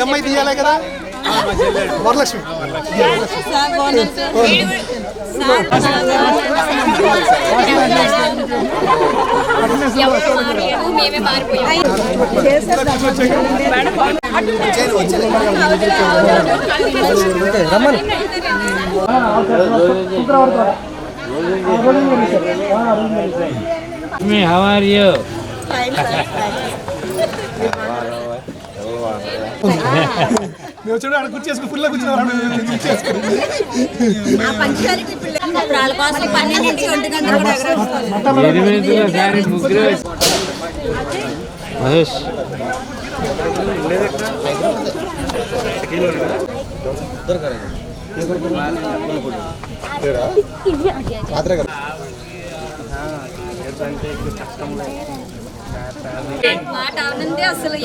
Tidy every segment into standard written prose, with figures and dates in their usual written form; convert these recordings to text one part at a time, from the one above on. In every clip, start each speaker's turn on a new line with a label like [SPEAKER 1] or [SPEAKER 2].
[SPEAKER 1] అమ్మాయి తీయాలి కదా వరలక్ష్మి
[SPEAKER 2] మేమే మారిపోయాం.
[SPEAKER 3] How are you?
[SPEAKER 1] మేము చూడ అక్కడ కూర్చేసుకుని ఫుల్గా కూర్చున్నాం.
[SPEAKER 3] మహేష్
[SPEAKER 2] మాట ఆనందే అసలు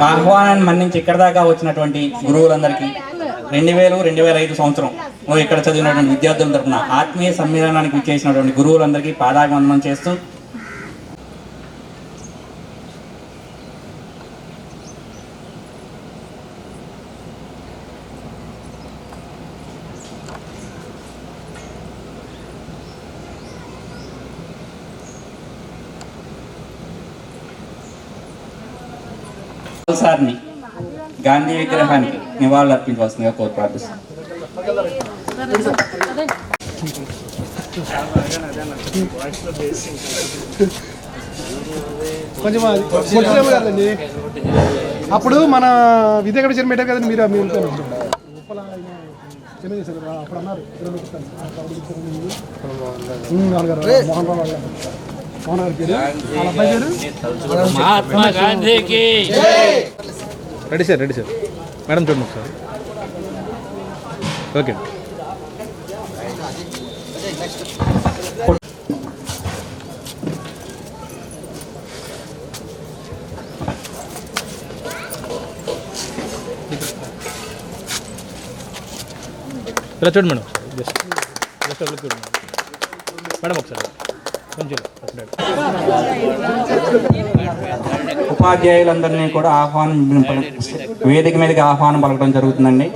[SPEAKER 4] మా ఆహ్వానాన్ని మన్నించి ఇక్కడ దాకా వచ్చినటువంటి గురువులందరికీ 2000-2005 సంవత్సరం ఇక్కడ చదివినటువంటి విద్యార్థుల తరఫున ఆత్మీయ సమ్మేళనానికి విచ్చేసినటువంటి గురువులందరికీ పాదాభివందనం చేస్తూ సార్ని గాంధీ విగ్రహానికి నివాళులు అర్పించవలసిందిగా కోరి ప్రార్థిస్తాను.
[SPEAKER 1] కొంచెం కదండి అప్పుడు మన విద్యాగడ చర్మ పెట్టారు కదండి మీరు అప్పుడు అన్నారు మోహన్ రావు
[SPEAKER 3] మహాత్మా గాంధీకి రెడీ సార్ మేడం చూడండి ఒకసారి. ఓకే ఇలా చూడండి మేడం జస్ట్ చూడండి మేడం ఒకసారి
[SPEAKER 4] ఉపాధ్యాయులందరినీ కూడా వేదిక మీదకి ఆహ్వానం పలకడం జరుగుతుందండి.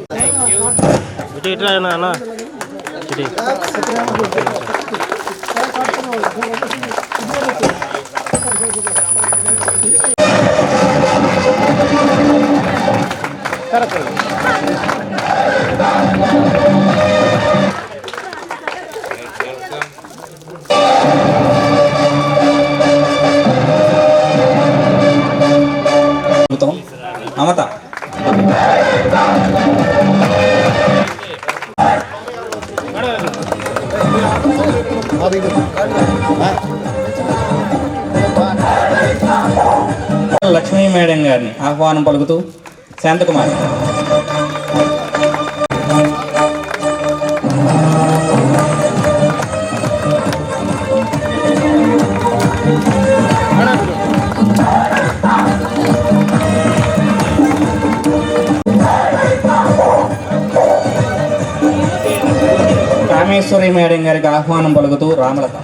[SPEAKER 4] మమత లక్ష్మీ మేడం గారిని ఆహ్వానం పలుకుతూ శాంతకుమార్ రామేశ్వరి మేడం గారికి ఆహ్వానం పలుకుతూ రామలత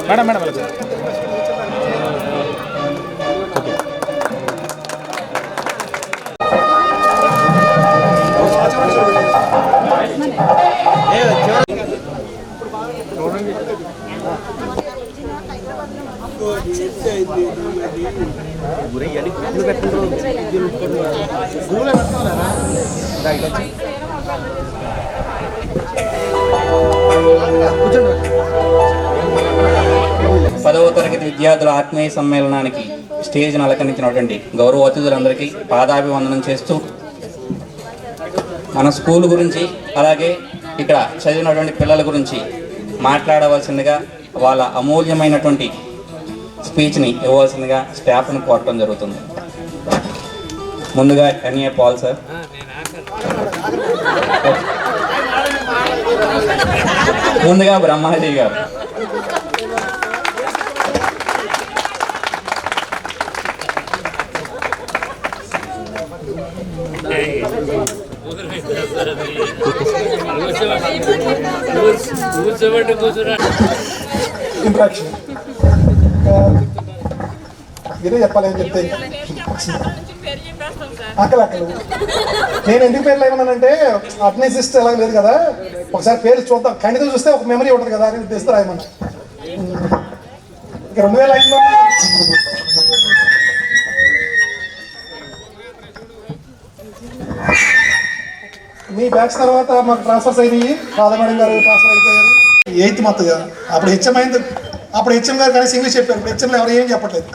[SPEAKER 3] మేడం మేడం
[SPEAKER 4] విద్యార్థుల ఆత్మీయ సమ్మేళనానికి స్టేజ్ను అలంకరించినటువంటి గౌరవ అతిథులందరికీ పాదాభివందనం చేస్తూ మన స్కూల్ గురించి అలాగే ఇక్కడ చదివినటువంటి పిల్లల గురించి మాట్లాడవలసిందిగా వాళ్ళ అమూల్యమైనటువంటి స్పీచ్ని ఇవ్వవలసిందిగా స్టాఫ్ను కోరటం జరుగుతుంది. ముందుగా ఎన్ఏ పాల్ సార్, ముందుగా బ్రహ్మాజీ గారు,
[SPEAKER 1] ఇంట్రాక్షన్ మీరే చెప్పాలి అని చెప్తే అక్కలు నేను ఎందుకు పేర్లు ఏమన్నానంటే అట్నేసిస్ట్ ఎలా లేదు కదా, ఒకసారి పేర్లు చూద్దాం, ఖండిత చూస్తే ఒక మెమరీ ఉంటుంది కదా అని ఉద్దేశిస్తే రాయమన్నా. ఇక 2005లో మీ బ్యాచ్ తర్వాత మాకు ట్రాన్స్ఫర్స్ అయినాయి, రాధా మేడం గారు ట్రాన్స్ఫర్ అయిపోయారు. 8th మొత్తగా అప్పుడు హెచ్ఎం అయింది, అప్పుడు హెచ్ఎం గారు కానీ ఇంగ్లీష్ చెప్పారు, ఇప్పుడు హెచ్ఎంలో ఎవరు ఏం చెప్పట్లేదు.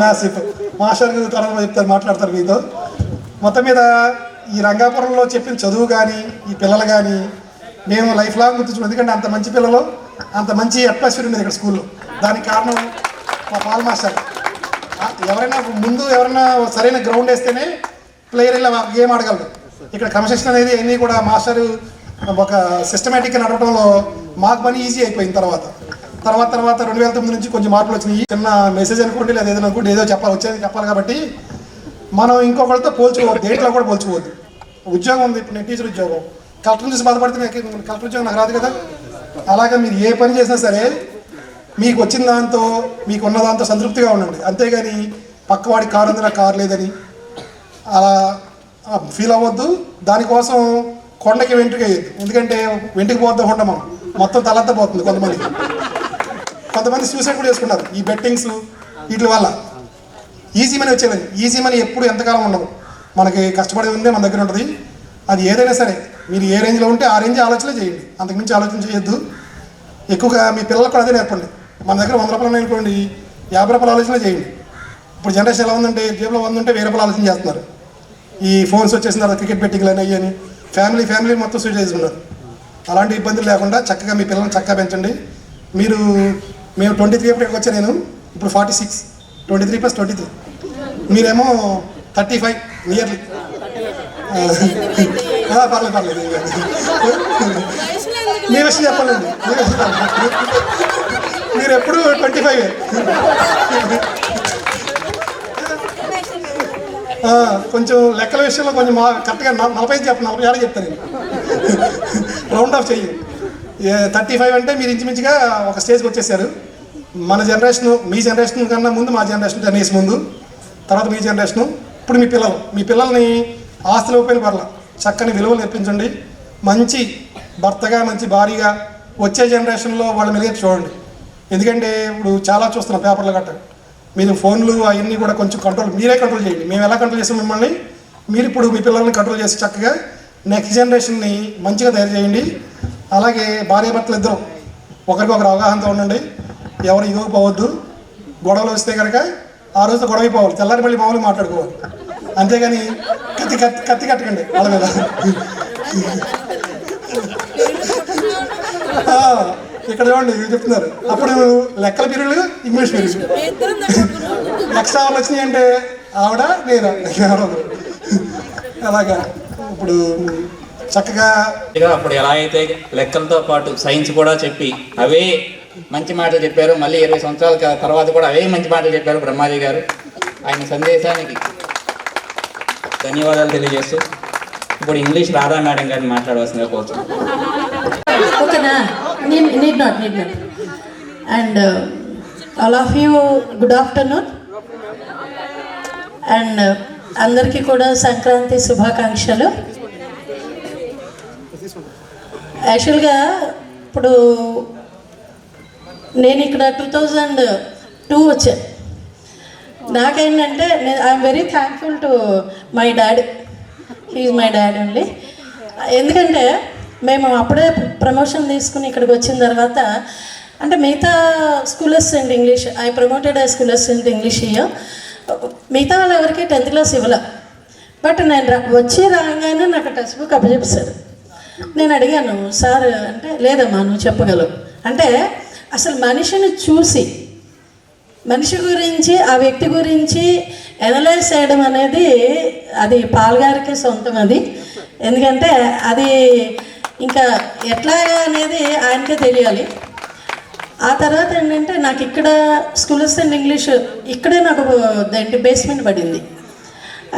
[SPEAKER 1] మ్యాథ్స్ చెప్పారు, మాస్టర్ గారు తర్వాత చెప్తారు, మాట్లాడతారు మీతో. మొత్తం మీద ఈ రంగాపురంలో చెప్పిన చదువు కానీ ఈ పిల్లలు కానీ మేము లైఫ్ లాంగ్ గుర్తుంచుకున్నాం. ఎందుకంటే అంత మంచి పిల్లలు, అంత మంచి అట్మాస్ఫియర్ ఉండేది ఇక్కడ స్కూల్లో. దానికి కారణం మా పాల్ మాస్టర్. ఎవరైనా ముందు ఎవరైనా సరైన గ్రౌండ్ వేస్తేనే ప్లేయర్ ఇలా గేమ్ ఆడగలరు. ఇక్కడ క్రమశిక్షణ అనేది అన్నీ కూడా మాస్టర్ ఒక సిస్టమేటిక్గా నడవడంలో మాకు పని ఈజీ అయిపోయింది. తర్వాత 2009 నుంచి కొంచెం మార్పులు వచ్చినాయి. చిన్న మెసేజ్ అనుకోండి, లేదా ఏదైనా అనుకోండి, ఏదో వచ్చేది చెప్పాలి. కాబట్టి మనం ఇంకొకరితో పోల్చుకోవద్దు, దేంట్లో కూడా పోల్చుకోవద్దు. ఉద్యోగం ఉంది, ఇప్పుడు నేను టీచర్ ఉద్యోగం, కలెక్టర్ నుంచి బాధపడితే కలెక్టర్ ఉద్యోగం నాకు రాదు కదా. అలాగే మీరు ఏ పని చేసినా సరే మీకు వచ్చిన దాంతో, మీకు ఉన్న దాంతో సంతృప్తిగా ఉండండి. అంతేగాని పక్కవాడి కారు ఉంది, నాకు కారు లేదని అలా ఫీల్ అవ్వద్దు. దానికోసం కొండకి వెంట్రుక వేయద్దు, ఎందుకంటే వెంట్రుకు పోద్దా కొండ మొత్తం తలంతా పోతుంది. కొంతమంది సూసైడ్ కూడా చేసుకున్నారు ఈ బెట్టింగ్స్ వీటి వల్ల. ఈజీ మనీ వచ్చేదండి, ఈజీ మనీ ఎప్పుడు ఎంతకాలం ఉండదు, మనకి కష్టపడి ఉందే మన దగ్గర ఉంటుంది. అది ఏదైనా సరే మీరు ఏ రేంజ్లో ఉంటే ఆ రేంజ్ ఆలోచన చేయండి, అంతకుమించి ఆలోచన చేయొద్దు. ఎక్కువగా మీ పిల్లలకు కూడా అదే నేర్పండి. మన దగ్గర 100 రూపాయలు అనుకోండి, 50 రూపాయలు ఆలోచన చేయండి. ఇప్పుడు జనరేషన్ ఎలా ఉందంటే జేబులో 100 ఉంటే 1000 రూపాయలు ఆలోచన చేస్తున్నారు. ఈ ఫోన్స్ వచ్చేసిన తర్వాత క్రికెట్ బెట్టింగ్లు అని అని ఫ్యామిలీ మొత్తం స్విచ్ చేసుకున్నారు. అలాంటి ఇబ్బందులు లేకుండా చక్కగా మీ పిల్లల్ని చక్కగా పెంచండి. మేము 23 ఎప్పటికి వచ్చా, నేను ఇప్పుడు 46, 23 + 23, మీరేమో 35 నియర్లీ. పర్లేదు మీ విషయం చెప్పాలండి, మీరు ఎప్పుడు 25. కొంచెం లెక్కల విషయంలో కొంచెం కరెక్ట్గా 45 చెప్పను, 46 చెప్తాను నేను. రౌండ్ ఆఫ్ చెయ్యి. 35 అంటే మీరు ఇంచుమించుగా ఒక స్టేజ్కి వచ్చేసారు. మన జనరేషను, మీ జనరేషన్ కన్నా ముందు మా జనరేషన్ 10 years ముందు, తర్వాత మీ జనరేషను, ఇప్పుడు మీ పిల్లల్ని ఆస్తులు ఉపయోగ పర్లా చక్కని విలువలు నేర్పించండి. మంచి భర్తగా, మంచి భార్యగా వచ్చే జనరేషన్లో వాళ్ళ మీద చూడండి. ఎందుకంటే ఇప్పుడు చాలా చూస్తున్నాం పేపర్లు గట్ట, మీరు ఫోన్లు అవన్నీ కూడా కొంచెం మీరే కంట్రోల్ చేయండి. మేము ఎలా కంట్రోల్ చేసాం మిమ్మల్ని, మీరు ఇప్పుడు మీ పిల్లల్ని కంట్రోల్ చేసి చక్కగా నెక్స్ట్ జనరేషన్ని మంచిగా తయారు చేయండి. అలాగే భార్యాభర్తలు ఇద్దరు ఒకరికొకరు అవగాహనతో ఉండండి. ఎవరు ఇవ్వకపోవద్దు. గొడవలు వస్తే కనుక ఆ రోజు గొడవ అయిపోవాలి, తెల్లారి మళ్ళీ మామూలుగా మాట్లాడుకోవాలి. అంతేగాని కత్తి కట్టకండి వాళ్ళ మీద. ఇక్కడ చూడండి చెప్తున్నారు, అప్పుడు లెక్కల పీరియడ్, ఇంగ్లీష్ పీరియడ్, ఎక్స్ట్రా అవర్లు వచ్చినాయి అంటే ఆవిడ నేను అలాగా. ఇప్పుడు చక్కగా
[SPEAKER 4] అప్పుడు ఎలా అయితే లెక్కలతో పాటు సైన్స్ కూడా చెప్పి అవే మంచి మాటలు చెప్పారు, మళ్ళీ 20 సంవత్సరాల తర్వాత కూడా అవే మంచి మాటలు చెప్పారు బ్రహ్మాజీ గారు. ఆయన సందేశానికి ధన్యవాదాలు తెలియజేస్తూ ఇప్పుడు ఇంగ్లీష్ రాధా మేడం గారిని మాట్లాడవలసిందిగా కోరుతున్నాను.
[SPEAKER 5] ఓకేనా? need not. And all of you, good afternoon. And అందరికీ కూడా సంక్రాంతి శుభాకాంక్షలు. యాక్చువల్గా ఇప్పుడు నేను ఇక్కడ 2002 వచ్చాను. నాకేంటంటే I'm very thankful to my dad, he is my dad only. ఎందుకంటే మేము అప్పుడే ప్రమోషన్ తీసుకుని ఇక్కడికి వచ్చిన తర్వాత అంటే మిగతా school assistant English I promoted I school assistant English year. మిగతా వాళ్ళు ఎవరికి 10th క్లాస్ ఇవ్వాల. బట్ నేను వచ్చి రాగానే నాకు టెక్స్ట్ బుక్ అప్పచెప్పారు. నేను అడిగాను సార్ అంటే లేదమ్మా నువ్వు చెప్పగలవు అంటే అసలు మనిషిని చూసి మనిషి గురించి ఆ వ్యక్తి గురించి ఎనలైజ్ చేయడం అనేది అది పాల్ గారికి సొంతం. అది ఎందుకంటే అది ఇంకా ఎట్లాగా అనేది ఆయనకే తెలియాలి. ఆ తర్వాత ఏంటంటే నాకు ఇక్కడ స్కూల్ అసిస్టెంట్ ఇంగ్లీష్ ఇక్కడే నాకు దాంట్లో బేస్మెంట్ పడింది.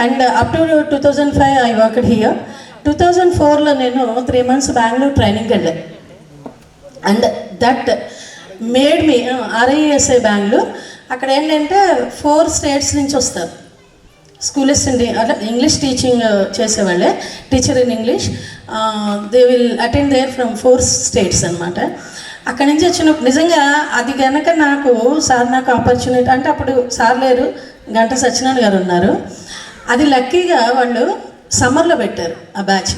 [SPEAKER 5] And up to 2005 I worked here. 2004లో నేను 3 months బెంగళూరు ట్రైనింగ్కి వెళ్ళాను. And that made me RISI Bengaluru. అక్కడ ఏంటంటే 4 states నుంచి వస్తారు స్కూల్ అసిస్టెంట్ అట్లా ఇంగ్లీష్ టీచింగ్ చేసేవాళ్ళే, teacher in English. They will attend there from 4 states అనమాట. అక్కడి నుంచి వచ్చిన నిజంగా అది కనుక నాకు సార్ నాకు ఆపర్చునిటీ అంటే అప్పుడు సార్ లేరు, గంట సత్యనారాయణ గారు ఉన్నారు. అది లక్కీగా వాళ్ళు సమ్మర్లో పెట్టారు ఆ batch.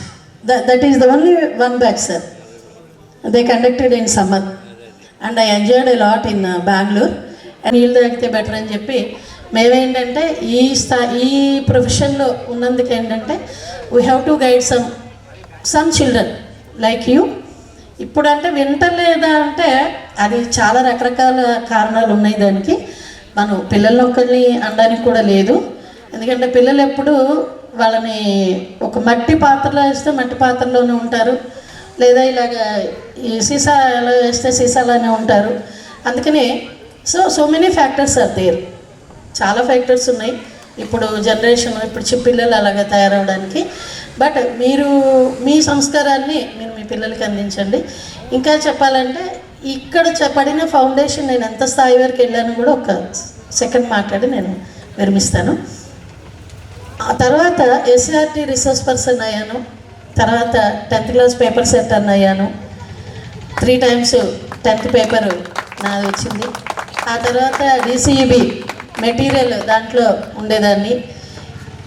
[SPEAKER 5] That is the only one batch sir. They conducted in summer and I enjoyed a lot in Bengaluru. And నీళ్ళు తాగితే బెటర్ అని చెప్పి మేమేంటంటే ఈ ప్రొఫెషన్లో ఉన్నందుకు ఏంటంటే we have to guide some children like you. ఇప్పుడు అంటే వింటలేదా అంటే అది చాలా రకరకాల కారణాలు ఉన్నాయి దానికి. మనం పిల్లల్ని ఒక్కరిని అనడానికి కూడా లేదు. ఎందుకంటే పిల్లలు ఎప్పుడు వాళ్ళని ఒక మట్టి పాత్రలో వేస్తే మట్టి పాత్రలోనే ఉంటారు, లేదా ఇలాగ ఈ సీసాలో వేస్తే సీసాలోనే ఉంటారు. అందుకని so many factors are there. చాలా ఫ్యాక్టర్స్ ఉన్నాయి ఇప్పుడు జనరేషన్, ఇప్పుడు పిల్లలు అలాగ తయారవడానికి. బట్ మీరు మీ సంస్కారాన్ని మీరు మీ పిల్లలకి అందించండి. ఇంకా చెప్పాలంటే ఇక్కడ పడిన ఫౌండేషన్ నేను ఎంత స్థాయి వరకు వెళ్ళాను కూడా ఒక సెకండ్ మాట్లాడి నేను విరమిస్తాను. ఆ తర్వాత SCRT రిసోర్స్ పర్సన్ అయ్యాను. తర్వాత 10th క్లాస్ పేపర్ సెట్టర్ అయ్యాను. 3 times 10th పేపర్ నాది వచ్చింది. ఆ తర్వాత DCEB మెటీరియల్ దాంట్లో ఉండేదాన్ని.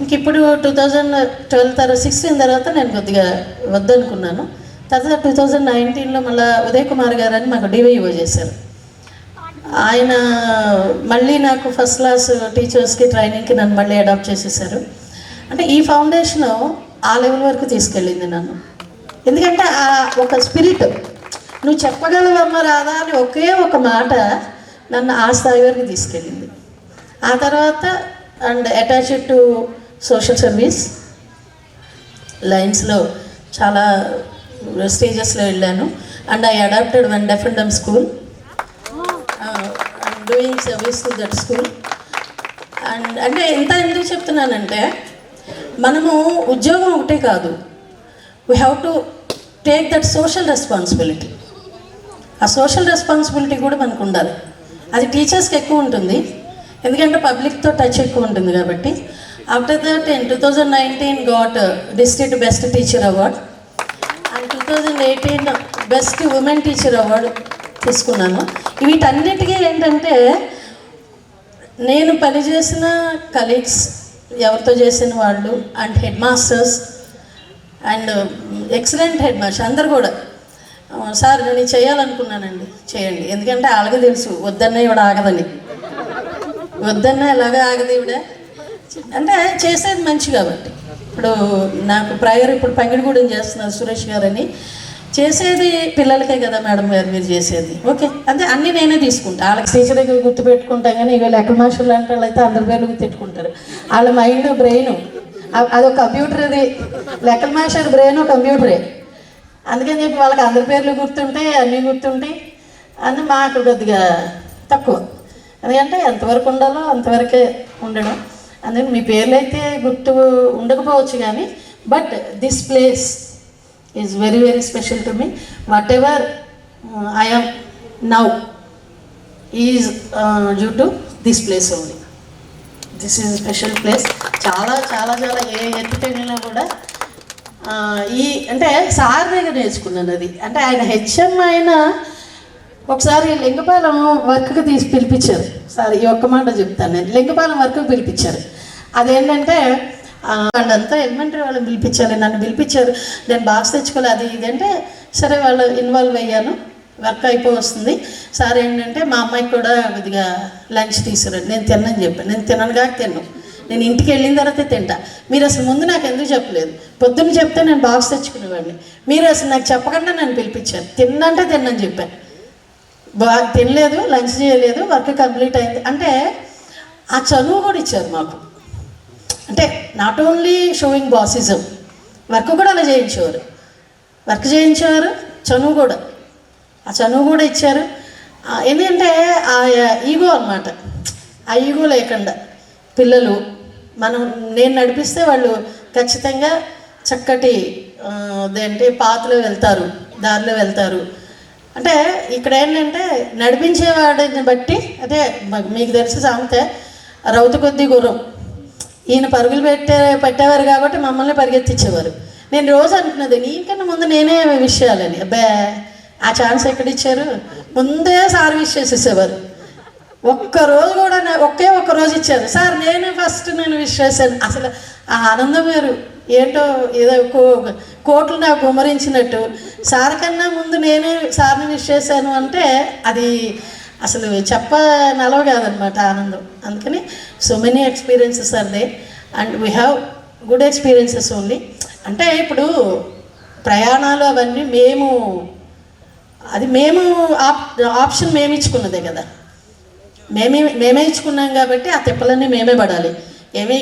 [SPEAKER 5] ఇంక ఇప్పుడు 2016 తర్వాత నేను కొద్దిగా వద్దనుకున్నాను. తర్వాత 2019లో మళ్ళీ ఉదయ్ కుమార్ గారు అని మాకు DYO చేశారు. ఆయన మళ్ళీ నాకు ఫస్ట్ క్లాస్ టీచర్స్కి ట్రైనింగ్కి నన్ను మళ్ళీ అడాప్ట్ చేసేసారు. అంటే ఈ ఫౌండేషన్ ఆ లెవెల్ వరకు తీసుకెళ్ళింది నన్ను. ఎందుకంటే ఆ ఒక స్పిరిట్ నువ్వు చెప్పగలవమ్మ రాదా అని ఒకే ఒక మాట నన్ను ఆ స్థాయి వరకు తీసుకెళ్ళింది. ఆ తర్వాత and attached to social service లైన్స్లో చాలా స్టేజెస్లో వెళ్ళాను. And I adopted one deaf and dumb school and doing service to that school. And అంటే ఎంత ఎందుకు చెప్తున్నానంటే మనము ఉద్యోగం ఒకటే కాదు, we have to take that social responsibility. ఆ సోషల్ రెస్పాన్సిబిలిటీ కూడా మనకు ఉండాలి. అది టీచర్స్కి ఎక్కువ ఉంటుంది ఎందుకంటే పబ్లిక్తో టచ్ ఎక్కువ ఉంటుంది కాబట్టి. After that in 2019 got district best teacher award and 2018 best women teacher award తీసుకున్నాను. వీటన్నిటికీ ఏంటంటే నేను పనిచేసిన కలీగ్స్, ఎవరితో చేసిన వాళ్ళు and head masters and excellent head master అందరు కూడా సార్ నేను చేయాలనుకున్నానండి, చేయండి. ఎందుకంటే వాళ్ళకి తెలుసు వద్దన్న ఇవిడ ఆగదని, వద్దన్న ఎలాగ ఆగదు ఇవిడ అంటే చేసేది మంచి కాబట్టి. ఇప్పుడు నాకు ప్రయర్ ఇప్పుడు పంగిడిగూడెం చేస్తున్నారు సురేష్ గారని, చేసేది పిల్లలకే కదా మేడం గారు మీరు చేసేది, ఓకే అంటే అన్నీ నేనే తీసుకుంటా. వాళ్ళకి టీచర్ దగ్గర గుర్తుపెట్టుకుంటాం కానీ ఇక లెక్కల మాస్టర్లు అంటే వాళ్ళైతే అందరి పేర్లు గుర్తెట్టుకుంటారు. వాళ్ళ మైండ్ బ్రెయిన్ అదొక కంప్యూటర్, అది లెక్కల మాస్టర్ బ్రెయిన్ కంప్యూటరే. అందుకని చెప్పి వాళ్ళకి అందరి పేర్లు గుర్తుంటాయి, అన్నీ గుర్తుంటాయి. అందుకు మాకు కొద్దిగా తక్కువ, ఎందుకంటే ఎంతవరకు ఉండాలో అంతవరకే ఉండడం. అందుకని మీ పేర్లు అయితే గుర్తు ఉండకపోవచ్చు కానీ but this place is very very special to me. Whatever I am now is due to this place only. This is special place. చాలా చాలా చాలా ఏ ఎత్తుకెళ్ళినా కూడా ఈ అంటే సార్ దగ్గర నేర్చుకున్నాను అది. అంటే ఆయన హెచ్ఎం ఆయన ఒకసారి లింగపాలెం వర్క్కి పిలిపించారు సార్. ఈ ఒక్క మాట చెప్తాను, నేను లింగపాలెం వర్క్కి పిలిపించారు. అదేంటంటే వాళ్ళంతా ఎలిమెంటరీ వాళ్ళని పిలిపించాలి, నన్ను పిలిపించారు. నేను బాక్స్ తెచ్చుకోవాలి అది ఇది అంటే సరే వాళ్ళు ఇన్వాల్వ్ అయ్యాను. వర్క్ అయిపోయి వస్తుంది. సార్ ఏంటంటే మా అమ్మాయికి కూడా కొద్దిగా లంచ్ తీసుకురండి. నేను తిన్నని చెప్పాను. నేను తిననుగా తిన్నాను. నేను ఇంటికి వెళ్ళిన తర్వాతే తింటా. మీరు అసలు ముందు నాకు ఎందుకు చెప్పలేదు? పొద్దున్న చెప్తే నేను బాక్స్ తెచ్చుకునేవాడిని. మీరు అసలు నాకు చెప్పకుండా నన్ను పిలిపించారు. తిన్నంటే తిన్నని చెప్పాను. తినలేదు, లంచ్ చేయలేదు, వర్క్ కంప్లీట్ అయింది అంటే ఆ చదువు కూడా ఇచ్చారు మాకు. అంటే నాట్ ఓన్లీ షోయింగ్ బాసిజం, వర్క్ కూడా అలా చేయించేవారు. వర్క్ చేయించేవారు, చనువు కూడా, ఆ చనువు కూడా ఇచ్చారు. ఎందుకంటే ఆ ఈగో అన్నమాట. ఆ ఈగో లేకుండా పిల్లలు నేను నడిపిస్తే వాళ్ళు ఖచ్చితంగా చక్కటి అదేంటి పాతలో వెళ్తారు, దారిలో వెళ్తారు. అంటే ఇక్కడ ఏంటంటే నడిపించేవాడిని బట్టి, అదే మీకు తెలిసి సామెత రౌతు కొద్ది గుర్రం. ఈయన పరుగులు పెట్టేవారు కాబట్టి మమ్మల్ని పరిగెత్తించేవారు. నేను రోజు అంటున్నది నీకన్నా ముందు నేనే విషయాలని. అబ్బా ఆ ఛాన్స్ ఎక్కడిచ్చారు? ముందే సార్ విష్ చేసేసేవారు. ఒక్కరోజు కూడా ఒక్క రోజు ఇచ్చారు సార్, నేను విష్ చేశాను. అసలు ఆ ఆనందం వేరు. ఏంటో ఏదో కోట్లు నాకు గుమరించినట్టు. సార్ కన్నా ముందు నేనే సార్ని విష్ చేశాను అంటే అది అసలు చెప్పనలవ కాదనమాట ఆనందం. అందుకని so many experiences are they and we have good experiences only. అంటే ఇప్పుడు ప్రయాణాలు అవన్నీ మేము ఆప్షన్ మేము ఇచ్చుకున్నదే కదా, మేమే ఇచ్చుకున్నాం కాబట్టి ఆ తిప్పలన్నీ మేమే పడాలి.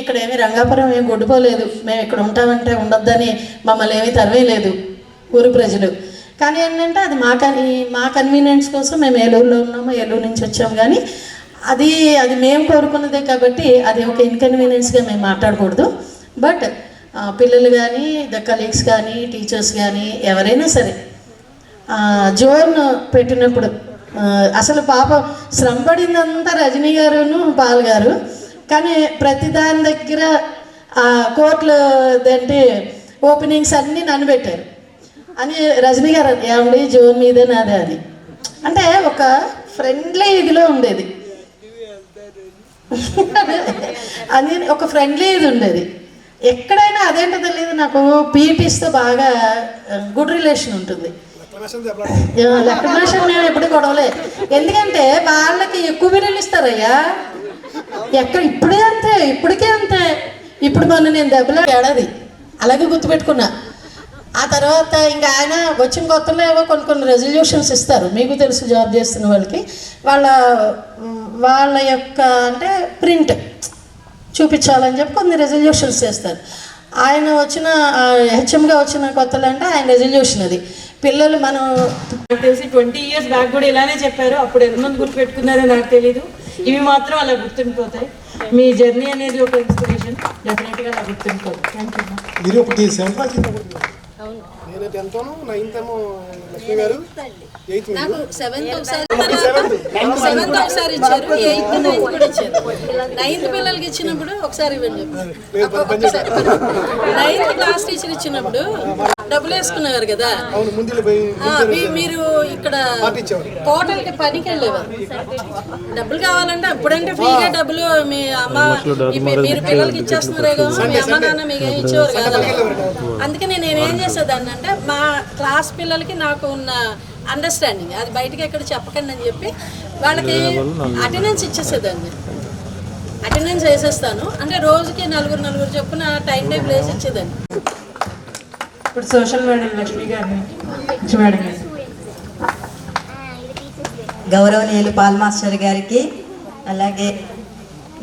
[SPEAKER 5] ఇక్కడ ఏమీ రంగాపురం ఏమి గొడ్డుపోలేదు. మేము ఇక్కడ ఉంటామంటే ఉండొద్దని మమ్మల్ని ఏమీ తరవేయలేదు ఊరు ప్రజలు. కానీ ఏంటంటే అది మా కన్వీనియన్స్ కోసం మేము ఏలూరులో ఉన్నాము, ఏలూరు నుంచి వచ్చాము. కానీ అది మేము కోరుకున్నదే కాబట్టి అది ఒక ఇన్కన్వీనియన్స్గా మేము మాట్లాడకూడదు. బట్ పిల్లలు కానీ కలీగ్స్ కానీ టీచర్స్ కానీ ఎవరైనా సరే జోన్ పెట్టినప్పుడు అసలు పాప శ్రమపడిందంతా రజనీ గారును పాల్ గారు. కానీ ప్రతిదాని దగ్గర కోర్టులు ఏంటి ఓపెనింగ్స్ అన్నీ నన్ను పెట్టారు అని రజనీ గారు ఏమండి జోన్ మీదే నాదే అని. అంటే ఒక ఫ్రెండ్లీ ఇదిలో ఉండేది అది, ఒక ఫ్రెండ్లీ ఇది ఉండేది. ఎక్కడైనా అదేంటో తెలియదు నాకు పీటీస్తో బాగా గుడ్ రిలేషన్ ఉంటుంది. లెక్కమేషన్ నేను ఎప్పుడు గొడవలే. ఎందుకంటే వాళ్ళకి ఎక్కువ బిర్యానీలు ఇస్తారయ్యా. ఇప్పటికే అంతే. ఇప్పుడు నేను దెబ్బలో ఏడాది అలాగే గుర్తుపెట్టుకున్నా. ఆ తర్వాత ఇంకా ఆయన వచ్చిన కొత్తలో ఏవో కొన్ని రెజల్యూషన్స్ ఇస్తారు. మీకు తెలుసు జాబ్ చేస్తున్న వాళ్ళకి వాళ్ళ యొక్క అంటే ప్రింట్ చూపించాలని చెప్పి కొన్ని రెజల్యూషన్స్ చేస్తారు. ఆయన వచ్చిన హెచ్ఎంగా వచ్చిన కొత్తలో అంటే ఆయన రెజల్యూషన్ అది. పిల్లలు మనం
[SPEAKER 6] తెలిసి 20 years బ్యాక్ కూడా ఇలానే చెప్పారు. అప్పుడు ఎంతమంది గుర్తుపెట్టుకున్నారో నాకు తెలీదు. ఇవి మాత్రం అలా గుర్తుండిపోతాయి. మీ జర్నీ అనేది ఒక ఇన్స్పిరేషన్, డెఫినెట్గా అలా గుర్తుండిపోతుంది. Thank you.
[SPEAKER 1] మీరు ఒకటి నేను 10th 9th లక్ష్మి గారు 8th
[SPEAKER 2] నాకు 7th ఒకసారి ఇచ్చారు, 8th 9th కూడా ఇచ్చారు. 9th పిల్లలకి ఇచ్చినప్పుడు ఒకసారి ఇవ్వండి. 9th క్లాస్ టీచర్ ఇచ్చినప్పుడు డబ్బులు వేసుకున్నారు కదా, మీరు ఇక్కడ హోటల్కి పనికి వెళ్ళేవారు. డబ్బులు కావాలంటే అప్పుడంటే ఫ్రీగా డబ్బులు మీ అమ్మ మీరు పిల్లలకి ఇచ్చేస్తున్నారే కదా, మీ అమ్మ నాన్న మీకు ఏమి ఇచ్చేవారు కదా. అందుకని నేనేం చేసేదాన్ని అంటే మా క్లాస్ పిల్లలకి నాకు ఉన్న అండర్స్టాండింగ్ అది బయటకి ఎక్కడ చెప్పకండి అని చెప్పి వాళ్ళకి అటెండెన్స్ ఇచ్చేసేదాన్ని. అటెండెన్స్ వేసేస్తాను అంటే రోజుకి నలుగురు చొప్పున టైం వేసి ఇచ్చేదాన్ని.
[SPEAKER 6] ఇప్పుడు సోషల్ మేడం లక్ష్మి గారిని మేడం గారు,
[SPEAKER 7] గౌరవనీయులు పాల్ మాస్టర్ గారికి, అలాగే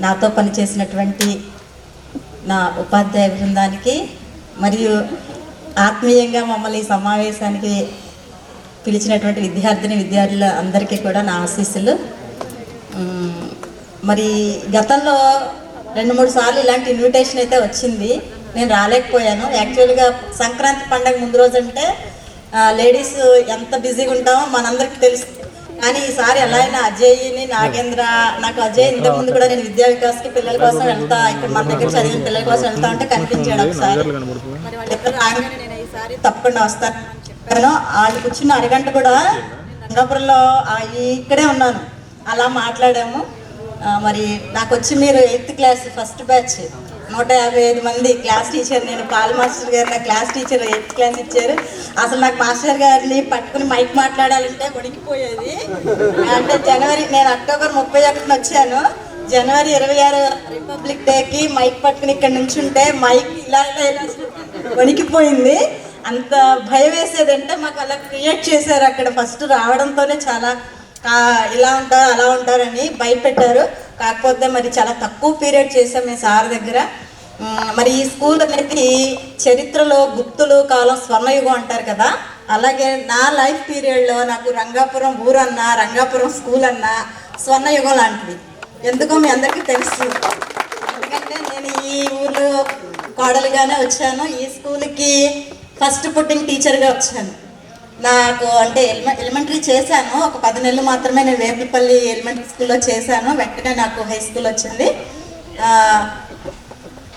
[SPEAKER 7] నాతో పనిచేసినటువంటి నా ఉపాధ్యాయ బృందానికి, మరియు ఆత్మీయంగా మమ్మల్ని సమావేశానికి పిలిచినటువంటి విద్యార్థుల అందరికీ కూడా నా ఆశీస్సులు. మరి గతంలో 2-3 సార్లు ఇలాంటి ఇన్విటేషన్ అయితే వచ్చింది, నేను రాలేకపోయాను. యాక్చువల్గా సంక్రాంతి పండగ ముందు రోజు అంటే లేడీస్ ఎంత బిజీగా ఉంటామో మనందరికీ తెలుసు. కానీ ఈసారి ఎలా అయినా అజయ్ని, నాగేంద్ర, నాకు అజయ్ ఇంతకుముందు కూడా నేను విద్యా వికాస్కి పిల్లల కోసం వెళ్తా, ఇక్కడ మన దగ్గర చదివిన పిల్లల కోసం వెళ్తా ఉంటే కనిపించాడు ఒకసారి. తప్పకుండా వస్తాను చెప్పాను. వాళ్ళు కూర్చున్న అరగంట కూడా రంగాపురంలో ఇక్కడే ఉన్నాను, అలా మాట్లాడాము. మరి నాకు వచ్చి మీరు 8th క్లాస్ ఫస్ట్ బ్యాచ్ 155 మంది క్లాస్ టీచర్. నేను పాల్ మాస్టర్ గారు నా క్లాస్ టీచర్ 8th క్లాస్ ఇచ్చారు. అసలు నాకు మాస్టర్ గారిని పట్టుకుని మైక్ మాట్లాడాలంటే వణికిపోయేది. అంటే నేను అక్టోబర్ 31 వచ్చాను. జనవరి 26 రిపబ్లిక్ డేకి మైక్ పట్టుకుని ఇక్కడ నుంచుంటే మైక్ ఇలా వణికిపోయింది. అంత భయం వేసేదంటే మాకు అలా క్రియేట్ చేశారు. అక్కడ ఫస్ట్ రావడంతోనే చాలా ఇలా ఉంటారు అలా ఉంటారని భయపెట్టారు. కాకపోతే మరి చాలా తక్కువ పీరియడ్ చేసాం మేము సార్ దగ్గర. మరి ఈ స్కూల్ అనేది చరిత్రలో గుర్తులు కాలం స్వర్ణయుగం అంటారు కదా, అలాగే నా లైఫ్ పీరియడ్లో నాకు రంగాపురం ఊరన్నా రంగాపురం స్కూల్ అన్నా స్వర్ణయుగం లాంటిది. ఎందుకో మీ అందరికీ తెలుసు. ఎందుకంటే నేను ఈ ఊర్లో కోడలుగానే వచ్చాను. ఈ స్కూల్కి ఫస్ట్ పుట్టింగ్ టీచర్గా వచ్చాను. నాకు అంటే ఎలిమెంటరీ చేశాను, ఒక 10 నెలలు మాత్రమే నేను వేపులపల్లి ఎలిమెంటరీ స్కూల్లో చేశాను. వెంటనే నాకు హై స్కూల్ వచ్చింది.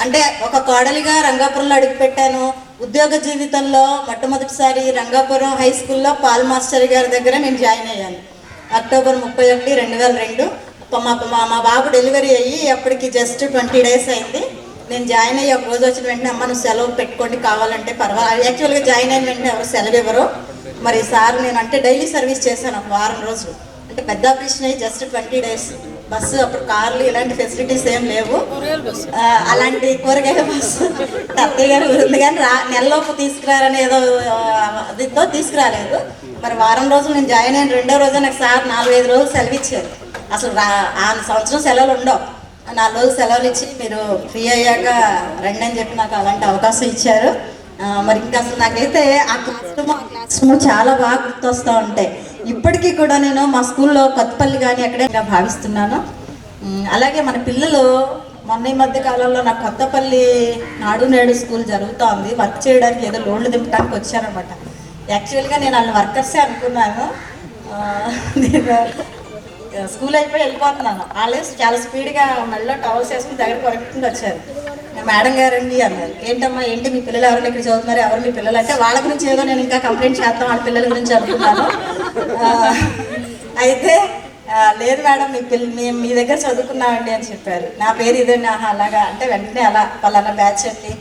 [SPEAKER 7] అంటే ఒక కోడలిగా రంగాపురంలో అడుగుపెట్టాను. ఉద్యోగ జీవితంలో మొట్టమొదటిసారి రంగాపురం హై స్కూల్లో పాల్ మాస్టర్ గారి దగ్గర నేను జాయిన్ అయ్యాను. అక్టోబర్ 31, 2002. మా బాబు డెలివరీ అయ్యి అప్పటికి జస్ట్ 20 days అయింది. నేను జాయిన్ అయ్యి ఒక రోజు వచ్చిన వెంటనే అమ్మ నువ్వు సెలవు పెట్టుకోండి కావాలంటే పర్వాలేదు. యాక్చువల్గా జాయిన్ అయిన వెంటనే ఎవరు సెలవు ఇవ్వరు. మరి సార్ నేను అంటే డైలీ సర్వీస్ చేశాను ఒక వారం రోజులు. అంటే పెద్ద ఆపరేషన్ అయ్యి జస్ట్ 20 days. బస్సు అప్పుడు కార్లు ఇలాంటి ఫెసిలిటీస్ ఏం లేవు. అలాంటి కూరగాయల బస్సు అత్తయ్య గారు ఉంది కానీ నెలలోపు తీసుకురారని ఏదో అదితో తీసుకురాలేదు. మరి వారం రోజులు నేను జాయిన్ అయిన 2వ రోజు నాకు సార్ 4-5 రోజులు సెలవు ఇచ్చారు. అసలు ఆ సంవత్సరం సెలవులు ఉండవు. 4 రోజులు సెలవులు ఇచ్చి మీరు ఫ్రీ అయ్యాక రండి అని చెప్పి నాకు అలాంటి అవకాశం ఇచ్చారు. మరి ఇంకా అసలు నాకైతే ఆ క్లాస్ రూమ్ చాలా బాగా గుర్తొస్తూ ఉంటాయి. ఇప్పటికీ కూడా నేను మా స్కూల్లో కొత్తపల్లి కానీ అక్కడే భావిస్తున్నాను. అలాగే మన పిల్లలు మొన్న ఈ మధ్య కాలంలో నాకు కొత్తపల్లి నాడు నేడు స్కూల్ జరుగుతూ ఉంది. వర్క్ చేయడానికి ఏదో లోన్లు దింపడానికి వచ్చారనమాట. యాక్చువల్గా నేను వాళ్ళని వర్కర్సే అనుకున్నాను. నేను స్కూల్ అయిపోయి వెళ్ళిపోతున్నాను. వాళ్ళే చాలా స్పీడ్గా మెడలో టవల్స్ వేసుకుని దగ్గరికి వరకుని వచ్చారు. మేడం గారండి అన్నారు. ఏంటమ్మా ఏంటి మీ పిల్లలు ఎవరైనా ఇక్కడ చదువుతున్నారు, ఎవరు మీ పిల్లలు అంటే వాళ్ళ గురించి ఏదో నేను ఇంకా కంప్లైంట్ చేస్తాం వాళ్ళ పిల్లల గురించి అనుకున్నాను. అయితే లేదు మేడం మేము మీ దగ్గర చదువుకున్నామండి అని చెప్పారు. నా పేరు ఇదండి. అలాగా అంటే వెంటనే అలా వాళ్ళ బ్యాచ్ అండి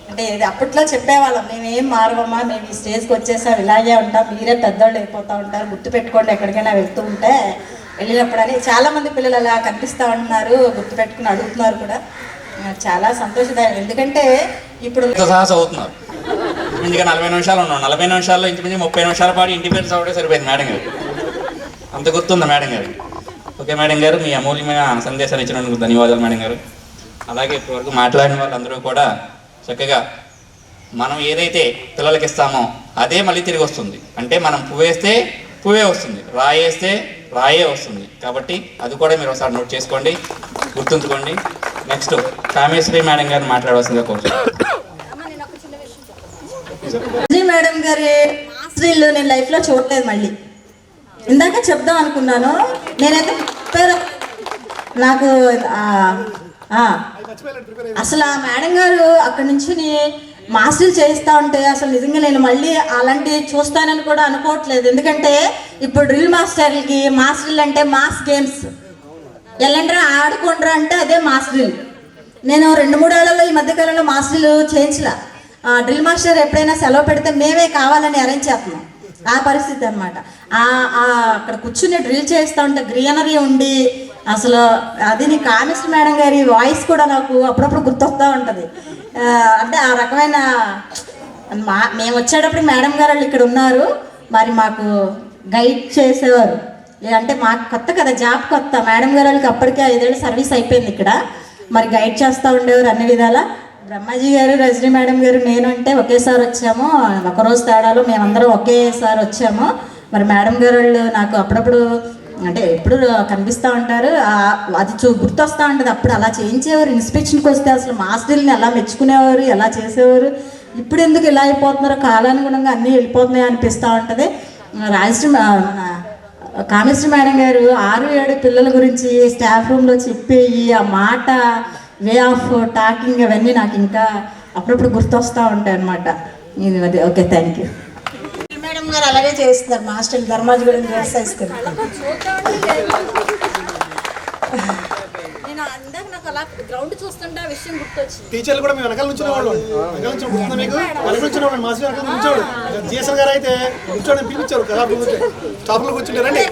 [SPEAKER 7] అంటే ఇది అప్పట్లో చెప్పేవాళ్ళం మేమేం మారవమ్మా, మేము ఈ స్టేజ్కి వచ్చేసాం, ఇలాగే ఉంటాం, మీరే పెద్దవాళ్ళు అయిపోతూ ఉంటారు, గుర్తుపెట్టుకోండి ఎక్కడికైనా వెళ్తూ ఉంటే వెళ్ళినప్పుడు అని. చాలామంది పిల్లలు అలా కనిపిస్తూ ఉంటున్నారు, గుర్తుపెట్టుకుని అడుగుతున్నారు కూడా. చాలా సంతోషదాయం. ఎందుకంటే ఇప్పుడు
[SPEAKER 4] సహా చదువుతున్నారు. ఇంటికి 40 నిమిషాలు ఉన్నాం. 40 నిమిషాల్లో ఇంచుమించు 30 నిమిషాల పాటు ఇంటి పేరు చదవడే సరిపోయింది మేడం గారు. అంత గుర్తుంది మేడం గారు. ఓకే మేడం గారు, మీ అమూల్యమైన సందేశాలు ఇచ్చినందుకు ధన్యవాదాలు మేడం గారు. అలాగే ఇప్పటివరకు మాట్లాడిన వాళ్ళందరూ కూడా చక్కగా మనం ఏదైతే పిల్లలకి ఇస్తామో అదే మళ్ళీ తిరిగి వస్తుంది. అంటే మనం పువ్వేస్తే పువ్వే వస్తుంది, రాయేస్తే రాయే వస్తుంది. కాబట్టి అది కూడా మీరు ఒకసారి నోట్ చేసుకోండి, గుర్తుంచుకోండి. నెక్స్ట్ కామేశ్వరి మేడం గారిని మాట్లాడవలసిందిగా కోరుతున్నాను.
[SPEAKER 7] మేడం గారి మాస్టర్లు నేను లైఫ్లో చూడలేదు. మళ్ళీ ఇందాక చెప్దాం అనుకున్నాను. నేనైతే నాకు అసలు ఆ మేడం గారు అక్కడి నుంచి మాస్టర్లు చేస్తూ ఉంటే అసలు నిజంగా నేను మళ్ళీ అలాంటివి చూస్తానని కూడా అనుకోవట్లేదు. ఎందుకంటే ఇప్పుడు డ్రిల్ మాస్టర్లు అంటే మాస్ గేమ్స్ ఎల్లండ్రా ఆడుకుండ్రా అంటే అదే మాస్టర్లు. నేను 2-3 ఏళ్లలో ఈ మధ్యకాలంలో మాస్టర్లు చేయించలా. డ్రిల్ మాస్టర్ ఎప్పుడైనా సెలవు పెడితే మేమే కావాలని అరేంజ్ చేస్తున్నాం. ఆ పరిస్థితి అనమాట. అక్కడ కూర్చుని డ్రిల్ చేస్తూ ఉంటే గ్రీనరీ ఉండి అసలు అది నీ కామేశ్వరి మేడం గారి వాయిస్ కూడా నాకు అప్పుడప్పుడు గుర్తొస్తూ ఉంటుంది. అంటే ఆ రకమైన మేము వచ్చేటప్పుడు మేడం గారు వాళ్ళు ఇక్కడ ఉన్నారు. మరి మాకు గైడ్ చేసేవారు. అంటే మాకు కొత్త కదా, జాబ్ కొత్త. మేడం గారు వాళ్ళకి అప్పటికే 5 ఏళ్ళు సర్వీస్ అయిపోయింది ఇక్కడ. మరి గైడ్ చేస్తూ ఉండేవారు అన్ని విధాలా. బ్రహ్మాజీ గారు, రజనీ మేడం గారు, నేను అంటే ఒకేసారి వచ్చాము. ఒకరోజు తేడాలో మేమందరం ఒకేసారి వచ్చాము. మరి మేడం గారు వాళ్ళు నాకు అప్పుడప్పుడు అంటే ఎప్పుడు కనిపిస్తూ ఉంటారు. అది గుర్తొస్తూ ఉంటుంది. అప్పుడు అలా చేయించేవారు. ఇన్స్పెక్షన్కి వస్తే అసలు మాస్టర్ని ఎలా మెచ్చుకునేవారు, ఎలా చేసేవారు. ఇప్పుడు ఎందుకు ఇలా అయిపోతున్నారో, కాలానుగుణంగా అన్నీ వెళ్ళిపోతున్నాయి అనిపిస్తూ ఉంటుంది. కామేశ్వరి మేడం గారు 6-7 పిల్లల గురించి స్టాఫ్ రూమ్లో చెప్పేవి ఆ మాట, వే ఆఫ్ టాకింగ్ అవన్నీ నాకు ఇంకా అప్పుడప్పుడు గుర్తొస్తూ ఉంటాయి అన్నమాట. ఇది ఓకే, థ్యాంక్ యూ. మేడం గారు అలాగే చేస్తున్నారు. మాస్టర్ ధర్మాజీ కూడా డ్రెస్ వేసుకుని నేను
[SPEAKER 2] అందాక నాకు అలా గ్రౌండ్ చూస్తుంటే ఆ విషయం గుర్తొచ్చింది.
[SPEAKER 1] టీచర్లు కూడా మేము వెనకాల నుంచి వాళ్ళు వెనకాల నుంచి గుర్తుందా మీకు? వెనకాల నుంచి మాసి వెనకాల నుంచోడు. జిఎస్ఎల్ గారు అయితే కూర్చోని పిలిపించారు కదా, స్టాఫ్లో కూర్చుంటే రండి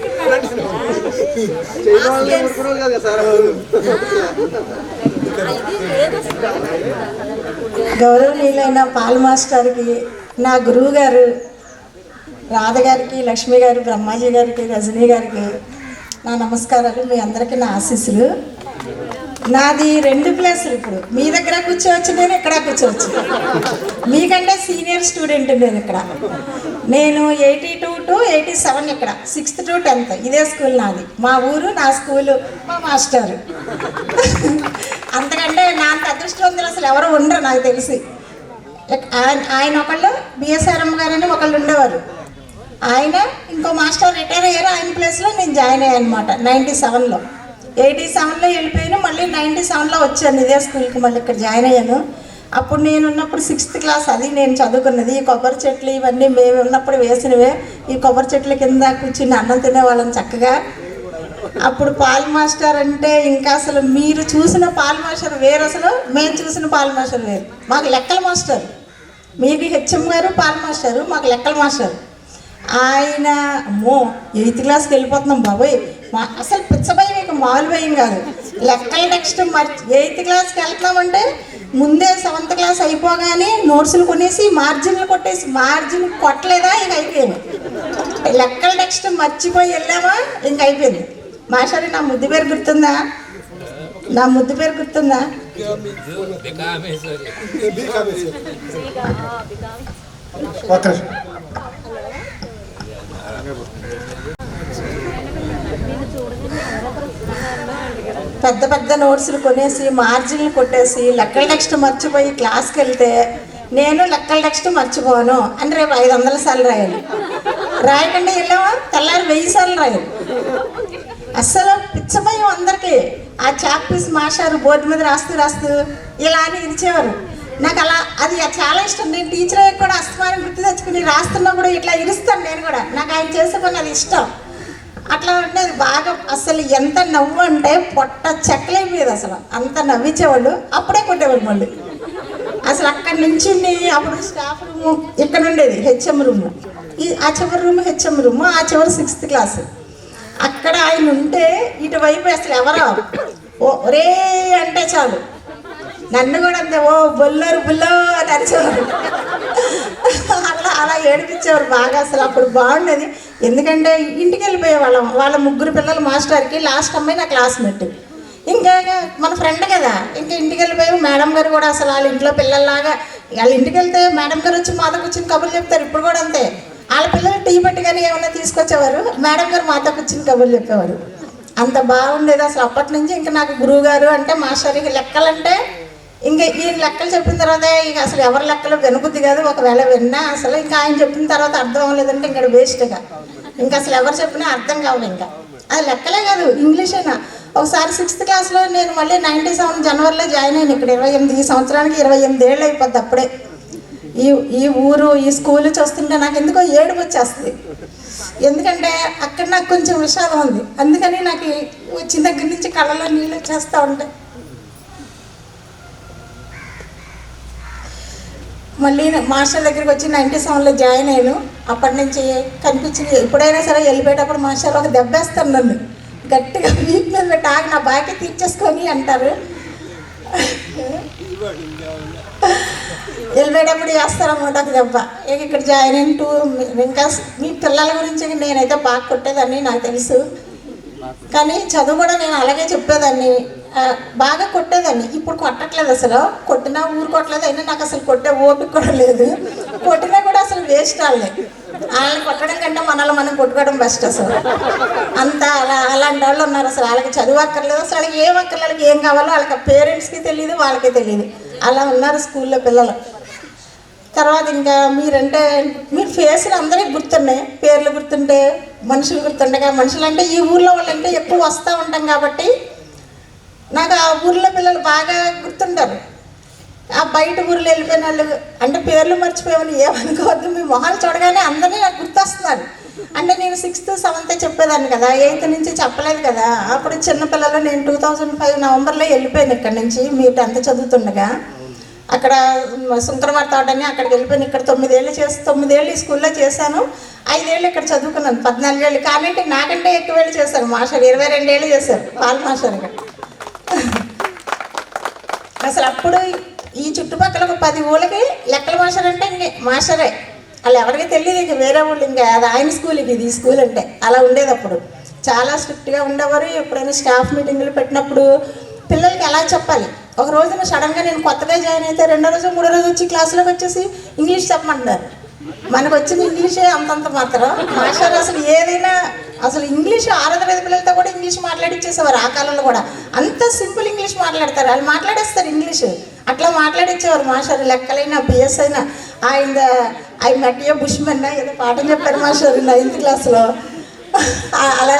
[SPEAKER 5] గౌరవనీయులైన పాల్ మాస్టర్కి, నా గురువు గారు రాధ గారికి, లక్ష్మి గారు, బ్రహ్మాజీ గారికి, రజనీ గారికి నా నమస్కారాలు. మీ అందరికీ నా ఆశీస్సులు. నాది 2 ప్లేసులు. ఇప్పుడు మీ దగ్గర కూర్చోవచ్చు, నేను ఇక్కడ కూర్చోవచ్చు. మీకంటే సీనియర్ స్టూడెంట్ నేను ఇక్కడ. నేను 82 to 87 ఇక్కడ, 6th to 10th ఇదే స్కూల్ నాది. మా ఊరు, నా స్కూలు, మా మాస్టర్. అంతకంటే నా అంత అదృష్టవంతులు అసలు ఎవరు ఉండరు నాకు తెలిసి. ఆయన ఒకళ్ళు బిఎస్ఆర్ఎం గారని ఒకళ్ళు ఉండేవారు. ఆయన ఇంకో మాస్టర్ రిటైర్ అయ్యారు. ఆయన ప్లేస్లో నేను జాయిన్ అయ్యాను అనమాట 97లో. 87లో వెళ్ళిపోయాను, మళ్ళీ 97లో వచ్చాను ఇదే స్కూల్కి, మళ్ళీ ఇక్కడ జాయిన్ అయ్యాను. అప్పుడు నేను ఉన్నప్పుడు 6th క్లాస్, అది నేను చదువుకున్నది. ఈ కొబ్బరి చెట్లు ఇవన్నీ మేము ఉన్నప్పుడు వేసినవే. ఈ కొబ్బరి చెట్ల కింద కూర్చుని అన్నం తినేవాళ్ళం చక్కగా. అప్పుడు పాల్ మాస్టర్ అంటే ఇంకా అసలు మీరు చూసిన పాల్ మాస్టర్ వేరు, అసలు మేము చూసిన పాల్ మాస్టర్ వేరు. మాకు లెక్కల మాస్టర్, మీకు హెచ్ఎం గారు పాల్ మాస్టరు, మాకు లెక్కల మాస్టర్. ఆయన అమ్మో 8th క్లాస్కి వెళ్ళిపోతున్నాం బాబోయ్, అసలు పిచ్చభయం, మీకు మామూలు భయం కాదు. లెక్కలు నెక్స్ట్ 8th క్లాస్కి వెళ్తున్నామంటే ముందే 7th క్లాస్ అయిపోగానే నోట్సులు కొనేసి మార్జిన్లు కొట్టేసి, మార్జిన్ కొట్టలేదా ఇంక అయిపోయింది. లెక్కలు నెక్స్ట్ మర్చిపోయి వెళ్ళామా ఇంక అయిపోయింది. మాస్టర్ నా ముద్దు పేరు గుర్తుందా? నా ముద్దు పేరు గుర్తుందా? పెద్ద పెద్ద నోట్సులు కొనేసి మార్జిన్లు కొట్టేసి లెక్కల టెక్స్ట్ మర్చిపోయి క్లాస్కి వెళ్తే, నేను లెక్కల టెక్స్ట్ మర్చిపోను అని రేపు 500 సార్లు రాయాలి. రాయకుండా వెళ్ళామా తెల్లారి 1000 సార్లు రాయాలి. అస్సలు పిచ్చభయం అందరికీ. ఆ చాక్ పీస్ మాస్టర్ బోర్డు మీద రాస్తూ ఇలా అని ఇరిచేవారు. నాకు అలా అది చాలా ఇష్టం. నేను టీచర్ అయ్యి కూడా అస్తమానం గుర్తు తెచ్చుకుని రాస్తున్నా కూడా ఇట్లా ఇరుస్తాను నేను కూడా. నాకు ఆయన చేసే పని అది ఇష్టం. అట్లా ఉండేది బాగా. అసలు ఎంత నవ్వు అంటే పొట్ట చెక్కలే మీద అసలు అంత నవ్వించేవాళ్ళు. అప్పుడే కొట్టేవాళ్ళు మళ్ళీ. అసలు అక్కడి నుంచి అప్పుడు స్టాఫ్ రూమ్ ఇక్కడ ఉండేది, హెచ్ఎం రూమ్. ఆ చివరి రూమ్ హెచ్ఎం రూమ్, ఆ చివరి 6th క్లాస్. అక్కడ ఆయన ఉంటే ఇటువైపు అసలు ఎవరో ఒరే అంటే చాలు, నన్ను కూడా అంతే ఓ బొల్లరు బుల్లో అని అరిచేవారు. అలా ఏడిపించేవారు బాగా. అసలు అప్పుడు బాగుండేది. ఎందుకంటే ఇంటికి వెళ్ళిపోయేవాళ్ళం. వాళ్ళ 3 పిల్లలు మాస్టర్కి, లాస్ట్ అమ్మాయి నా క్లాస్మేట్. ఇంకా మన ఫ్రెండ్ కదా, ఇంకా ఇంటికి వెళ్ళిపోయి మేడం గారు కూడా అసలు వాళ్ళ ఇంట్లో పిల్లల్లాగా, వాళ్ళ ఇంటికి వెళ్తే మేడం గారు వచ్చి మాతో కూర్చుని కబుర్లు చెప్తారు. ఇప్పుడు కూడా అంతే. వాళ్ళ పిల్లలు టీ పెట్టి కానీ ఏమైనా తీసుకొచ్చేవారు, మేడం గారు మాతో కూర్చుని కబుర్లు చెప్పేవారు. అంత బాగుండేది అసలు. అప్పటి నుంచి ఇంకా నాకు గురువు గారు అంటే మాస్టర్కి లెక్కలంటే ఇంకా ఈయన లెక్కలు చెప్పిన తర్వాత ఇక అసలు ఎవరి లెక్కలు వినబుద్ధి కాదు. ఒకవేళ విన్నా అసలు ఇంకా ఆయన చెప్పిన తర్వాత అర్థం అవ్వలేదంటే ఇంకా వేస్ట్గా, ఇంకా అసలు ఎవరు చెప్పినా అర్థం కావు. ఇంకా అది లెక్కలే కాదు, ఇంగ్లీష్ అయినా. ఒకసారి 6th క్లాస్లో నేను మళ్ళీ 97 జనవరిలో జాయిన్ అయ్యాను ఇక్కడ. 28 ఈ సంవత్సరానికి 28 ఏళ్ళు అయిపోద్ది. అప్పుడే ఈ ఊరు, ఈ స్కూల్ చూస్తుంటే నాకు ఎందుకో ఏడుపు వచ్చేస్తుంది. ఎందుకంటే అక్కడ నాకు కొంచెం విషాదం ఉంది. అందుకని నాకు వచ్చిన దగ్గర నుంచి కళ్ళలో నీళ్ళు వచ్చేస్తూ ఉంటాయి. మళ్ళీ మాస్టర్ దగ్గరికి వచ్చి 97లో జాయిన్ అయ్యాను. అప్పటి నుంచి కనిపించింది. ఎప్పుడైనా సరే వెళ్ళిపోయేటప్పుడు మాస్టర్ ఒక దెబ్బేస్తాను, నన్ను గట్టిగా వీపు మీద పెట్టి ఆగి నా బాకీ తీర్చేసుకొని అంటారు. వెళ్ళేటప్పుడు వేస్తారన్నమాట ఒక దెబ్బ. ఇక్కడ జాయిన్ అయిన ఇంకా మీ పిల్లల గురించి నేనైతే బాగా కొట్టేదాన్ని నాకు తెలుసు. కానీ చదువు కూడా నేను అలాగే చెప్పేదాన్ని, బాగా కొట్టేదాన్ని. ఇప్పుడు కొట్టట్లేదు అసలు. కొట్టినా ఊరు కొట్టలేదు. అయినా నాకు అసలు కొట్టే ఓపిక కూడా లేదు. కొట్టినా కూడా అసలు వేస్ట్ వాళ్ళని కొట్టడం కంటే మనల్ని మనం కొట్టుకోవడం బెస్ట్ అసలు. అంత అలాంటి వాళ్ళు ఉన్నారు. అసలు వాళ్ళకి చదువు అక్కర్లేదు, అసలు వాళ్ళకి ఏం అక్కర్లేదు. వాళ్ళకి ఏం కావాలో వాళ్ళకి పేరెంట్స్కి తెలియదు, వాళ్ళకే తెలియదు. అలా ఉన్నారు స్కూల్లో పిల్లలు. తర్వాత ఇంకా మీరంటే మీరు ఫేస్లు అందరికీ గుర్తున్నాయి, పేర్లు గుర్తుంటే మనుషులు గుర్తుండగా, మనుషులు అంటే ఈ ఊర్లో వాళ్ళంటే ఎక్కువ వస్తూ ఉంటాం కాబట్టి నాకు ఆ ఊర్లో పిల్లలు బాగా గుర్తుంటారు. ఆ బయట ఊర్లో వెళ్ళిపోయిన వాళ్ళు అంటే పేర్లు మర్చిపోయామని ఏమనుకోవద్దు. మీ మొహాలు చూడగానే అందరినీ నాకు గుర్తొస్తున్నారు. అంటే నేను
[SPEAKER 8] 6th 7th చెప్పేదాన్ని కదా, 8th నుంచి చెప్పలేదు కదా. అప్పుడు చిన్నపిల్లలు నేను 2005 నవంబర్లో వెళ్ళిపోయాను ఇక్కడ నుంచి, మీరు 10th చదువుతుండగా. అక్కడ శుంకరవారి తోట అని అక్కడికి వెళ్ళిపోయాను. ఇక్కడ 9 ఏళ్ళు ఈ స్కూల్లో చేశాను. 5 ఏళ్ళు ఇక్కడ చదువుకున్నాను. 14 ఏళ్ళు కానీ నాకంటే ఎక్కువ ఏళ్ళు చేశాను మాస్టర్. 22 ఏళ్ళు చేశారు పాల్ మాస్టర్ ఇక్కడ. అసలు అప్పుడు ఈ చుట్టుపక్కల ఒక 10 ఊళ్ళకి లెక్కల మాస్టర్ అంటే ఇంక మాస్టరే, వాళ్ళు ఎవరికి తెలియదు. ఇంక వేరే ఊళ్ళు ఇంకా అది ఆయన స్కూల్, ఇది ఈ స్కూల్ అంటే అలా ఉండేది. అప్పుడు చాలా స్ట్రిక్ట్గా ఉండేవారు. ఎప్పుడైనా స్టాఫ్ మీటింగ్లు పెట్టినప్పుడు పిల్లలకి ఎలా చెప్పాలి. ఒక రోజున సడన్గా నేను కొత్తగా జాయిన్ అయితే 2వ రోజు 3వ రోజు వచ్చి క్లాసులోకి వచ్చేసి ఇంగ్లీష్ చెప్పమంటున్నారు. మనకు వచ్చిన ఇంగ్లీషే అంతంత మాత్రం. మాస్టర్ అసలు ఏదైనా అసలు ఇంగ్లీష్ 6వ తరగతి పిల్లలతో కూడా ఇంగ్లీష్ మాట్లాడిచ్చేసేవారు. ఆ కాలంలో కూడా అంత సింపుల్ ఇంగ్లీష్ మాట్లాడతారు, వాళ్ళు మాట్లాడేస్తారు ఇంగ్లీష్. అట్లా మాట్లాడిచ్చేవారు మాస్టర్. లెక్కలైనా పిఎస్ అయినా ఐ మెట్ ఏ బుష్మెన్ ఏదో పాఠం చెప్పారు మాస్టర్ 9th క్లాస్లో. అలా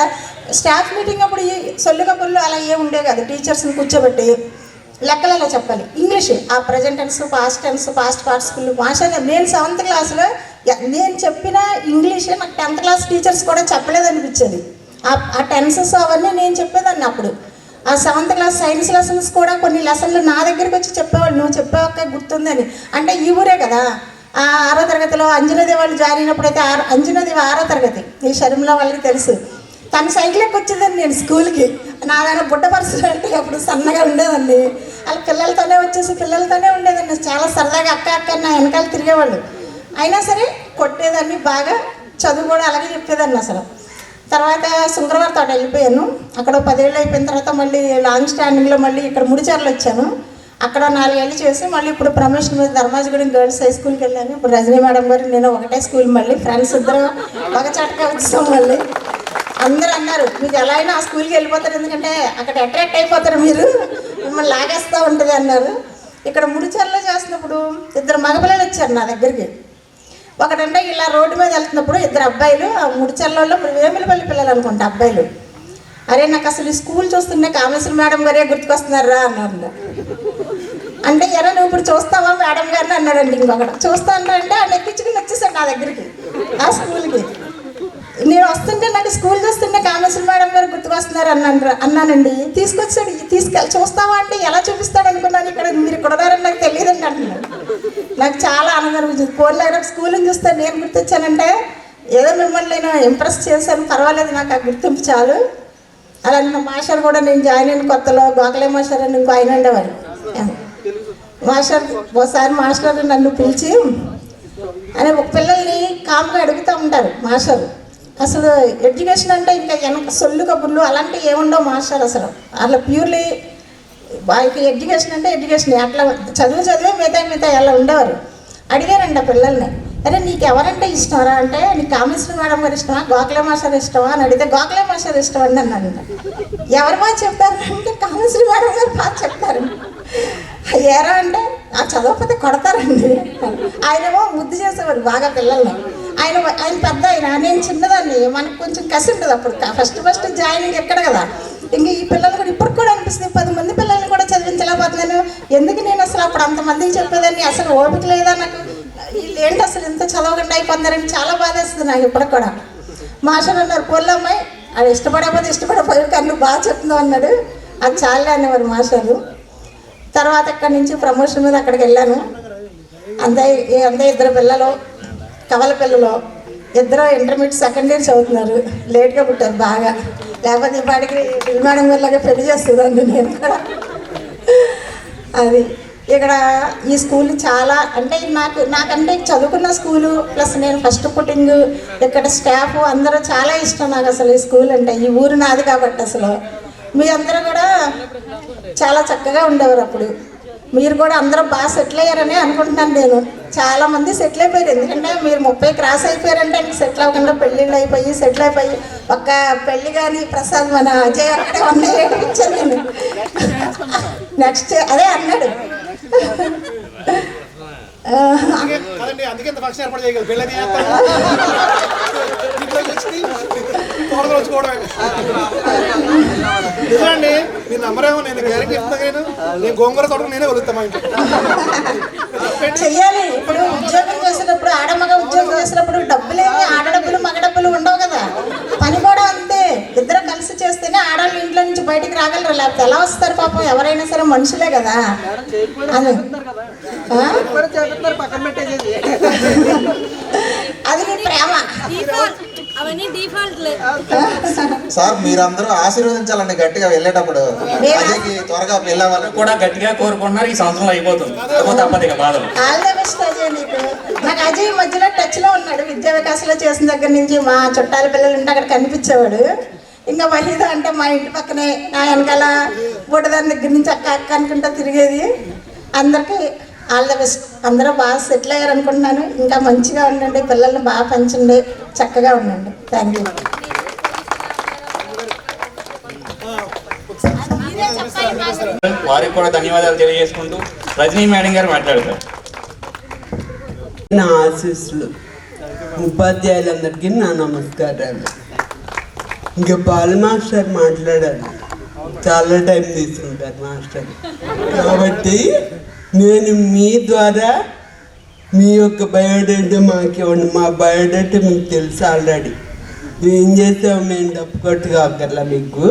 [SPEAKER 8] స్టాఫ్ మీటింగ్ అప్పుడు ఈ సొల్లు కబుర్లు అలా ఏ ఉండే కాదు. టీచర్స్ని కూర్చోబెట్టి లెక్కలు అలా చెప్పాలి ఇంగ్లీష్. ఆ present tense, past tense, past participle master. నేను 7th క్లాస్లో నేను చెప్పిన ఇంగ్లీషే నాకు 10th క్లాస్ టీచర్స్ కూడా చెప్పలేదనిపించేది. ఆ టెన్సెస్ అవన్నీ నేను చెప్పేదాన్ని అప్పుడు. ఆ 7th క్లాస్ సైన్స్ లెసన్స్ కూడా కొన్ని లెసన్లు నా దగ్గరికి వచ్చి చెప్పేవాళ్ళు, నువ్వు చెప్పాక గుర్తుందని. అంటే ఈ ఊరే కదా. 6వ తరగతిలో అంజనాదేవి వాళ్ళు జాయిన్ అయినప్పుడైతే అంజనాదేవి 6వ తరగతి, ఈ షర్మిల వాళ్ళకి తెలుసు. తను సైకిల్ ఎక్కి వచ్చేదాన్ని నేను స్కూల్కి. నాదైనా బుడ్డ పర్సన్ అంటే అప్పుడు సన్నగా ఉండేదాన్ని. వాళ్ళ పిల్లలతోనే వచ్చేసి పిల్లలతోనే ఉండేదాన్ని. చాలా సరదాగా అక్క అక్క నా వెనకాల తిరిగేవాళ్ళు. అయినా సరే కొట్టేదాన్ని బాగా. చదువు కూడా అలాగే చెప్పేదాన్ని అసలు. తర్వాత శుంకరవారి తోట వెళ్ళిపోయాను. అక్కడ 10 ఏళ్ళు అయిపోయిన తర్వాత మళ్ళీ లాంగ్ స్టాండింగ్లో మళ్ళీ ఇక్కడ ముడిచర్లు వచ్చాను. అక్కడ 4 ఏళ్ళు చేసి మళ్ళీ ఇప్పుడు ప్రమోషన్ మీద ధర్మాజిగూడెం గర్ల్స్ హై స్కూల్కి వెళ్ళాను. ఇప్పుడు రజనీ మేడం గారు నేను ఒకటే స్కూల్, మళ్ళీ ఫ్రెండ్స్ ఇద్దరు ఒక చటగా వచ్చాం. మళ్ళీ అందరూ అన్నారు మీకు ఎలా అయినా ఆ స్కూల్కి వెళ్ళిపోతారు, ఎందుకంటే అక్కడ అట్రాక్ట్ అయిపోతారు మీరు, మిమ్మల్ని లాగేస్తూ ఉంటుంది అన్నారు. ఇక్కడ ముడిచర్లో చేస్తున్నప్పుడు 2 మగపిల్లలు వచ్చారు నా దగ్గరికి. ఒకటంటే ఇలా రోడ్డు మీద వెళ్తున్నప్పుడు 2 అబ్బాయిలు, ఆ ముడిచర్లలో వేములపల్లి పిల్లలు అనుకుంటా అబ్బాయిలు. అరే నాకు అసలు ఈ స్కూల్ చూస్తుంటే కామేశ్వరి మేడం గారే గుర్తుకొస్తున్నారా అన్నారు. అంటే ఎరా నువ్వు ఇప్పుడు చూస్తావా మేడం గారిని అన్నాడండి. ఇంకొకటి చూస్తాను అంటే ఆయన ఎక్కించుకుని వచ్చేసాడు నా దగ్గరికి ఆ స్కూల్కి. నేను వస్తుంటే నాకు స్కూల్ చూస్తుంటే కామేశ్వరి మేడం గారు గుర్తుకొస్తున్నారు అన్నానండి. తీసుకొచ్చాడు. తీసుకెళ్ళి చూస్తావా అంటే ఎలా చూపిస్తాడు అనుకున్నాను. ఇక్కడ మీరు ఇక్కడ ఉన్నారని నాకు తెలియదండి అంటున్నాను. నాకు చాలా ఆనందం అనిపించింది. ఫోన్లో స్కూల్ని చూస్తే నేను గుర్తొచ్చానంటే ఏదో మిమ్మల్ని నేను ఇంప్రెస్ చేశాను, పర్వాలేదు నాకు ఆ గుర్తింపు చాలు. అలా నా మాస్టర్ కూడా నేను జాయిన్ అయిన కొత్తలో గోఖలే మాస్టర్ అని ఇంకో ఆయన ఉండేవారు. మాస్టర్ ఒకసారి మాస్టర్ నన్ను పిలిచి అని ఒక పిల్లల్ని కామ్గా అడుగుతూ ఉంటారు మాస్టర్. అసలు ఎడ్యుకేషన్ అంటే ఇంకా వెనక సొల్లు కబుర్లు అలాంటివి ఏముండవు మాస్టర్. అసలు అట్లా ప్యూర్లీ వాళ్ళకి ఎడ్యుకేషన్ అంటే ఎడ్యుకేషన్. అట్లా చదివే మిగతా అలా ఉండేవారు. అడిగారండి ఆ పిల్లల్ని, అరే నీకు ఎవరంటే ఇష్టమరా అంటే నీకు కామేశ్వరి మేడం గారు ఇష్టమా, గోఖలే మాస్టర్ ఇష్టమా అని అడిగితే గోఖలే మాస్టర్ ఇష్టం అండి అన్నాడు. ఎవరు బాగా చెప్తారంటే కామేశ్వరి మేడం గారు బాగా చెప్తారండి. ఏరా అంటే ఆ చదవకపోతే కొడతారండి. ఆయనేమో ముద్దు చేసేవారు బాగా పిల్లల్ని. ఆయన పెద్ద ఆయన, నేను చిన్నదాన్ని. మనకు కొంచెం కసి ఉంటుంది అప్పుడు. ఫస్ట్ జాయినింగ్ ఎక్కడ కదా. ఇంక ఈ పిల్లలు కూడా ఇప్పటికి కూడా అనిపిస్తుంది 10 మంది పిల్లల్ని కూడా చదివించలేకపోతున్నాను. ఎందుకు నేను అసలు అప్పుడు అంతమందికి చెప్పేదాన్ని, అసలు ఓపిక లేదా నాకు, వీళ్ళు ఏంటి అసలు ఎంత చదవకుండా అయిపోతున్నారని చాలా బాధేస్తుంది నాకు ఇప్పటికి కూడా. మాస్టర్ అన్నారు పోల్లమ్మాయి అది ఇష్టపడకపోయి కానీ నువ్వు బాగా చెప్తున్నావు అన్నాడు. అది చాలే అనేవారు మాస్టరు. తర్వాత అక్కడి నుంచి ప్రమోషన్ మీద అక్కడికి వెళ్ళాను. అంతే 2 పిల్లలు కవల పిల్లలు, 2 ఇంటర్మీడియట్ 2nd ఇయర్ చదువుతున్నారు. లేట్గా పుట్టారు బాగా, లేకపోతే ఇప్పటికి మేడం గారిలాగా పెళ్లి చేస్తుందండి నేను కూడా. అది ఇక్కడ ఈ స్కూల్ చాలా అంటే నాకంటే చదువుకున్న స్కూలు ప్లస్ నేను ఫస్ట్ పుట్టింగ్, ఇక్కడ స్టాఫ్ అందరూ చాలా ఇష్టం నాకు అసలు ఈ స్కూల్ అంటే. ఈ ఊరు నాది కాబట్టి అసలు మీ అందరూ కూడా చాలా చక్కగా ఉండేవారు అప్పుడు. మీరు కూడా అందరూ బాగా సెటిల్ అయ్యారని అనుకుంటున్నాను నేను. చాలామంది సెటిల్ అయిపోయారు, ఎందుకంటే మీరు 30 క్రాస్ అయిపోయారంటే మీకు సెటిల్ అవ్వకుండా పెళ్ళిళ్ళు అయిపోయి సెటిల్ అయిపోయి ఒక్క పెళ్ళి కానీ ప్రసాద్ మన అజయ్ అక్కడే ఉన్నాయి ఇచ్చాను నేను. నెక్స్ట్ అదే అన్నాడు
[SPEAKER 1] నిజండి మీరు నమ్మరేమో, నేను గ్యారెంటీ చెప్తాను. నేను గోంగూర తోట నేనే వదులుతాను మా ఇంట్లో.
[SPEAKER 8] చెయ్యాలి. ఇప్పుడు ఉద్యోగం చేసేటప్పుడు ఆడమగ ఉద్యోగం చేసేటప్పుడు డబ్బులేమి ఆడ డబ్బులు మగ డబ్బులు ఉండవు కదా. బయటికి రాగలరు, లేకపోతే ఎలా వస్తారు పాపం, ఎవరైనా సరే మనుషులే కదా అది. అది నీ ప్రేమ.
[SPEAKER 2] అవన్నీ డిఫాల్ట్.
[SPEAKER 9] సార్ మీరందరూ ఆశీర్వదించాలండి గట్టిగా వెళ్ళేటప్పుడు. అజయ్కి త్వరగా వెళ్ళాలని
[SPEAKER 4] కూడా గట్టిగా కోరుకుంటున్నారు. ఈ సంవత్సరం అయిపోతుంది, తప్పదు ఇక బాధలు.
[SPEAKER 8] ఆల్ ద బెస్ట్ అజయ్ నీకు. నాకు అజయ్ మధ్యలో టచ్లో ఉన్నాడు, విద్యా వికాసంలో చేసిన దగ్గర నుంచి. మా చుట్టాల పిల్లలు ఉంటే అక్కడ కనిపించేవాడు. ఇంకా మహిళ అంటే మా ఇంటి పక్కనే నా వెనకాల బుడ్డదాని దగ్గర నుంచి అక్క అక్క అనుకుంటా తిరిగేది. అందరికీ ఆల్ ద బెస్ట్. అందరూ బాగా సెటిల్ అయ్యారు అనుకుంటున్నాను. ఇంకా మంచిగా ఉండండి, పిల్లల్ని బాగా పెంచండి, చక్కగా ఉండండి. Thank you.
[SPEAKER 4] వారికి కూడా ధన్యవాదాలు తెలియజేసుకుంటూ రజనీ మేడం గారు మాట్లాడతారు.
[SPEAKER 10] నా ఆశీస్సులు. ఉపాధ్యాయులందరికీ నా నమస్కారాలు. ఇంకా పాల్ మాస్టర్ మాట్లాడారు, చాలా టైం తీసుకుంటారు మాస్టర్. కాబట్టి నేను మీ ద్వారా మీ యొక్క బయోడేటా మాకు ఇవ్వండి. మా బయోడేటా మీకు తెలుసు ఆల్రెడీ. ఏం చేసావు మేము డప్పు కొట్టుగా అక్కర్లా మీకు.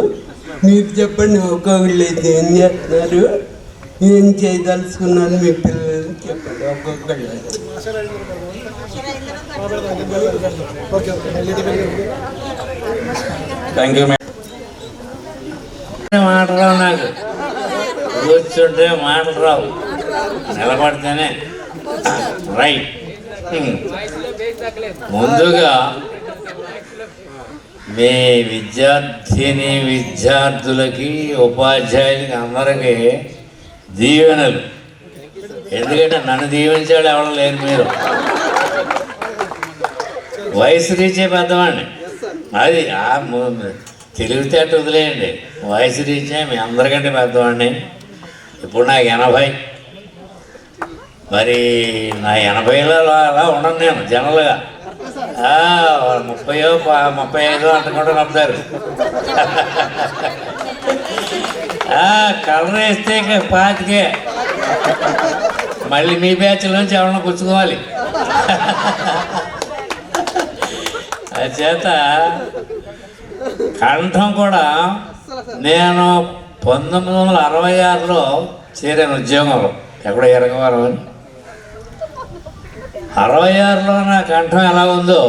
[SPEAKER 10] మీరు చెప్పండి, ఒక్కొక్కళ్ళు ఏం చేస్తున్నారు, ఏం చేయదలుచుకున్నారు మీ పిల్లలు చెప్పండి ఒక్కొక్కళ్ళు.
[SPEAKER 4] Thank you madam.
[SPEAKER 11] మాటలు రావు, నాకు కూర్చుంటే మాటలు రావు, నిలబడితేనే రైట్. ముందుగా మీ విద్యార్థులకి ఉపాధ్యాయులకి అందరికీ దీవెనలు. ఎందుకంటే నన్ను దీవించాడు ఎవరు లేరు. మీరు వయసు రీచే పెద్దవాడిని, అది తెలివితేట వదిలేయండి. వయసు రీచే మీ అందరికంటే పెద్దవాడిని. ఇప్పుడు నాకు 80. మరి నా 80లో అలా ఉండను నేను జనరల్గా. 30, 35 అంటుకుంటూ నమ్ముతారు. కలర్ వేస్తే ఇంకా 25. మళ్ళీ మీ బ్యాచ్లోంచి ఎవరన్నా పుచ్చుకోవాలి. చేత కంఠం కూడా నేను 1966లో చేరాను ఉద్యోగంలో, ఎక్కడ ఎరగవారు అని. 66లో నా కంఠం ఎలా ఉందో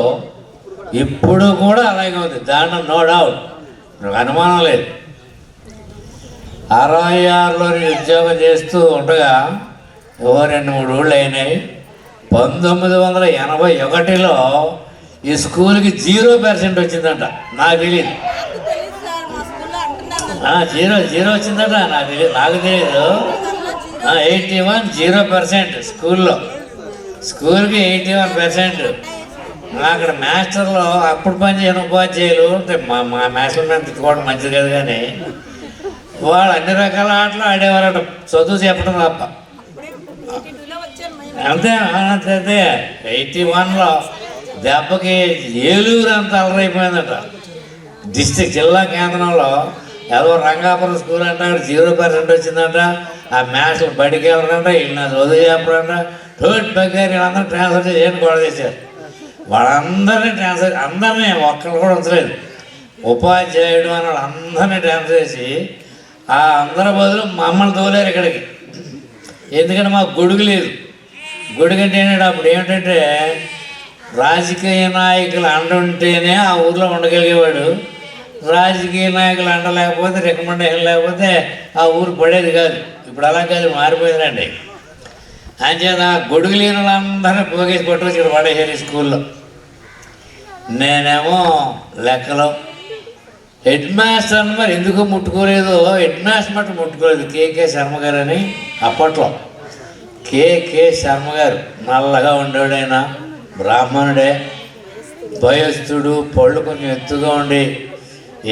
[SPEAKER 11] ఇప్పుడు కూడా అలాగే ఉంది, దాంట్లో నో డౌట్, నాకు అనుమానం లేదు. 66లో ఉద్యోగం చేస్తూ ఉండగా 2-3 ఊళ్ళు అయినాయి. 1981లో ఈ స్కూల్కి 0% వచ్చిందంట, నాకు తెలియదు. 0 వచ్చిందట, నాకు తెలియదు. 81 0% స్కూల్కి 81%. అక్కడ మాస్టర్లో అప్పుడు పనిచేసిన ఉపాధ్యాయులు అంటే మా మాస్టర్ మీద తిట్టుకోవడం మంచిది కదా, కానీ వాళ్ళు అన్ని రకాల ఆటలు ఆడేవారట, చదువు చెప్పడం తప్ప. అంతే 81లో దెబ్బకి ఏలూరు అంతా అలరైపోయిందట. డిస్ట్రిక్ట్ జిల్లా కేంద్రంలో ఏదో రంగాపురం స్కూల్ అంటే 0% వచ్చిందంట. ఆ మ్యాథ్స్ బడికి వెళ్ళరంట, వీళ్ళని చదువు చెప్పరంట. థర్డ్ బగ్గారు వీళ్ళందరూ ట్రాన్స్ఫర్ చేసి గొడవ చేశారు. వాళ్ళందరినీ ట్రాన్స్ఫర్, అందరినీ ఒక్కరు కూడా ఉంచలేదు. ఉపాధ్యాయుడు అని వాళ్ళందరినీ ట్రాన్స్ఫర్ చేసి ఆ అందరి బదులు మమ్మల్ని తోలేరు ఇక్కడికి. ఎందుకంటే మాకు గొడుగు లేదు. గొడుగు అంటే ఏంటంటే అప్పుడు ఏమిటంటే రాజకీయ నాయకులు అండ ఉంటేనే ఆ ఊర్లో ఉండగలిగేవాడు. రాజకీయ నాయకులు అండ లేకపోతే, రికమెండేషన్ లేకపోతే ఆ ఊరు పడేది కాదు. ఇప్పుడు అలా కాదు, మారిపోయిందండి. అంచేత ఆ గొడుగు లేని వాళ్ళందరినీ పోగేసి కొట్టుకొచ్చి ఇక్కడ పడేసారు ఈ స్కూల్లో. నేనేమో లెక్కలో హెడ్ మాస్టర్ని మరి ఎందుకు ముట్టుకోలేదు, హెడ్ మాస్టర్ మట్టు ముట్టుకోలేదు. కేకే శర్మ గారు అని అప్పట్లో, కేకే శర్మ గారు నల్లగా ఉండేవాడైనా, బ్రాహ్మణుడే, భయస్థుడు, పళ్ళు కొంచెం ఎత్తుగా ఉండి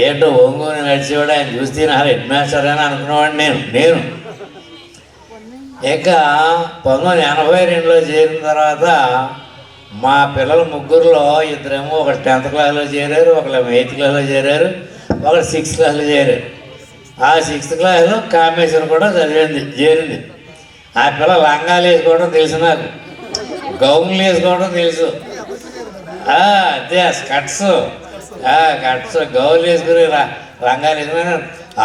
[SPEAKER 11] ఏంటో ఒంగోని నడిచేవాడు. ఆయన చూస్తే నా హెడ్ మాస్టర్ అని అనుకునేవాడు నేను. ఇక 1982లో చేరిన తర్వాత మా పిల్లలు ముగ్గురులో ఇద్దరేమో ఒకరు 10th క్లాస్లో చేరారు, ఒకరు 8th క్లాస్లో చేరారు, ఒకరు 6th క్లాస్లో చేరారు. ఆ 6th క్లాస్లో కామేశ్వరం కూడా చేరింది. ఆ పిల్ల లంగాలు వేసుకోవడం తెలుసు, నాకు గౌన్లు వేసుకోవడం తెలుసు. అదే స్కట్స్ గౌన్లు వేసుకుని లంగాలు వేసుకుని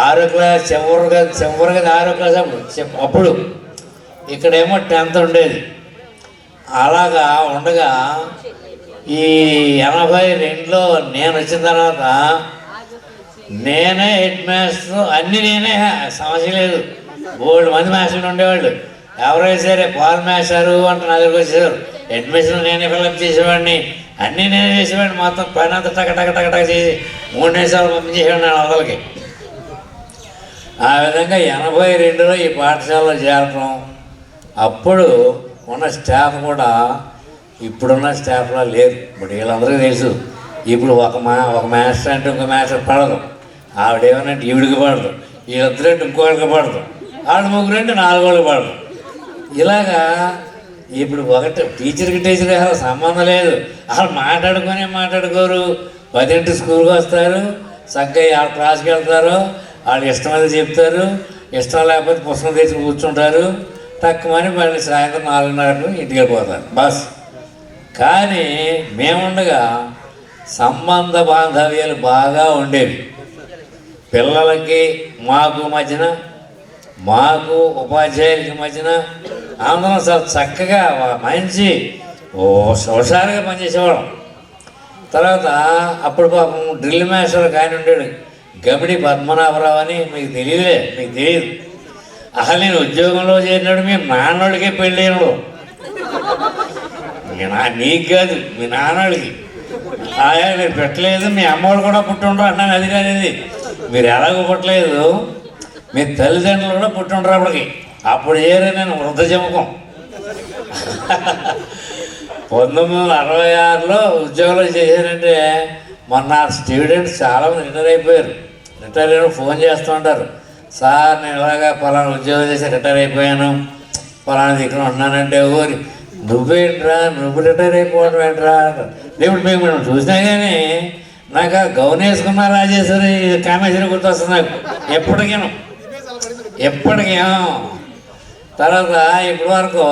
[SPEAKER 11] 6వ క్లాస్ చివరిగా 6వ క్లాస్ అప్పుడు ఇక్కడేమో 10th ఉండేది. అలాగా ఉండగా ఈ 82లో నేను వచ్చిన తర్వాత నేనే హెడ్ మాస్టర్, అన్నీ నేనే, సమస్య లేదు. 3 మంది మాస్టర్లు ఉండేవాళ్ళు. ఎవరైనా సరే పాల్ మాస్టారు అంటే నా దగ్గరకు వచ్చేవారు. అడ్మిషన్ నేనే ఫిల్అప్ చేసేవాడిని, అన్నీ నేనే చేసేవాడిని. మొత్తం పైన అంతా టక టక టక టక చేసి 3 నిమిషాలు పంపించేవాడిని నా అవతలకి. ఆ విధంగా 82లో ఈ పాఠశాలలో చేరటం. అప్పుడు ఉన్న స్టాఫ్ కూడా ఇప్పుడున్న స్టాఫ్లో లేరు. ఇప్పుడు వీళ్ళందరికీ తెలుసు. ఇప్పుడు ఒక మాస్టర్ అంటే ఇంకో మాస్టర్ పడదు, ఆవిడేమనంటే ఈవిడికి పడదు, వీళ్ళిద్దరంటే ఇంకోళ్ళకి పడదు, ఆవిడ ముగ్గురంటే 4 పడదు. ఇలాగా ఇప్పుడు టీచర్కి అసలు సంబంధం లేదు. అసలు మాట్లాడుకోరు. 10 స్కూల్కి వస్తారు, చక్కగా వాళ్ళ క్లాస్కి వెళ్తారు, వాళ్ళు ఇష్టమైతే చెప్తారు, ఇష్టం లేకపోతే పుస్తకం తెచ్చి కూర్చుంటారు. తక్కువని మళ్ళీ సాయంత్రం 4:30 ఇంటికి వెళ్ళిపోతారు బస్. కానీ మేముండగా సంబంధ బాంధవ్యాలు బాగా ఉండేవి. పిల్లలకి మాకు మధ్యన, మాకు ఉపాధ్యాయులకి మధ్యన అందరం చక్కగా మంచి హుషారుగా పనిచేసేవాళ్ళం. తర్వాత అప్పుడు పాపం డ్రిల్ మాస్టర్ ఆయన ఉండేది, గమిడి పద్మనాభరావు అని. మీకు తెలియదు. అసలు నేను ఉద్యోగంలో చేరినాడు మీ నాన్నోడికే పెళ్ళైనడు. నీకు కాదు, మీ నాన్నోడికి. మీరు పెట్టలేదు, మీ అమ్మవాళ్ళు కూడా పుట్టుండ్రు అన్నాను. అది కాదు, మీరు ఎలాగో పుట్టలేదు, మీ తల్లిదండ్రులు కూడా పుట్టుండ్రు అప్పటికి. అప్పుడు చేరే నేను వృద్ధ జమకం. 1966లో ఉద్యోగంలో చేశానంటే మొన్న స్టూడెంట్స్ చాలామంది రిటైర్ అయిపోయారు. రిటైర్ అయిన ఫోన్ చేస్తూ ఉంటారు, సార్ నేను ఇలాగా పలానా ఉద్యోగం చేసి రిటైర్ అయిపోయాను, పలానా ఇక్కడ ఉన్నానంటే ఊరి నువ్వేంట్రా, నువ్వు రిటైర్ అయిపోవడం ఏంట్రా. ఇప్పుడు మేము చూసినా కానీ నాకు ఆ గౌన్ వేసుకున్న రాజేశ్వరి కామేశ్వరి గుర్తొస్తుంది నాకు ఎప్పటికీ. తర్వాత ఇప్పటి వరకు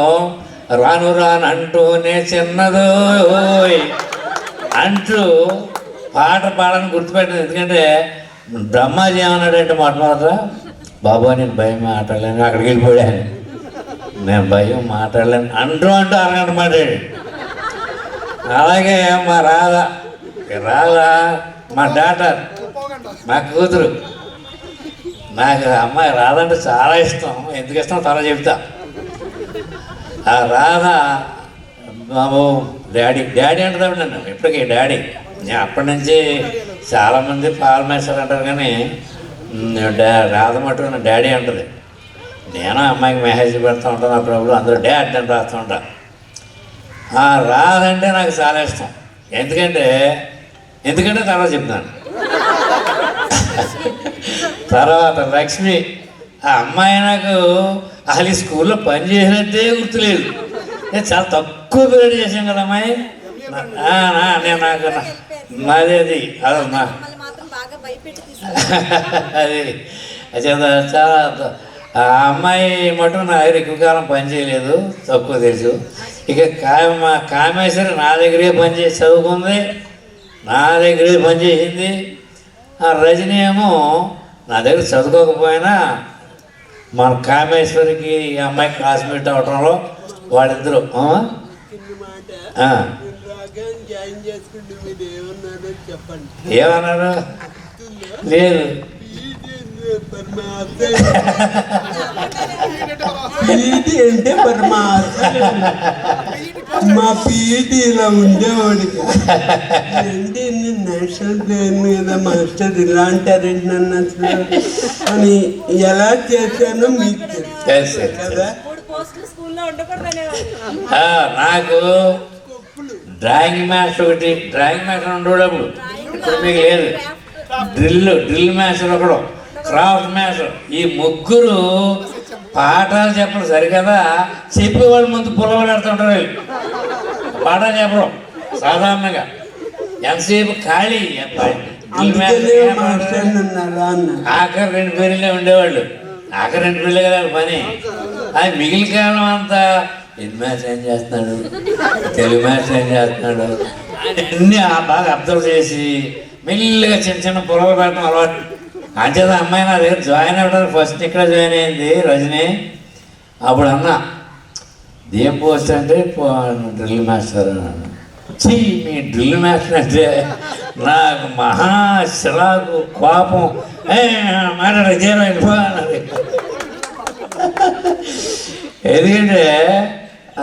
[SPEAKER 11] రాను అంటూనే చిన్నదో అంటూ పాట పాడని గుర్తుపెట్టింది. ఎందుకంటే బ్రహ్మాజీ ఏమన్నాడంటే మొట్టమొదట, బాబా నేను భయం మాట్లాడలేను, అక్కడికి వెళ్ళిపోయాను, నేను భయం మాట్లాడలేను అంటూ అరగంట మాట్లాడు. అలాగే మా రాధ మా డాటర్, మా కూతురు, నాకు అమ్మాయి రాధ అంటే చాలా ఇష్టం. ఎందుకు ఇష్టం తర్వాత చెప్తా. ఆ రాధ బాబు డాడీ అంటారు నన్ను ఇప్పటికీ డాడీ. నేను అప్పటి నుంచి చాలామంది పాల్ మాస్టర్ అంటారు, కానీ రాధ మటు నా డాడీ అంటుంది. నేను అమ్మాయికి మెసేజ్ పెడతా ఉంటాను అప్పుడప్పుడు, అందరూ డాడ్ అని రాస్తూ ఉంటాను. ఆ రాధ అంటే నాకు చాలా ఇష్టం. ఎందుకంటే తర్వాత చెప్తాను. తర్వాత లక్ష్మి, ఆ అమ్మాయి నాకు అసలు ఈ స్కూల్లో పని చేసినట్టే గుర్తులేదు. నేను చాలా తక్కువ పీరియడ్ చేసాం కదా అమ్మాయి. నేను నాకు నాది అదమ్మా అది చాలా. ఆ అమ్మాయి మటు నా దగ్గర ఎక్కువ కాలం పని చేయలేదు, తక్కువ తెలుసు. ఇక కామేశ్వరి నా దగ్గరే పనిచేసి చదువుకుంది, నా దగ్గరే పనిచేసింది. ఆ రజని ఏమో నా దగ్గర చదువుకోకపోయినా మన కామేశ్వరికి ఈ అమ్మాయి క్లాస్మేట్ అవటంలో వాళ్ళిద్దరూ ఏమన్నారు లేదు.
[SPEAKER 10] అంటే మా పీటీ ఇలా ఉండేవాడికి అంటే నేను నేషనల్ ప్లేయర్ మీద మాస్టర్ ఇలా అంటారండి నన్ను అసలు అని ఎలా చేశానో మీకు తెలుసు కదా.
[SPEAKER 11] నాకు డ్రాయింగ్ మాస్టర్ ఉండేటప్పుడు, ఇప్పుడు మీకు లేదు. డ్రిల్ మాస్టర్ ఒకడు, క్రాఫ్ట్ మాస్టర్, ఈ ముగ్గురు పాఠాలు చెప్పరు సరికదా, చెప్పేవాళ్ళు ముందు పుల్లబడుతుంటారు. వీళ్ళు పాఠాలు చెప్పరు సాధారణంగా. ఎంతసేపు ఖాళీ ఆఖరి 2 పీరియడ్లే ఉండేవాళ్ళు. ఆఖరి 2 పీరియడ్లే కదా పని. అది మిగిలిన కాలం అంతా హిందీ మ్యాథ్స్ ఏం చేస్తున్నాడు, తెలుగు మ్యాథ్స్ ఏం చేస్తున్నాడు అన్నీ బాగా అబ్జర్వ్ చేసి మెల్లిగా చిన్న చిన్న పొరలు పెట్టడం అలవాటు. అంచేత అమ్మాయి నా దగ్గర జాయిన్ అవ్వడానికి ఫస్ట్ ఇక్కడ జాయిన్ అయింది రజని. అప్పుడు అన్నా ఏం పోస్ట్ అంటే డ్రిల్ మాస్టర్ అన్నాను. చీ మీ డ్రిల్ మాస్టర్ అంటే నాకు మహా చిరాకు కోపం. మాట్లాడే జీరో వెళ్ళిపో అన్నది. ఎందుకంటే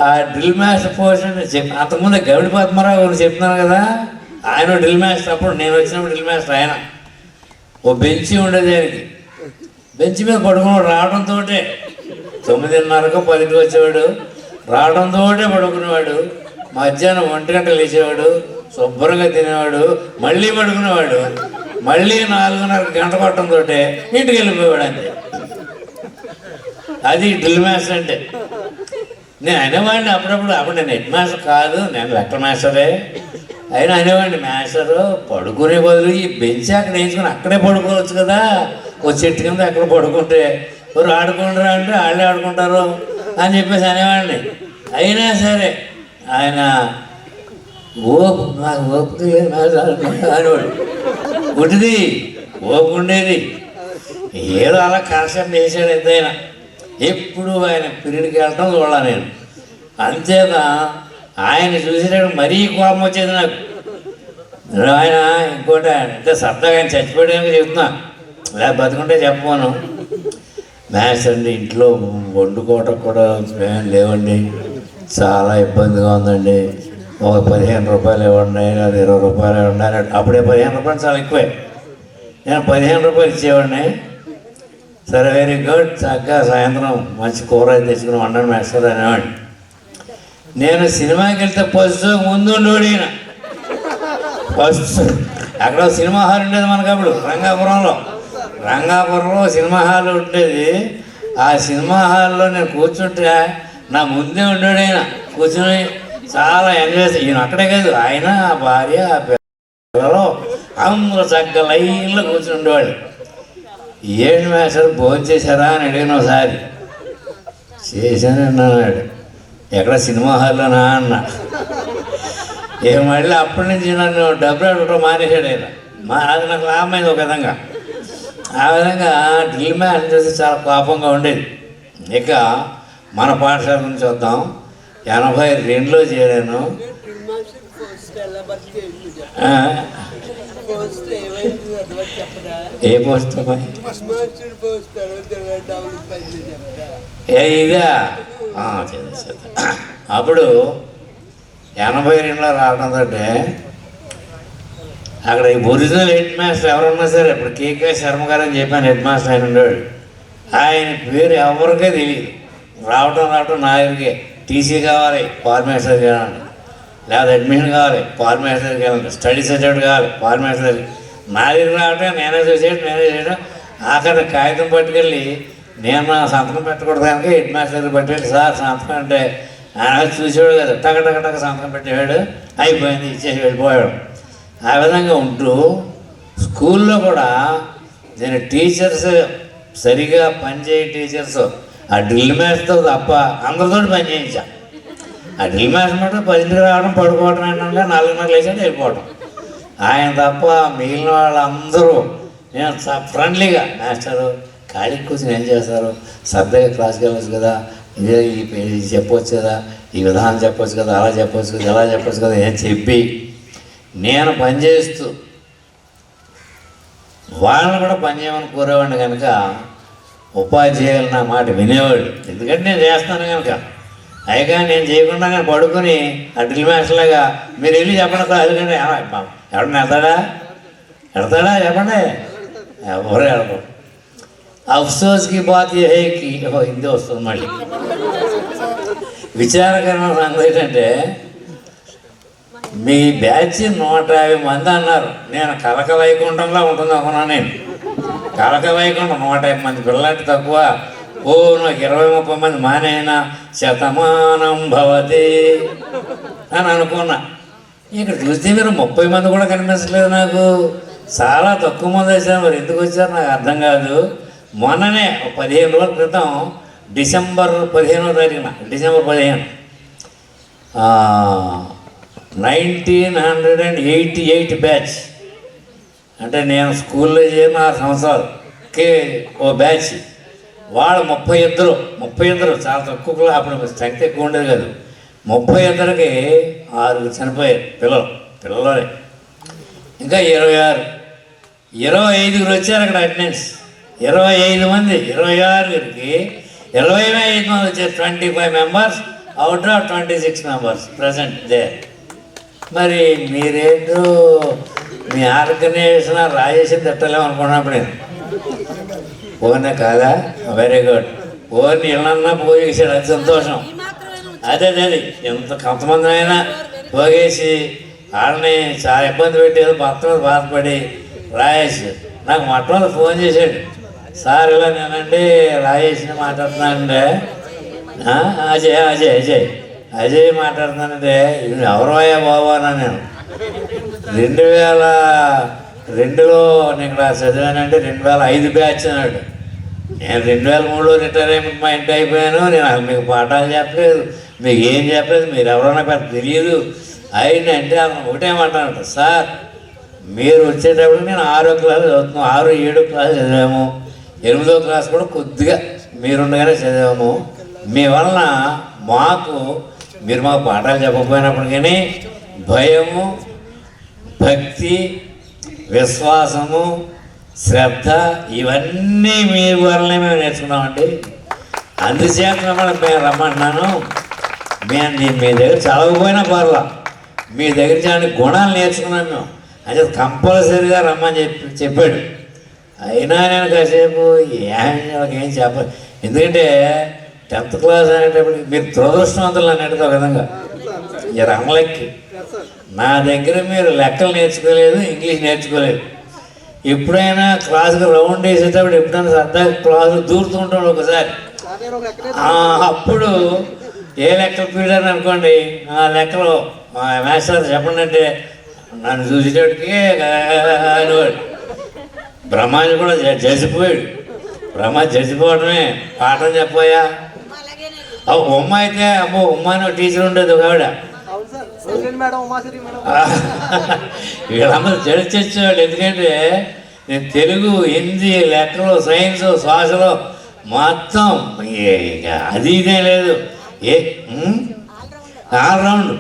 [SPEAKER 11] ఆ డ్రిల్ మాస్టర్ పోస్ట్ అంటే అంతకుముందు గవిడి పద్మరావు గారు చెప్తున్నాను కదా, ఆయన డ్రిల్ మాస్టర్. అప్పుడు నేను వచ్చినప్పుడు డ్రిల్ మాస్టర్ ఆయన. ఓ బెంచి ఉండేది ఆయనకి. బెంచ్ మీద పడుకుని రావడంతో 9:30కో 10కి వచ్చేవాడు. రావడంతో పడుకునేవాడు. మధ్యాహ్నం 1 గంట లేచేవాడు, శుభ్రంగా తినేవాడు, మళ్ళీ పడుకునేవాడు. మళ్ళీ 4:30 గంట పట్టడంతో ఇంటికి వెళ్ళిపోయాడు. అంతే. అది డ్రిల్ మాస్టర్ అంటే. నేను అనేవాడిని అప్పుడు నేను హెడ్ మాస్టర్ కాదు, నేను లెక్కల మాస్టరే. అయినా అనేవాడిని మాస్టరు పడుకునే బదులు ఈ బెంచ్ అక్కడ వేయించుకొని అక్కడే పడుకోవచ్చు కదా, ఓ చెట్టు కింద అక్కడ పడుకుంటే ఎవరు ఆడుకుంటారా అంటే వాళ్ళే ఆడుకుంటారు అని చెప్పేసి అనేవాడిని. అయినా సరే ఆయన నాకు ఓపిక లేదు అనేవాడు. ఒకటిది ఓపిక ఉండేది. ఏదో అలా కన్సెప్ట్ చేశాడు ఎంతైనా. ఎప్పుడు ఆయన పీరియడ్కి వెళ్ళటం చూడాలి నేను. అంతేత ఆయన చూసినప్పుడు మరీ కోపం వచ్చేది నాకు. ఆయన ఇంకోటి అంటే సరదాగా ఆయన చచ్చిపోయాడని చెప్తున్నా, లేదా బతుకుంటే చెప్పను. మ్యాథ్స్ అండి ఇంట్లో వండుకోవటం కూడా లేవండి, చాలా ఇబ్బందిగా ఉందండి, ఒక 15 రూపాయలు ఇవ్వండి లేదా 20 రూపాయలు ఇవ్వండి అని. అప్పుడే 15 రూపాయలు చాలా ఎక్కువే. నేను 15 రూపాయలు ఇచ్చేవాడిని. సరే వెరీ గుడ్, చక్కగా సాయంత్రం మంచి కూర తెచ్చుకుని వండని మాస్టర్ అనేవాడిని. నేను సినిమాకి వెళ్తే ఫస్ట్ ముందు ఉండేవాడు ఈయన. ఫస్ట్ అక్కడ సినిమా హాల్ ఉండేది మనకు అప్పుడు రంగాపురంలో సినిమా హాల్ ఉండేది. ఆ సినిమా హాల్లో నేను కూర్చుంటే నా ముందే ఉండేవాడు ఆయన. కూర్చుని చాలా ఎంజాయ్ చేస్తాను. ఈయన అక్కడే కాదు, ఆయన ఆ భార్య ఆ పిల్లలు అందరూ చక్కగా లైన్లో కూర్చుని ఉండేవాళ్ళు. ఏంటి మాస్టర్ భోజనం చేశారా అని అడిగిన ఒకసారి. చేశానని అన్నాడు. ఎక్కడ సినిమా హాల్లోనా అన్న. మళ్ళీ అప్పటి నుంచి నన్ను డబ్బులు అడగడం మానేశాడు ఆయన. అది నాకు లాభమైంది ఒక విధంగా. ఆ విధంగా డ్రిల్ మాస్టర్ చేసి చాలా కోపంగా ఉండేది. ఇక మన పాఠశాల గురించి వద్దాం. 82లో చేరాను. ఏ పోస్ట్ ఇదా అప్పుడు 82లో రావడంతో అక్కడ ఒరిజినల్ హెడ్ మాస్టర్ ఎవరున్నా సరే, ఇప్పుడు కేకే శర్మ గారు అని చెప్పాను, హెడ్ మాస్టర్ ఆయన ఉండేవాడు. ఆయన పేరు ఎవరికే తెలియదు. రావటం నా దగ్గరికి టీసీ కావాలి, ఫార్మేషన్ కావాలి, లేదా అడ్మిషన్ కావాలి, ఫార్మేషన్ కావాలి, స్టడీ సర్టిఫికేట్ కావాలి, ఫార్మేషన్. నా దగ్గర రావటం నేనే చేయడం. ఆఖరి కాగితం పట్టుకెళ్ళి నేను నా సంతకం పెట్టకూడదానికి హెడ్ మాస్టర్ పట్టుకెళ్ళి సార్ సంతకం అంటే ఆయన చూసేవాడు కదా, టక సంతకం పెట్టేవాడు, అయిపోయింది ఇచ్చేసి వెళ్ళిపోయాడు. ఆ విధంగా ఉంటూ స్కూల్లో కూడా నేను టీచర్స్ సరిగా పనిచేయ టీచర్స్ ఆ డ్రిల్ మాస్టర్తో తప్ప అందరితో పని చేయించా. ఆ డ్రిల్ మాస్టర్ మాట 10కి రావడం, పడుకోవడం ఏంటంటే 4:30 లేచాడు వెళ్ళిపోవడం. ఆయన తప్ప మిగిలిన వాళ్ళందరూ నేను ఫ్రెండ్లీగా మాస్టరు ఖాళీ కూర్చొని ఏం చేస్తారు, సరదాగా క్లాస్కి వెళ్ళచ్చు కదా, ఇదే ఇది చెప్పవచ్చు కదా, ఈ విధానం చెప్పవచ్చు కదా, అలా చెప్పవచ్చు కదా, ఎలా చెప్పవచ్చు కదా ఏం చెప్పి నేను పనిచేస్తూ వాళ్ళని కూడా పనిచేయమని కోరేవాడిని. కనుక ఉపాధ్యాయులు నా మాట వినేవాడు. ఎందుకంటే నేను చేస్తాను కనుక. అయిగా నేను చేయకుండా కానీ పడుకొని ఆ డ్రిల్ మాస్టర్లాగా మీరు వెళ్ళి చెప్పండి ఎందుకంటే ఎవడన్నా వెళ్తాడా చెప్పండి, ఎవరు వెళ్ళరు. అఫ్సోస్కి బాత్ ఏకి హిందీ వస్తుంది. మళ్ళీ విచారకరమైన సంగతి ఏంటంటే మీ బ్యాచ్ 150 మంది అన్నారు. నేను కలక వైకుంఠంలా ఉంటుంది అనుకున్నాను. నేను కలక వైకుంఠం 150 మంది పిల్లలంటే తక్కువ. నాకు 20-30 మంది మానైనా శతమానం భవతి అని అనుకున్నా. ఇక్కడ చూస్తే మీరు 30 మంది కూడా కనిపించలేదు నాకు. చాలా తక్కువ మంది వచ్చారు. మరి ఎందుకు వచ్చారు నాకు అర్థం కాదు. మొన్ననే 15 రోజుల క్రితం డిసెంబర్ 15వ తారీఖున డిసెంబర్ 15 1988 బ్యాచ్ అంటే నేను స్కూల్లో చేరిన 6 సంవత్సరాలు. ఓ బ్యాచ్, వాళ్ళు 32 చాలా తక్కువ, అప్పుడు స్ట్రెంగ్త్ ఎక్కువ ఉండేది కాదు. 32కి 6 చనిపోయారు పిల్లలే. ఇంకా 25 వచ్చారు అక్కడ అటెండెన్స్. 25 మంది, 26కి 25 మంది వచ్చారు. 25 members out of 26 members present they. మరి మీరేంటో మీ ఆర్గనైజేషన్ రాజేసి తిట్టలేము అనుకున్నప్పుడు నేను ఓనే కాదా, వెరీ గుడ్. ఓన్ని ఇళ్ళన్నా పోగేసాడు, అది సంతోషం. అదే ఎంత కొంతమంది అయినా పోగేసి వాళ్ళని చాలా ఇబ్బంది పెట్టి ఏదో భర్త మీద బాధపడి రాజేష్ నాకు మొట్టమొదటి ఫోన్ చేశాడు. సార్ ఇలా నేనండి రాజేష్ని మాట్లాడుతున్నానంటే, అజయ్ మాట్లాడుతున్నానంటే ఎవరయ్యా బాబు అన్నా. నేను 2002లో నేను ఇక్కడ చదివానంటే 2005 బ్యాచ్ అన్నాడు. నేను 2003లో రిటైర్మెంట్ మా ఇంటి అయిపోయాను. నేను మీకు పాఠాలు చెప్పలేదు, మీకు ఏం చెప్పలేదు, మీరు ఎవరన్నా పెద్ద తెలియదు అయిన అంటే అతను ఒకటేమంటానంట, సార్ మీరు వచ్చేటప్పుడు నేను 6వ క్లాస్ చదువుతున్నాను, 6, 7 క్లాస్ చదివాము, 8వ క్లాస్ కూడా కొద్దిగా మీరుండగానే చదివాము. మీ వలన మీరు మాకు పాఠాలు చెప్పకపోయినప్పుడు కానీ భయము, భక్తి, విశ్వాసము, శ్రద్ధ ఇవన్నీ మీ వల్లనే మేము నేర్చుకున్నామండి. అందుచేత మేము రమ్మంటున్నాను. మీ దగ్గర చదవకపోయినా పర్లా, మీ దగ్గర చాలా గుణాలు నేర్చుకున్నాం మేము. అంటే కంపల్సరీగా రమ్మని చెప్పాడు. అయినా నేను కాసేపు ఏం చెప్పాలి, ఎందుకంటే 10th క్లాస్ అనేటప్పుడు మీరు దురదృష్టవంతులు అనేటిది ఒక విధంగా రమలెక్కి. నా దగ్గర మీరు లెక్కలు నేర్చుకోలేదు, ఇంగ్లీష్ నేర్చుకోలేదు. ఎప్పుడైనా క్లాసుకి రౌండ్ వేసేటప్పుడు ఎప్పుడైనా సరదాగా క్లాసులు దూరుతూ ఉంటాడు ఒకసారి. అప్పుడు ఏ లెక్కలు పీడారు అనుకోండి, ఆ లెక్కలు మాస్టర్ చెప్పండి అంటే నన్ను చూసేటప్పటికి అనేవాడు. బ్రహ్మాజీ కూడా జసిపోయాడు. జసిపోవడమే పాఠం చెప్పాయా. ఉమ్మ అయితే అమ్మో ఉమ్మ అని టీచర్ ఉండేది ఒక ఆవిడ. వీళ్ళందరూ చర్చించేవాళ్ళు. ఎందుకంటే నేను తెలుగు, హిందీ, లెక్కలు, సైన్స్, శ్వాసలో మొత్తం అది ఇదే లేదు, ఆల్రౌండ్.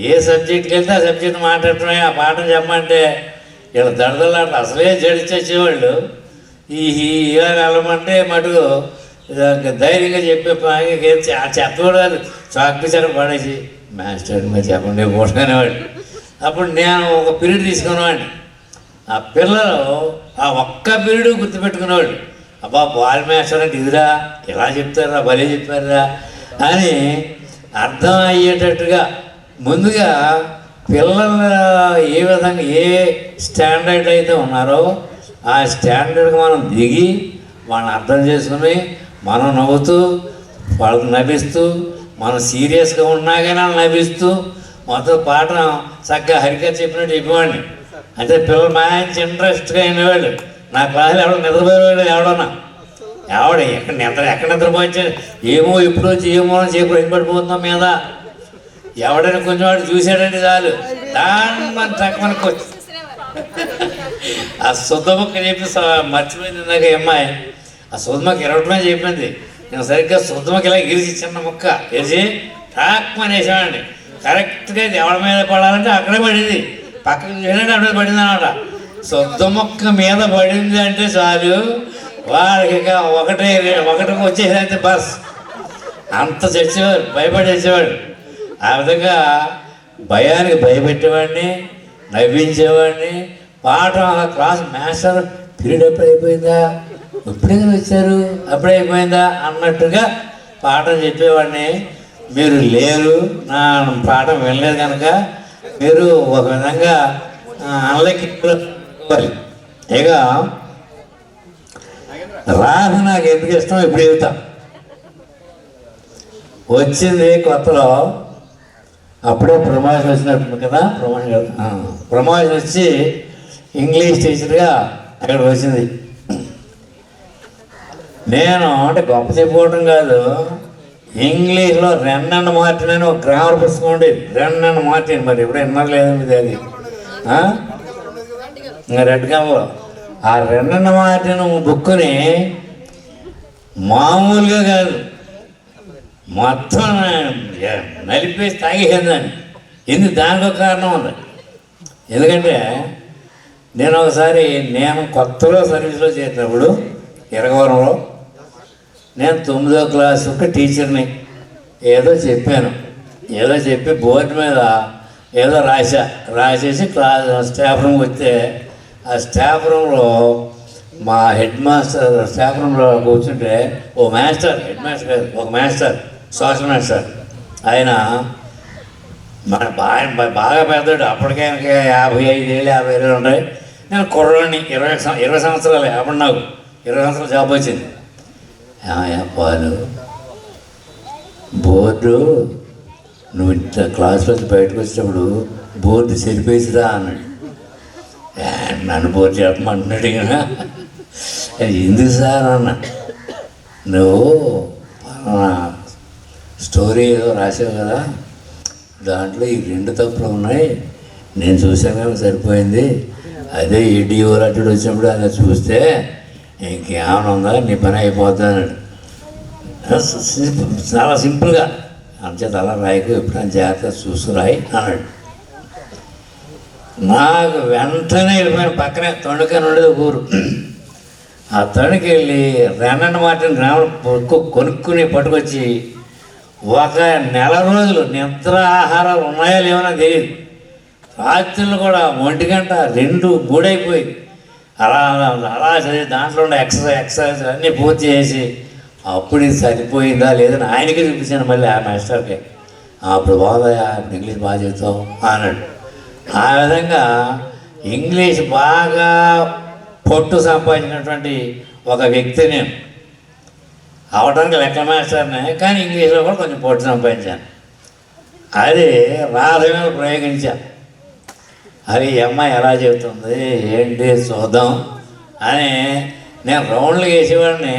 [SPEAKER 11] ఏ సబ్జెక్ట్కి వెళ్తే ఆ సబ్జెక్ట్ మాట్లాడటమే, ఆ పాఠం చెప్పమంటే వీళ్ళ దడదలాట అసలే జడిచేవాళ్ళు. ఇలా వెళ్ళమంటే మటుకు ధైర్యంగా చెప్పే చెప్పకూడదు, చాక్పీసర్ పడేసి మాస్టర్ మీరు చెప్పండి పోటనేవాడు. అప్పుడు నేను ఒక పీరియడ్ తీసుకునేవాడిని. ఆ పిల్లలు ఆ ఒక్క పీరియడ్ గుర్తుపెట్టుకునేవాడు. అబ్బా బాల్ మాస్టర్ అంటే ఇదిరా, ఇలా చెప్తారా, భలే చెప్పారా అని అర్థం అయ్యేటట్టుగా ముందుగా పిల్లలు ఏ విధంగా ఏ స్టాండర్డ్ అయితే ఉన్నారో ఆ స్టాండర్డ్కి మనం దిగి వాళ్ళని అర్థం చేసుకుని మనం నవ్వుతూ వాళ్ళకి నవ్విస్తూ, మనం సీరియస్గా ఉన్నా కానీ నవ్విస్తూ మొత్తం పాఠం చక్కగా హరికథ చెప్పినట్టు చెప్పేవాడిని. అంటే పిల్లలు మంచి ఇంట్రెస్ట్గా అయినవాళ్ళు. నా క్లాసులో ఎవడో నిద్రపోయేవాడు, ఎక్కడ నిద్రపోయించా ఏమో ఇప్పుడు వచ్చి ఏమో చేపు పడిపోతున్నాం మీద ఎవడైనా కొంచెం వాడు చూశాడంటే చాలు దాన్ని మన మనకు వచ్చి ఆ శుద్ధముక్క చెప్పి మర్చిపోయింది ఇందాక అమ్మాయి. ఆ శుద్ధముక్క ఇరవటమే చెప్పింది. నేను సరిగ్గా శుద్ధముక్క ఇలా గిరిచి చిన్న ముక్క గిరిచి టాక్మని వేసామండి. కరెక్ట్గా ఎవరి మీద పడాలంటే అక్కడే పడింది, పక్కన చూడండి అక్కడ పడింది అనమాట. శుద్ధముక్క మీద పడింది అంటే చాలు వాడికి ఒకటికి వచ్చేసైతే బస్ అంత చచ్చేవాడు, భయపడేసేవాడు. ఆ విధంగా భయానికి భయపెట్టేవాడిని, నవ్వించేవాడిని. పాఠం క్లాస్ మాస్టర్ పీరియడ్ ఎప్పుడు అయిపోయిందా, ఎప్పుడే వచ్చారు, అప్పుడే అయిపోయిందా అన్నట్టుగా పాఠం చెప్పేవాడిని. మీరు లేరు, నా పాఠం వినలేదు కనుక మీరు ఒక విధంగా అనలేకపోవాలి. ఇక రాహ నాకు ఎందుకు ఇష్టం ఇప్పుడు చెబుతా. వచ్చింది కొత్తలో అప్పుడే ప్రమోషన్ వచ్చినట్టు కదా, ప్రమోషన్ వచ్చి ఇంగ్లీష్ టీచర్గా అక్కడికి వచ్చింది. నేను అంటే గొప్ప చెప్పుకోవటం కాదు, ఇంగ్లీష్లో రెన్ అండ్ మార్టిన్ అని ఒక గ్రామర్ పుస్తకం ఉండేది. రెన్ అండ్ మార్టిన్, మరి ఎప్పుడు విన్నారు లేదు ఇది, అది ఇంకా రెడ్ కవర్లో ఆ రెండన్న మాటను బుక్కుని మామూలుగా కాదు, మొత్తం నలిపేసి తాగేసిందని. ఎందుకు? దానికి ఒక కారణం ఉంది. ఎందుకంటే నేను ఒకసారి నేను కొత్తలో సర్వీస్లో చేసినప్పుడు ఇరగవరంలో నేను 9వ క్లాసు టీచర్ని ఏదో చెప్పి బోర్డు మీద ఏదో రాసేసి స్టాఫ్ రూమ్కి వస్తే ఆ స్టాఫ్ రూమ్లో మా హెడ్ మాస్టర్ స్టాఫ్ రూమ్లో కూర్చుంటే హెడ్ మాస్టర్ కాదు, ఒక మాస్టర్, సోషల్ మాస్టర్, ఆయన మన బాగా పెద్దడు, అప్పటికే 55 ఏళ్ళు 50 ఏళ్ళు ఉంటాయి. నేను కుర్రాడిని 20 సంవత్సరాలే, అప్పుడు నాకు 20 సంవత్సరాలు జాబ్ వచ్చింది. పాలు బోర్డు నువ్వు ఇట్లా క్లాస్లో బయటకు వచ్చినప్పుడు బోర్డు చెరిపేసిరా అన్నాడు. నన్ను బోర్డు చెప్పమంటున్నాడు కదా. ఎందుకు సార్ అన్న, నువ్వు స్టోరీ ఏదో రాసావు కదా, దాంట్లో ఈ 2 తప్పులు ఉన్నాయి, నేను చూసాను సరిపోయింది. అదే ఈడియో అటు వచ్చినప్పుడు అలా చూస్తే ఇంకేమైనా ఉందా, నీ పని అయిపోద్ది అన్నాడు. చాలా సింపుల్గా అంచేత అలా రాయకు, ఎప్పుడైనా జాగ్రత్తగా చూసుకురాయి అన్నాడు. నాకు వెంటనే వెళ్ళిపోయిన పక్కనే తొండకని ఉండేది ఊరు. ఆ తొండకి వెళ్ళి రెండన్న మాటని గ్రామం కొనుక్కుని పట్టుకొచ్చి 1 నెల రోజులు నిద్ర ఆహారాలు ఉన్నాయో లేవనో తెలియదు. రాత్రులు కూడా 1 గంట 2, 3 అయిపోయింది. అలా అలా చదివి దాంట్లో ఉండే ఎక్సర్సైజ్ అన్నీ పూర్తి చేసి అప్పుడు ఇది సరిపోయిందా లేదని ఆయనకి చూపించాను మళ్ళీ ఆ మాస్టర్కి. అప్పుడు బాగుందయా, ఇంగ్లీష్ బాగా చెప్తావు అన్నాడు. ఆ విధంగా ఇంగ్లీష్ బాగా పొట్టు సంపాదించినటువంటి ఒక వ్యక్తి నేను. అవడానికి లెక్క మాస్టర్నే, కానీ ఇంగ్లీష్లో కూడా కొంచెం పొట్టు సంపాదించాను. అది రాధ మీద ప్రయోగించాను. అది ఈ అమ్మాయి ఎలా చెబుతుంది ఏంటి చూద్దాం అని నేను రౌండ్లు వేసేవాడిని.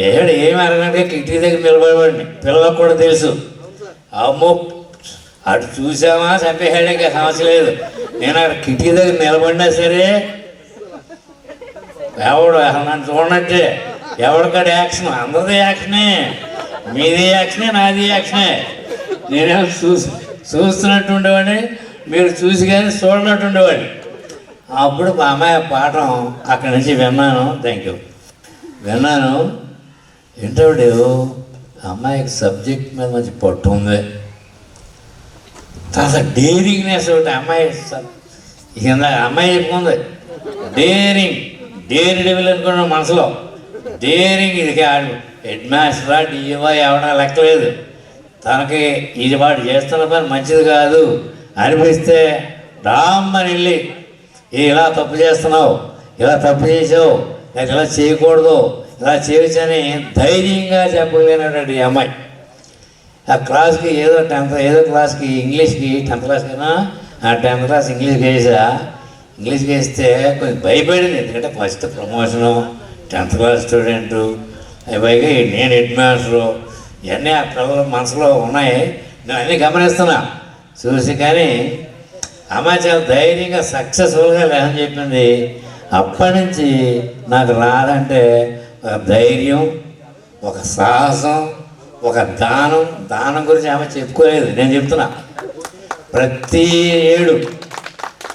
[SPEAKER 11] ఏమి అరగంటే కిటికీ దగ్గర నిలబడేవాడిని. పిల్లలకు కూడా తెలుసు. అమ్మో అటు చూసామా చంపేసాడే సమస్య లేదు. నేను అక్కడ కిటికీ దగ్గర నిలబడినా సరే ఎవడు నన్ను చూడనట్టే, ఎవరికాడ యాక్షన్, అందరిది యాక్షనే, మీది యాక్షనే, నాది యాక్షనే. నేనేమో చూస్తున్నట్టు ఉండేవాడిని, మీరు చూసి కానీ చూడనట్టు ఉండేవాడిని. అప్పుడు మా అమ్మాయి పాఠం అక్కడి నుంచి విన్నాను. Thank you. విన్నాను. ఇంటర్వ్యూ అమ్మాయికి సబ్జెక్ట్ మీద మంచి పట్టు ఉంది. తర్వాత డేరింగ్నెస్ ఒకటి అమ్మాయి కింద అమ్మాయి చెప్పుకుంది. డేర్ డెవిల్ అనుకున్న మనసులో డేరింగ్. ఇది హెడ్ మాస్టరా డిఓ ఎవడా లెక్కలేదు. తనకి ఇది వాడు చేస్తున్న పని మంచిది కాదు అనిపిస్తే రామ్మని వెళ్ళి ఇలా తప్పు చేస్తున్నావు, ఇలా తప్పు చేసావు, లేక ఇలా చేయకూడదు, ఇలా చేయొచ్చని ధైర్యంగా చెప్పలేనటువంటి అమ్మాయి. ఆ క్లాస్కి ఏదో క్లాస్కి ఇంగ్లీష్కి 10th క్లాస్ కన్నా 10th క్లాస్ ఇంగ్లీష్కి వేస్తే కొంచెం భయపడింది. ఎందుకంటే first promotion, 10th class student, పైగా నేను హెడ్ మాస్టరు, ఇవన్నీ ఆ పిల్లల మనసులో ఉన్నాయి. నేను అన్నీ గమనిస్తున్నా చూసి. కానీ అమ్మాయి చాలా ధైర్యంగా సక్సెస్ఫుల్గా లేదని చెప్పింది. అప్పటి నుంచి నాకు రాదంటే ఒక ధైర్యం, ఒక సాహసం, ఒక దానం గురించి ఆమె చెప్పుకోలేదు. నేను చెప్తున్నా, ప్రతి ఏడు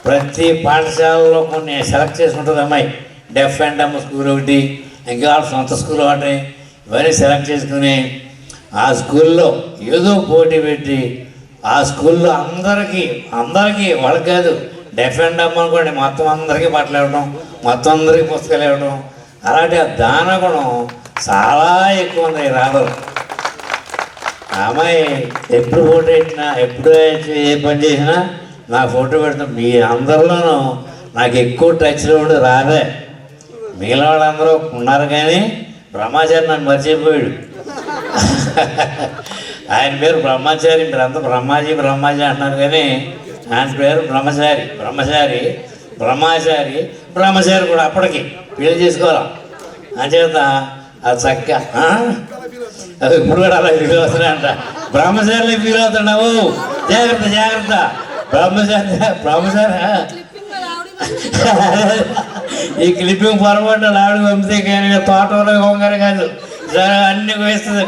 [SPEAKER 11] ప్రతి పాఠశాలలో కొన్ని సెలెక్ట్ చేసుకుంటుంది అమ్మాయి. డెఫ్ అండ్ డమ్ స్కూల్ ఒకటి, ఇంకా సొంత స్కూల్ ఒకటి, ఇవన్నీ సెలెక్ట్ చేసుకుని ఆ స్కూల్లో ఏదో పోటీ పెట్టి ఆ స్కూల్లో అందరికీ వాళ్ళకి కాదు, డెఫ్ అండ్ డమ్ అనుకోండి, మొత్తం అందరికీ బట్టలు ఇవ్వడం, మొత్తం అందరికీ పుస్తకాలు ఇవ్వడం, అలాంటి ఆ దాన గుణం చాలా ఎక్కువ ఉంది రాబరు. అమ్మాయి ఎప్పుడు ఫోటో పెట్టినా, ఎప్పుడు ఏ పని చేసినా నా ఫోటో పెడతాం. మీ అందరిలోనూ నాకు ఎక్కువ టచ్లో ఉండి రాదే. మిగిలిన వాళ్ళందరూ ఉన్నారు కానీ బ్రహ్మచారి నన్ను మర్చిపోయాడు. ఆయన పేరు బ్రహ్మచారి, మీరంతా బ్రహ్మాజీ అంటున్నారు కానీ ఆయన పేరు బ్రహ్మచారి కూడా అప్పటికి పెళ్లి చేసుకోవాలి. అంచేత అది చక్క అది ఇప్పుడు కూడా అలా ఫీల్ అవుతున్నాయంట. బ్రహ్మచారిలో ఫీల్ అవుతున్నావు, జాగ్రత్త. బ్రహ్మచారి ఈ క్లిప్పింగ్ పొరపాటు ఆవిడ పంపితే కానీ తోటలో కొంగారు కాదు సరే అన్ని వేస్తుంది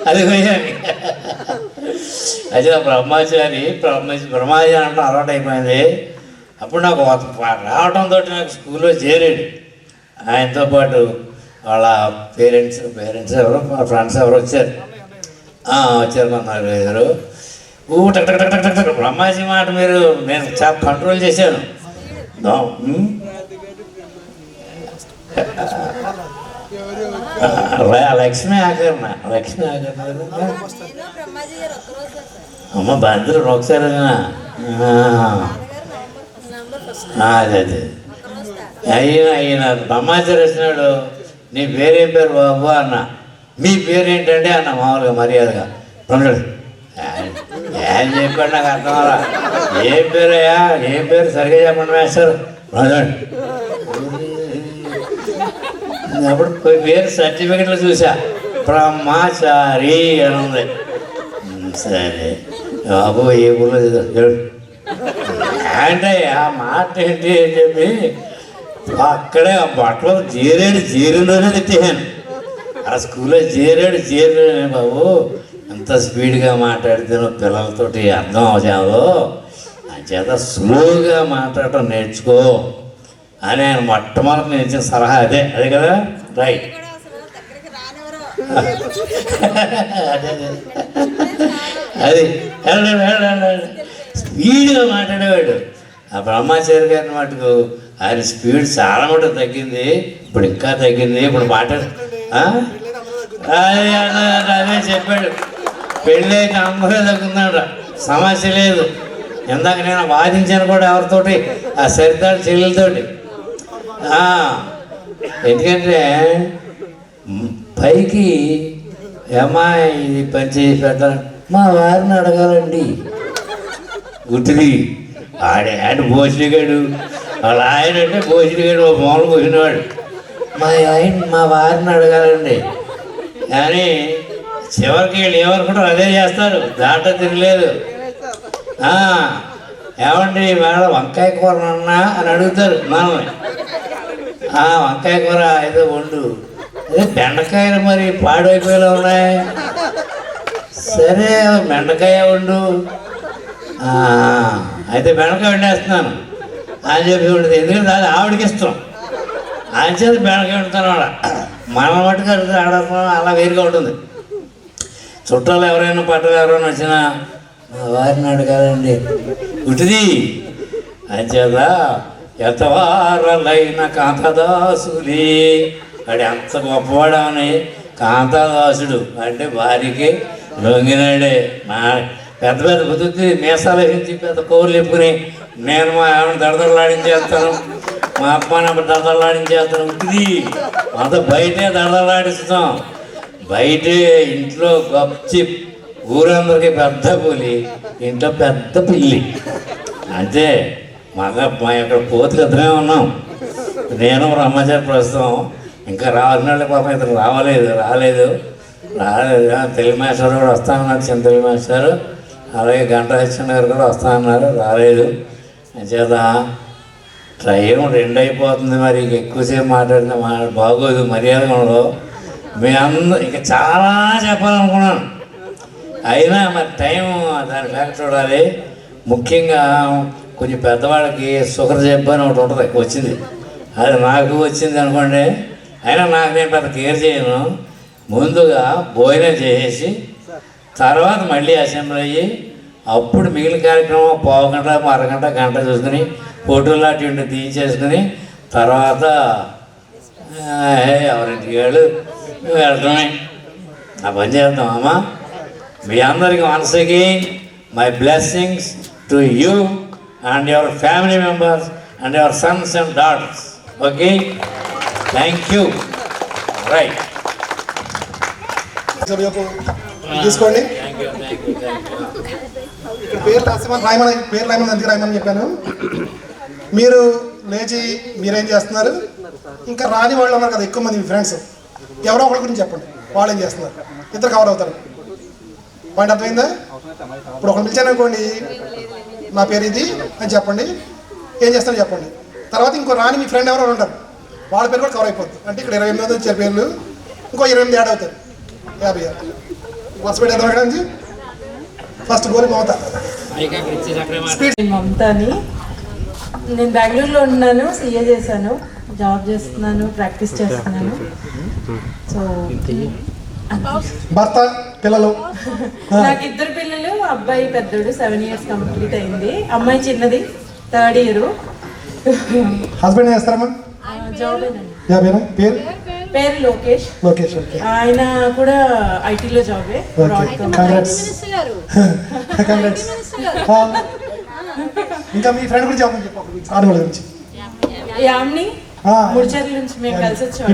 [SPEAKER 11] అది కొయ్యాలి. అయితే బ్రహ్మచారి బ్రహ్మచారి అంటే అలవాటు అయిపోయింది. అప్పుడు నాకు రావడంతో నాకు స్కూల్లో చేరాడు. ఆయనతో పాటు వాళ్ళ పేరెంట్స్ ఎవరు మా ఫ్రెండ్స్ ఎవరు వచ్చారు కొందరు టక్ టక్ టక్ టక్ టక్ బ్రహ్మాజీ మాట మీరు నేను చాలా కంట్రోల్ చేశాను. లక్ష్మీ ఆకరణ అమ్మ భద్రుడు ఒకసారి అదే అయినా బ్రహ్మాచారి వచ్చినాడు. నీ పేరేం పేరు బాబు అన్న. మీ పేరేంటంటే అన్న మామూలుగా మర్యాదగా ఉన్నాడు. ఏం చెప్పాడు నాకు అర్థం అలా. ఏం పేరయ్యా ఏం పేరు సరిగ్గా చెప్పండి మేస్తారు అప్పుడు పేరు సర్టిఫికెట్లు చూసా బ్రహ్మచారి అని ఉంది. సరే బాబు ఏ ఊళ్ళో అంటే ఆ మాట ఏంటి అని చెప్పి అక్కడే ఆ బట్టలు జీరులోనే తిట్టాను. ఆ స్కూల్లో చేరాడు బాబు ఎంత స్పీడ్గా మాట్లాడితేనో పిల్లలతోటి అర్థం అవుతావో చేత స్లోగా మాట్లాడటం నేర్చుకో అని ఆయన మొట్టమొదటి నేను ఇచ్చిన సలహా అదే కదా రైట్. అది స్పీడ్గా మాట్లాడేవాడు. ఆ బ్రహ్మచారి గారి మటుకు ఆయన స్పీడ్ చాలా మటుకు తగ్గింది. ఇప్పుడు ఇంకా తగ్గింది. ఇప్పుడు అదే చెప్పాడు. పెళ్ళి అయితే అందరూ తగ్గుతున్నాడు, సమస్య లేదు. ఇందాక నేను వాదించాను కూడా ఎవరితోటి ఆ సరితాడు చెల్లెలతోటి. ఎందుకంటే పైకి ఏమా ఇది పని చేసి పెట్టాలి మా వారిని అడగాలండి. గుర్తుది ఆడు భోజనగాడు వాళ్ళ ఆయన అంటే భోజనగాడు ఒక మూల పోసినవాడు. మా వారిని అడగాలండి కానీ చివరికి వీళ్ళు ఎవరు కూడా అదే చేస్తారు. దాంట్లో తిరగలేదు. ఏమండి వేళ వంకాయ కూర అన్నా అని అడుగుతారు మనల్ని. వంకాయ కూర ఏదో వండు. అదే బెండకాయలు మరి పాడైపోయేలా ఉన్నాయి. సరే బెండకాయ వండు. అయితే బెండకాయ వండేస్తున్నాను అని చెప్పి ఉండదు. ఎందుకంటే అది ఆవిడకి ఇష్టం. ఆయన చేత బెండకాయ వండుతాను ఆడ. మన మట్టుకు ఆడటం అలా వేరుగా ఉంటుంది. చుట్టాలు ఎవరైనా పట్టలు ఎవరైనా వచ్చినా మా వారిని అడగాలండి గుటిది. అంచేత ఎతవారలైన కాంతదాసులే వాడు ఎంత గొప్పవాడని. కాంతదాసుడు అంటే భార్యకి లొంగినాడే. నా పెద్ద పెద్ద బుద్ధి మీసాలు వేసి పెద్ద కోర్లు ఎప్పుకుని నేను మా ఆవిడ దడదడలాడించేస్తాను, మా అమ్మాయిని అప్పుడు దడదడలాడించేస్తాను. ఇది అంత బయటే దడదడలాడిస్తాం. బయటే ఇంట్లో గప్చి ఊరందరికీ పెద్ద పులి, ఇంట్లో పెద్ద పిల్లి. అంతే మా ఇక్కడ పోతుకు ఇద్దరే ఉన్నాం. నేను బ్రహ్మచారి ప్రస్తుతం. ఇంకా రావాల్సిన పాపం ఇతను రాలేదు. తెలుగు మాస్టర్ కూడా వస్తానన్నారు. చిన్న తెలుగు మాస్టర్ అలాగే గంట హరిచంద్ర గారు కూడా వస్తానన్నారు, రాలేదు. చేత టైం 2 అయిపోతుంది. మరి ఎక్కువసేపు మాట్లాడితే బాగోదు, మర్యాద ఉండదు. మీ అందరూ ఇంకా చాలా చెప్పాలనుకున్నాను. అయినా మరి టైం దాని ఫ్యాక్ట్ చూడాలి. ముఖ్యంగా కొంచెం పెద్దవాళ్ళకి షుగర్ జబ్బు అని ఒకటి ఉంటుంది, వచ్చింది. అది నాకు వచ్చింది అనుకోండి. అయినా నేను పెద్ద కేర్ చేయను. ముందుగా భోజనం చేసేసి తర్వాత మళ్ళీ అసెంబ్లీ అయ్యి అప్పుడు మిగిలిన కార్యక్రమం పావుగంట అరగంట గంట చూసుకుని ఫోటోలు అటు తీయించేసుకుని తర్వాత ఎవరింటికి వెళ్ళడమే. ఆ పని చేద్దాం అమ్మా. మీ అందరికీ once again my blessings to you and your family members and your Sons and daughters. Okay, thank you. Right,
[SPEAKER 1] తీసుకోండి. ఇక్కడ పేరు రాయమని ఎందుకు రాయమని చెప్పాను. మీరు లేచి మీరేం చేస్తున్నారు, ఇంకా రాని వాళ్ళు ఉన్నారు కదా ఎక్కువ మంది మీ ఫ్రెండ్స్, ఎవరో ఒకరి గురించి చెప్పండి. వాళ్ళు ఏం చేస్తున్నారు, ఇద్దరు కవర్ అవుతారు. పాయింట్ అర్థమైందా? ఇప్పుడు ఒకరు పిలిచాను అనుకోండి, నా పేరు ఇది అని చెప్పండి, ఏం చేస్తారో చెప్పండి. తర్వాత ఇంకో రాని మీ ఫ్రెండ్ ఎవరో ఉంటారు, వాళ్ళ పేరు కూడా కవర్ అయిపోతుంది. అంటే ఇక్కడ 28 వచ్చారు పేర్లు, ఇంకో 28 యాడ్ అవుతారు, 50. వరుస పెట్టి ఎక్కడ నుంచి ఫస్ట్ గోలి మమత.
[SPEAKER 6] మమతాని. నేను బెంగళూరులో ఉన్నాను, సిఏ చేశాను, జాబ్ చేస్తున్నాను, ప్రాక్టీస్ చేస్తున్నాను. సో
[SPEAKER 1] భర్త, పిల్లలు?
[SPEAKER 6] నాకు 2 పిల్లలు. అబ్బాయి పెద్దోడు 7 years కంప్లీట్ అయింది, అమ్మాయి చిన్నది 3rd year.
[SPEAKER 1] హస్బెండ్ చేస్తారమ్మా?
[SPEAKER 6] జాబ్
[SPEAKER 1] పేరు?
[SPEAKER 6] పేరు లోకేష్.
[SPEAKER 1] లోకేష్, ఓకే.
[SPEAKER 6] ఆయన కూడా ఐటీలో జాబే.
[SPEAKER 1] ఇంకా మీ ఫ్రెండ్ గురించి చెప్పండి, ఆడవాళ్ళ గురించి.
[SPEAKER 6] యామిని, ముడిచర్ల నుంచి మేము కలిసి వచ్చాము.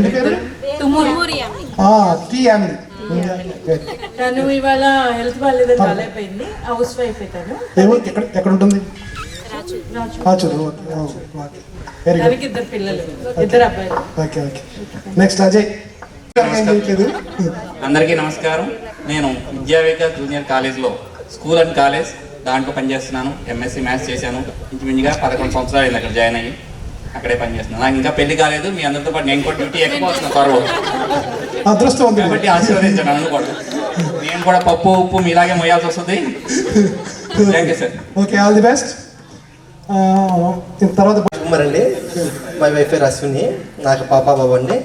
[SPEAKER 6] తను ఇవాళ హెల్త్ బాగాలేదని రాలేకపోయింది, హౌస్ వైఫ్ అవుతాను.
[SPEAKER 1] ఎక్కడ ఉంటుంది?
[SPEAKER 6] తనకి 2 పిల్లలు, 2 అబ్బాయిలు.
[SPEAKER 1] నెక్స్ట్ అజయ్.
[SPEAKER 4] అందరికీ నమస్కారం. నేను విద్యావేక జూనియర్ కాలేజ్లో స్కూల్ అండ్ కాలేజ్ దాంట్లో పనిచేస్తున్నాను. ఎంఎస్సీ మ్యాథ్స్ చేశాను. ఇంచుమించుగా 11 సంవత్సరాలు అయింది అక్కడ జాయిన్ అయ్యి, అక్కడే పనిచేస్తున్నాను. నాకు ఇంకా పెళ్లి కాలేదు. మీ అందరితో పాటు నేను కూడా డ్యూటీ ఎక్కువ వస్తున్నాను త్వరలో,
[SPEAKER 1] అదృష్టం
[SPEAKER 4] కాబట్టి ఆశీర్వదించండి నన్ను కూడా. నేను కూడా పప్పు ఉప్పు మీలాగే మొయ్యాల్సి వస్తుంది. Thank you sir.
[SPEAKER 1] Okay, all the best. తర్వాత
[SPEAKER 12] అండి, మై వైఫ్ పేరు అశ్విని, నాకు పాప బాబు అండి.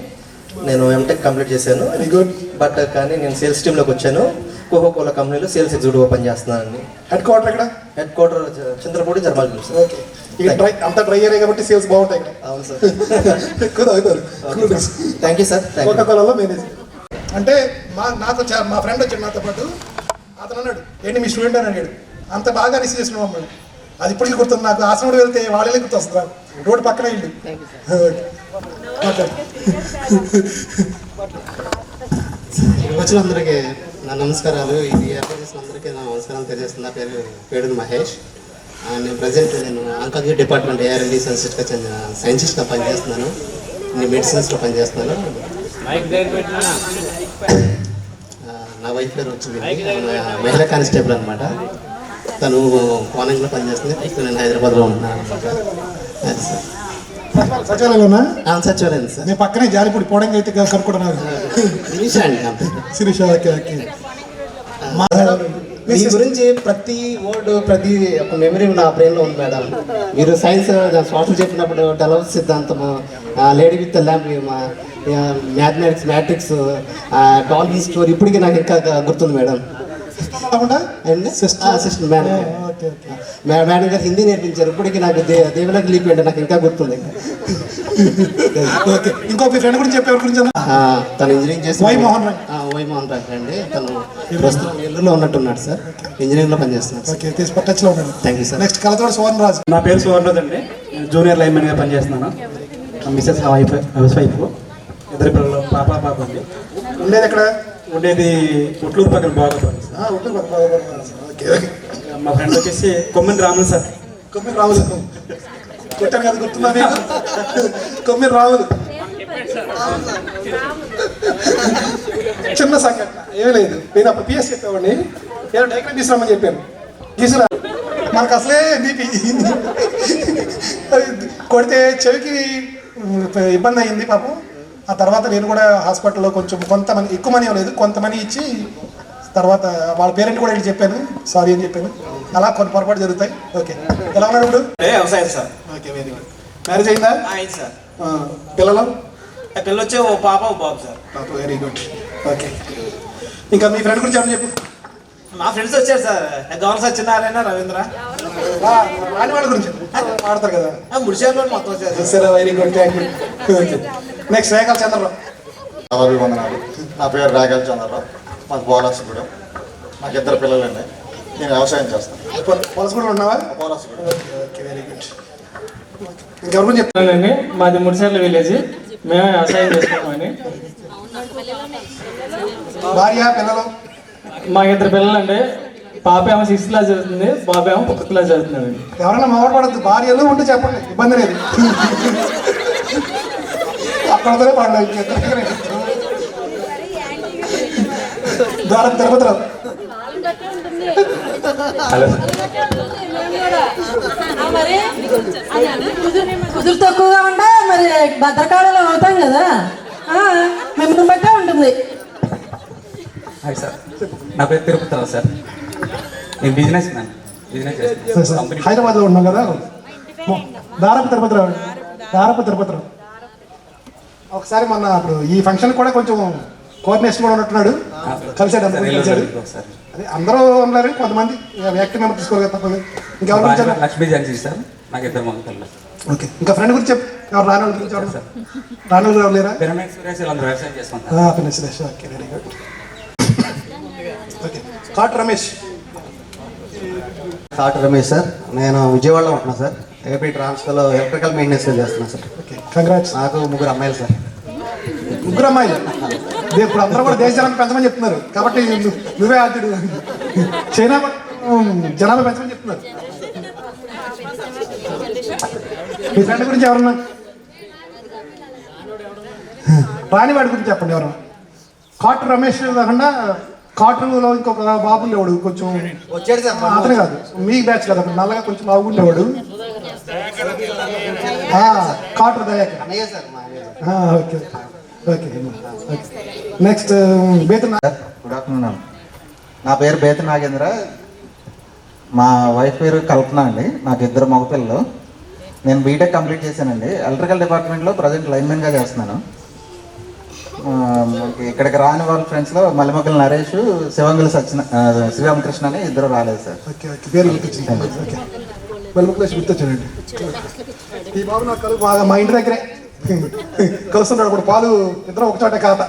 [SPEAKER 12] నేను ఎంటెక్ కంప్లీట్ చేశాను.
[SPEAKER 1] Very good.
[SPEAKER 12] బట్ కానీ నేను సేల్స్ టీంలోకి వచ్చాను. కోకోకోలా కంపెనీలో సేల్స్ ఎగ్జిక్యూటివ్ ఓపెన్ చేస్తున్నానండి.
[SPEAKER 1] హెడ్ క్వార్టర్ ఎక్కడ?
[SPEAKER 12] Head quarter Chandrapudi, Jarmal.
[SPEAKER 1] Okay. అంతా డ్రై ఏరియా కాబట్టి సేల్స్ బాగుంటాయి.
[SPEAKER 12] అవును సార్.
[SPEAKER 1] ఎక్కువ తాగుతారు.
[SPEAKER 12] Thank you sir.
[SPEAKER 1] కోకోకోలాలో మేనేజర్. అంటే నాతో మా ఫ్రెండ్ వచ్చాడు నాతో పాటు. అతను అన్నాడు, ఏంటి మీ స్టూడెంట్ అని అడిగాడు. అంత బాగా రిసీవ్ చేసిన మమ్మల్ని. అది ఇప్పటికీ గుర్తుంది నాకు. ఆశ్రమం వెళ్తే వాళ్ళే గుర్తు వస్తారు, రోడ్డు పక్కన ఇల్లు.
[SPEAKER 12] వచ్చిన అందరికీ నా నమస్కారాలు. ఇది ఏర్పాటు చేసిన అందరికీ నా నమస్కారం తెలియజేస్తున్న. నా పేరు పేడు మహేష్. నేను ప్రజెంట్ ఆంకాలజీ డిపార్ట్మెంట్ AR&D సైన్సిస్ట్గా చెందిన సైంటిస్ట్గా పనిచేస్తున్నాను. నేను మెడిసిన్స్లో పనిచేస్తున్నాను. నా వైఫ్ పేరు వచ్చి మహిళా కానిస్టేబుల్ అనమాట. తను కోనంలో పనిచేస్తుంది, నేను హైదరాబాద్లో ఉంటున్నాను అనమాట. అది సార్.
[SPEAKER 1] సచివాలయంలోనా?
[SPEAKER 12] సచివాలయం సార్.
[SPEAKER 1] నేను పక్కనే జాలిపూడి పోవడానికి అయితే కనుక్కుంటున్నాను.
[SPEAKER 12] శిరీష అండి.
[SPEAKER 1] Sirisha, okay okay.
[SPEAKER 12] మీ గురించి ప్రతి వర్డ్, ప్రతి ఒక మెమరీ నా బ్రెయిన్లో ఉంది మేడం. మీరు సైన్స్ సోషల్ చెప్పినప్పుడు డెలవ్ సిద్ధాంతము, lady with lamp, mathematics, matrix, dolphin story ఇప్పటికీ నాకు ఇంకా గుర్తుంది మేడం. సిస్టర్ మేడం గారు హిందీ నేర్పించారు. ఇప్పటికీ నాకు దేవులకు లీప్ అంటే నాకు ఇంకా గుర్తుంది.
[SPEAKER 1] ఇంకో ఫ్రెండ్ గురించి చెప్పే గురించి
[SPEAKER 12] తను ఇంజనీరింగ్ చేసి వై మోహన్ రాయ్ అండి. తను ప్రస్తుతం నెల్లూరులో ఉన్నట్టున్నాడు సార్. ఇంజనీరింగ్లో పనిచేస్తున్నాడు. Thank you sir.
[SPEAKER 1] నెక్స్ట్ కలతోడు సువర్ణ రాజు.
[SPEAKER 13] నా పేరు సువర్ణ రాజు అండి. నేను జూనియర్ లైన్మెన్గా పనిచేస్తున్నాను. మిస్సెస్ హౌస్ వైఫ్, 2 పిల్లలు, పాప అండి.
[SPEAKER 1] ఉండేది ఎక్కడ?
[SPEAKER 13] ఉండేది ఉట్లూరు పక్కన బాగా. మా ఫ్రెండ్ వచ్చేసి కొమ్మిని రాములు సార్.
[SPEAKER 1] కొమ్మిని రాములు కొట్టాను కదా, గుర్తుందా మీకు? కొమ్మిని రాములు. చిన్న సంఘటన ఏమీ లేదు. నేను అప్పుడు PS చెప్పేవాడిని, ఏదో డైగ్రామ్ తీసుకురామని చెప్పాను. తీసుకురా, మనకు అసలే కొడితే చెవికి ఇబ్బంది అయ్యింది పాపం. ఆ తర్వాత నేను కూడా హాస్పిటల్లో కొంతమంది ఎక్కువ మనీ ఇవ్వలేదు, కొంతమంది ఇచ్చి తర్వాత వాళ్ళ పేరెంట్ కూడా వెళ్ళి చెప్పాను, సారీ అని చెప్పాను. అలా కొన్ని పొరపాటు జరుగుతాయి. ఓకే, ఎలా ఉన్నాడు ఇప్పుడు?
[SPEAKER 13] వ్యవసాయం sir.
[SPEAKER 1] Okay, very good. Marriage అయిందా?
[SPEAKER 13] అయింది సార్.
[SPEAKER 1] పిల్లలు?
[SPEAKER 13] పిల్లలు వచ్చి ఓ పాప ఓ బాబు సార్.
[SPEAKER 1] పాప, వెరీ గుడ్. ఓకే, ఇంకా మీ ఫ్రెండ్ గురించి ఏమని చెప్పు.
[SPEAKER 13] మా ఫ్రెండ్స్ వచ్చారు సార్. గౌరవ సత్యనారాయణ, రవీంద్ర.
[SPEAKER 1] రాని వాళ్ళ గురించి మాడతారు కదా,
[SPEAKER 13] ముడిచేలో మొత్తం వచ్చారు
[SPEAKER 1] సరే, very good, thank you. Okay, next రేఖల చంద్రరావు.
[SPEAKER 9] అభివందనాలు. నా పేరు రాఘల్ చంద్రరావు, మాకు పోలాసిగూడెం. నాకు 2 పిల్లలండి. నేను వ్యవసాయం చేస్తాను.
[SPEAKER 1] పోలాసిగూడెం ఉన్నావా?
[SPEAKER 9] పోలాసిగూడెం.
[SPEAKER 1] Okay, very good. ఇంకెవరి గురించి చెప్తానండి?
[SPEAKER 13] మాది ముడిచేర్ల విలేజ్. మేమే వ్యవసాయం చేస్తామని.
[SPEAKER 1] భార్య, పిల్లలు?
[SPEAKER 13] మాకు 2 పిల్లలండి. పాప ఏమో 6th క్లాస్ చదువుతుంది, బాబు ఏమో 5th క్లాస్ చదువుతున్నాడు.
[SPEAKER 1] ఎవరైనా మాట్లాడద్దు, భార్యలు ఉంటే చెప్పండి, ఇబ్బంది లేదు. అక్కడతోనే పడలేదు. ద్వారా తిరుపతిరావు.
[SPEAKER 2] హలో మరి కుదురు తక్కువగా ఉంటే మరి భద్రకాళలో అవుతాం కదా, మిమ్మల్ని బట్టే ఉంటుంది.
[SPEAKER 14] హాయ్ సార్, నా పేరు తిరుపతిరావు సార్. నేను బిజినెస్ మ్యాన్, బిజినెస్ చేస్తాను.
[SPEAKER 1] హైదరాబాద్లో ఉన్నాం కదా. దారపు తిరుపతిరావు ఒకసారి మొన్న అప్పుడు ఈ ఫంక్షన్ కూడా కొంచెం కోఆర్డినేషన్ కూడా ఉన్నట్టున్నాడు, కలిసాడు. అదే అందరూ ఉన్నారు, కొంతమంది వ్యక్తి మెంబర్ తీసుకోవాలి తప్పదు. ఇంకెవరు
[SPEAKER 14] లక్ష్మీ జంజీ సార్, నాకు 2 మగపిల్లలు.
[SPEAKER 1] ఓకే, ఇంకా ఫ్రెండ్ గురించి చెప్పు. ఎవరు రాని గురించి రాని ఎవరు లేరా?
[SPEAKER 14] పిరమిడ్ సురేష్ వీళ్ళందరూ వ్యవసాయం చేసుకుంటారు.
[SPEAKER 1] Suresh, okay, very good. Okay, Kat Ramesh.
[SPEAKER 12] Katu Ramesh sir, నేను విజయవాడలో ఉంటున్నాను సార్. ఏపీ ట్రాన్స్ఫర్లో ఎలక్ట్రికల్ మెయింటెనెన్స్ చేస్తున్నాను సార్.
[SPEAKER 1] Okay, congrats.
[SPEAKER 12] నాకు 3 అమ్మాయిలు సార్.
[SPEAKER 1] 3 అమ్మాయిలు? ఇప్పుడు అందరూ కూడా దేశ జనాభా పెంచమని చెప్తున్నారు కాబట్టి నువ్వే ఆద్యుడు. చైనా జనాభా పెంచమని చెప్తున్నారు. మీ ఫ్రెండ్ గురించి ఎవరన్నా రానివాడి గురించి చెప్పండి. ఎవరన్నా కాటు రమేష్ కాకుండా కాటులో ఇంకొక బాబు ఉండేవాడు, కొంచెం
[SPEAKER 12] వచ్చాడు సార్.
[SPEAKER 1] అతను కాదు, మీ బ్యాచ్ కదా, నల్లగా కొంచెం బాబు ఉండేవాడు. Katu Dayakar. Okay okay. Next Bethan.
[SPEAKER 9] Good afternoon. నా పేరు బేత నాగేంద్ర. మా వైఫ్ పేరు కల్పన అండి. నాకు 2 మగపిల్లలు. నేను బీటెక్ కంప్లీట్ చేశానండి. ఎలక్ట్రికల్ డిపార్ట్మెంట్లో ప్రజెంట్ లైన్మెన్గా చేస్తున్నాను. ఇక్కడికి రాని వాళ్ళ ఫ్రెండ్స్లో మల్లెమొక్కల నరేష్, శివంగుల శ్రీరామకృష్ణ అని 2 రాలేదు సార్.
[SPEAKER 1] ఓకే ఓకే, పేరు గుర్తొచ్చింది. ఓకే, మల్లెమొక్కల గుర్తొచ్చానండి. ఈ బాబు నాకు కలుపు బాగా మా ఇంటి దగ్గరే కలుస్తున్నాడు. ఇప్పుడు పాలు ఇద్దరు ఒకచోట ఖాతా.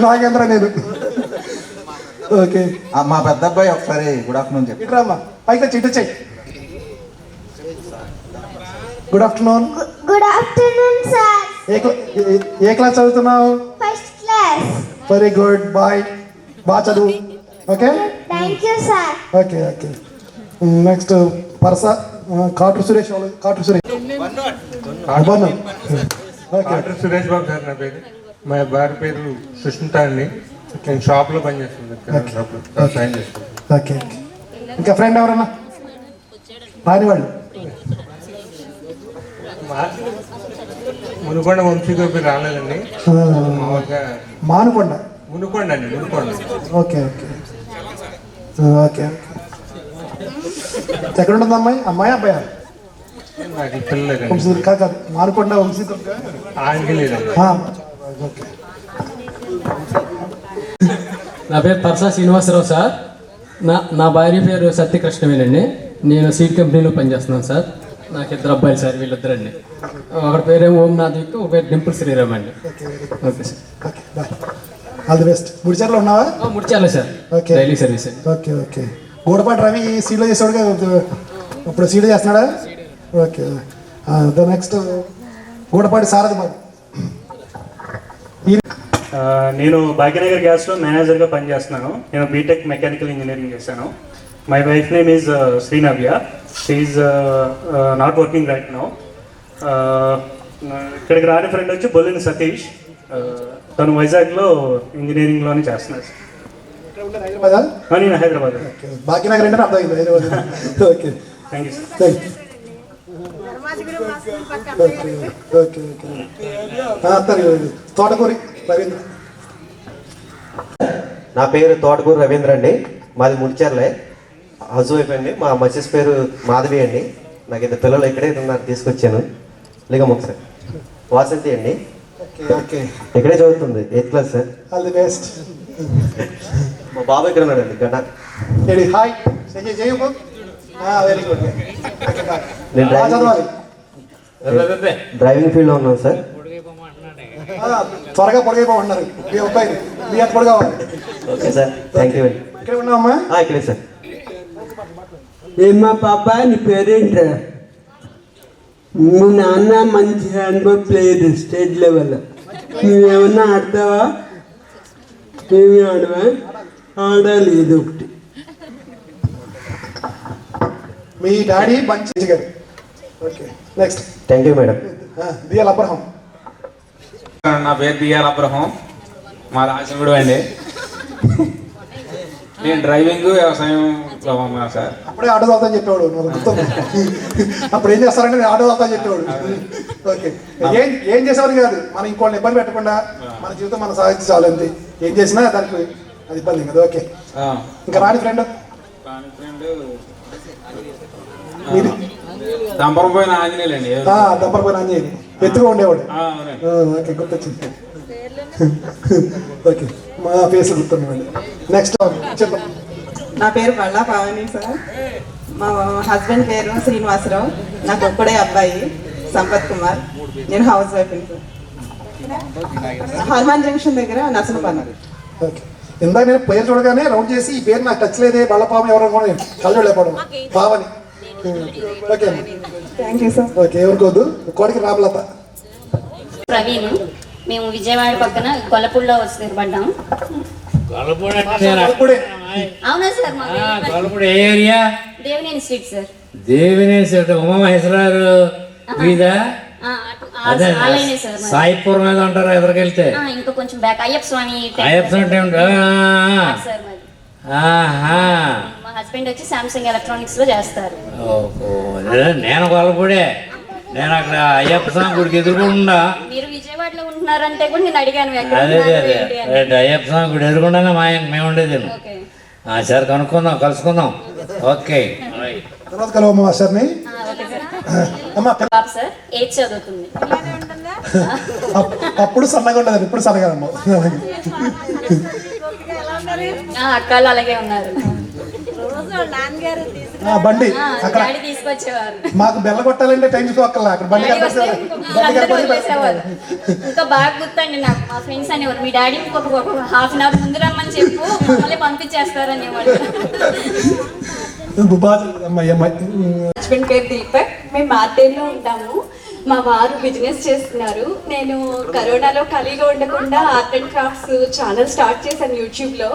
[SPEAKER 1] నాగేంద్ర నేను. ఓకే,
[SPEAKER 9] మా పెద్ద అబ్బాయి ఒకసారి గుడ్ ఆఫ్టర్నూన్ చెప్పి
[SPEAKER 1] ఇట్రామ్మా, పైకి వచ్చి ఇటు చెయ్యి. Good afternoon.
[SPEAKER 15] Good afternoon sir.
[SPEAKER 1] ఏ క్లాస్ చదువుతున్నావు?
[SPEAKER 15] First class.
[SPEAKER 1] Very good, boy. బాగా చదువు. Okay,
[SPEAKER 15] thank you sir.
[SPEAKER 1] Okay okay. Next పరస కాటు సురేష్. కాటు సురేష్
[SPEAKER 16] సురేష్ బాబు సార్ నా పేరు. మా భార్య పేరు సుష్మిత అండి. నేను షాప్లో పనిచేస్తున్నాను, సైన్ చేస్తాను.
[SPEAKER 1] ఓకే, ఇంకా ఫ్రెండ్ ఎవరన్నా రానివాళ్ళు?
[SPEAKER 16] మునుకొండ వంశీ గోపి రాలేదండి.
[SPEAKER 1] మానుకొండ.
[SPEAKER 16] మునుకొండ అండి, మునుకొండ.
[SPEAKER 1] Okay okay okay. ఎక్కడ ఉంటుంది అమ్మాయి? అమ్మాయి అబ్బాయా?
[SPEAKER 16] నాకు పిల్లలు
[SPEAKER 1] వంశీ కాదు, మానుకొండ వంశీ
[SPEAKER 16] ఆంజనేయులండి.
[SPEAKER 1] ఓకే.
[SPEAKER 17] నా పేరు పర్సా శ్రీనివాసరావు సార్. నా భార్య పేరు సత్యకృష్ణవేనండి. నేను సీడ్ కంపెనీలో పనిచేస్తున్నాను సార్. నాకు 2 అబ్బాయిలు సార్, వీళ్ళిద్దరండి. ఒకటి పేరేమో ఓంనాథ్, ఒక పేరు డింపుల్ శ్రీరామ్ అండి. Okay sir,
[SPEAKER 1] okay, bye. All the best. ముడిచర్లో ఉన్నావా?
[SPEAKER 17] ముడిచాలే sir.
[SPEAKER 1] Okay,
[SPEAKER 17] daily service.
[SPEAKER 1] Okay okay. Gudapati Ravi సీడ్లో చేసేవాడుగా, ఇప్పుడు సీడ్ చేస్తున్నాడా? Okay. The next Gudapati Sarathi Babu.
[SPEAKER 18] నేను భాగ్యనగర్ గ్యాస్లో మేనేజర్గా పనిచేస్తున్నాను. నేను బీటెక్ మెకానికల్ ఇంజనీరింగ్ చేశాను. My wife name is Srinavya. She is not working right now. ఇక్కడికి రాని ఫ్రెండ్ వచ్చి బొల్లిని సతీష్. తను వైజాగ్లో ఇంజనీరింగ్లోనే చేస్తున్నాడు. నేను హైదరాబాద్.
[SPEAKER 1] భాగ్యనగర్ అంటే అర్థమైంది. Okay,
[SPEAKER 18] thank you sir.
[SPEAKER 1] Okay okay. Thotakuri Ravindra.
[SPEAKER 19] నా పేరు తోటకూరు రవీంద్ర అండి. మాది ముడిచర్లే. హౌస్ వైఫ్ అండి. మా మసిస్ పేరు మాధవి అండి. నాకు 2 పిల్లలు ఇక్కడే ఉన్నారు, తీసుకొచ్చాను. లిగం ఒకసారి వాసంతి అండి.
[SPEAKER 1] ఓకే,
[SPEAKER 19] ఇక్కడే చదువుతుంది, 8th class sir.
[SPEAKER 1] All the best.
[SPEAKER 19] మా బాబు ఇక్కడ ఉన్నాడండి, గడ్డ.
[SPEAKER 1] Hi, very good.
[SPEAKER 19] నేను డ్రైవింగ్ ఫీల్డ్లో ఉన్నాను సార్.
[SPEAKER 1] త్వరగా పొడిగైపోతున్నారు మీ అబ్బాయి, మీ అంత పొడి కావాలి.
[SPEAKER 19] ఓకే సార్, థ్యాంక్ యూ అండి.
[SPEAKER 1] ఇక్కడ ఉన్నామా?
[SPEAKER 19] ఇక్కడే సార్.
[SPEAKER 10] ఏమా పాప, నీ పేరేంట్రా? మీ నాన్న మంచి హ్యాండ్బాల్ ప్లేయర్, స్టేట్ లెవెల్. నువ్వేమన్నా ఆడతావా? ఏమి ఆడవా? ఆడాలి ఏదో ఒకటి.
[SPEAKER 1] మీ డాడీ మంచి గారు. Okay, next.
[SPEAKER 19] Thank you madam.
[SPEAKER 1] Diyal Abraham.
[SPEAKER 14] నా పేరు దియాల్ అబ్రహం. మా రాజగుడు అండి. నేను డ్రైవింగ్ వ్యవసాయంలో ఉన్నా సార్.
[SPEAKER 1] అప్పుడే ఆటో చదువుతా చెప్పేవాడు, నాకు గుర్తుంది. అప్పుడు ఏం చేస్తారంటే నేను ఆటో చదువుతా చెప్పేవాడు. ఓకే, ఏం చేసేవారు కాదు, మనం ఇంకోళ్ళని ఇబ్బంది పెట్టకుండా మన జీవితం మనం సాధించి చాలంది. ఏం చేసినా దానికి అది ఇబ్బంది కదా. ఓకే, ఇంకా రాని ఫ్రెండ్
[SPEAKER 14] దంపరపోయిన ఆంజనేయులండి.
[SPEAKER 1] దంపరపోయిన ఆంజనేయులు ఎత్తుగా ఉండేవాడు. ఓకే, గుర్తొచ్చింది. ఓకే, మా ఫేస్ గుర్తున్నాడు. నెక్స్ట్ చెప్పండి.
[SPEAKER 20] నా పేరు బళ్ళా పావని సార్. మా హస్బెండ్ పేరు శ్రీనివాసరావు. నాకు ఒక్కడే అబ్బాయి సంపత్ కుమార్. నేను house wife sir. Hanuman junction దగ్గర నర్సనపల్లి.
[SPEAKER 1] ఓకే, ఇందాక నేను పేరు చూడగానే రౌండ్ చేసి ఈ పేరు నాకు టచ్ లేదే, బళ్ళపాము ఎవరు కళ్ళు లేపడం Pavani. Okay,
[SPEAKER 20] thank you sir.
[SPEAKER 1] Okay, ఎవరికోద్దు. కోడికి రామలత.
[SPEAKER 21] ప్రవీణ్. మేము విజయవాడ పక్కన గొల్లపూడిలో స్థిరపడ్డాం. అవునా సార్?
[SPEAKER 11] గొల్లపూడి ఏ area?
[SPEAKER 21] Devineni street sir.
[SPEAKER 11] Devineni street ఉమామహేశ్వరారు వీధా? అదే సాయిపూర్ మీద ఉంటారు ఎదురుకెళ్తే.
[SPEAKER 21] ఇంకా కొంచెం బ్యాక్ అయ్యప్ప స్వామి.
[SPEAKER 11] అయ్యప్ప స్వామి
[SPEAKER 21] మా హస్బెండ్ వచ్చి సామ్సంగ్ ఎలక్ట్రానిక్స్ లో చేస్తారు.
[SPEAKER 11] నేను గొల్లపూడే. నేను అక్కడ అయ్యప్ప స్వామి గుడికి ఎదురుకుండా.
[SPEAKER 21] మీరు విజయవాడలో ఉంటున్నారంటే కూడా నేను అడిగాను.
[SPEAKER 11] అదే అయ్యప్ప స్వామి గుడి ఎదురుకుండానే మేము ఉండేది. సరే కనుక్కుందాం, కలుసుకుందాం. ఓకే,
[SPEAKER 1] తర్వాత కలవమ్మ మాస్టర్ని.
[SPEAKER 21] బాబు సార్ 8th చదువుతుంది.
[SPEAKER 1] అప్పుడు సన్నగా ఉండదు, ఇప్పుడు సన్నగా
[SPEAKER 21] అక్కలు అలాగే ఉన్నారు.
[SPEAKER 1] బండి అక్కడ
[SPEAKER 21] తీసుకొచ్చేవారు.
[SPEAKER 1] మాకు బెల్ల కొట్టాలంటే టైం చూసుకోవాలి. అక్కడ బండి
[SPEAKER 21] ఇంకా బాగా గుర్తండి నాకు. మా ఫ్రెండ్స్ అనేవారు మీ డాడీ ఇంకొక హాఫ్ అన్ అవర్ ముందు రమ్మని చెప్పు, మమ్మల్ని పంపించేస్తారనేవాడు.
[SPEAKER 22] హస్బెండ్ పేరు దీపక్. మేము మార్టేల్లో ఉంటాము. మా వారు బిజినెస్ చేస్తున్నారు. నేను కరోనాలో ఖాళీగా ఉండకుండా art and crafts channel start చేశాను యూట్యూబ్లో.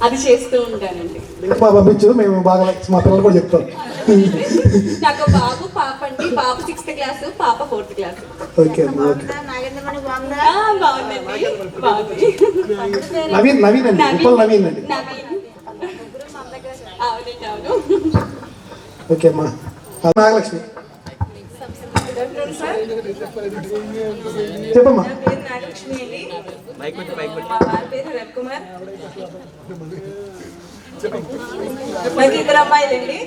[SPEAKER 22] అది చేస్తూ ఉంటానండి.
[SPEAKER 1] పంపించు, మేము బాగా మా పిల్లలు కూడా చెప్తారు.
[SPEAKER 22] నాకు బాబు పాప అండి. బాబు 6th క్లాస్, పాప 4th క్లాస్.
[SPEAKER 1] ఓకే,
[SPEAKER 22] బాగుందండి.
[SPEAKER 1] నవీన్ అండి. నవీన్ అండి. ఓకే అమ్మా. నాగలక్ష్మి చెప్పమ్మా.
[SPEAKER 22] నాగలక్ష్మి అండి. మా వారి పేరు రవికుమార్. నాకు 2 అమ్మాయిలండి.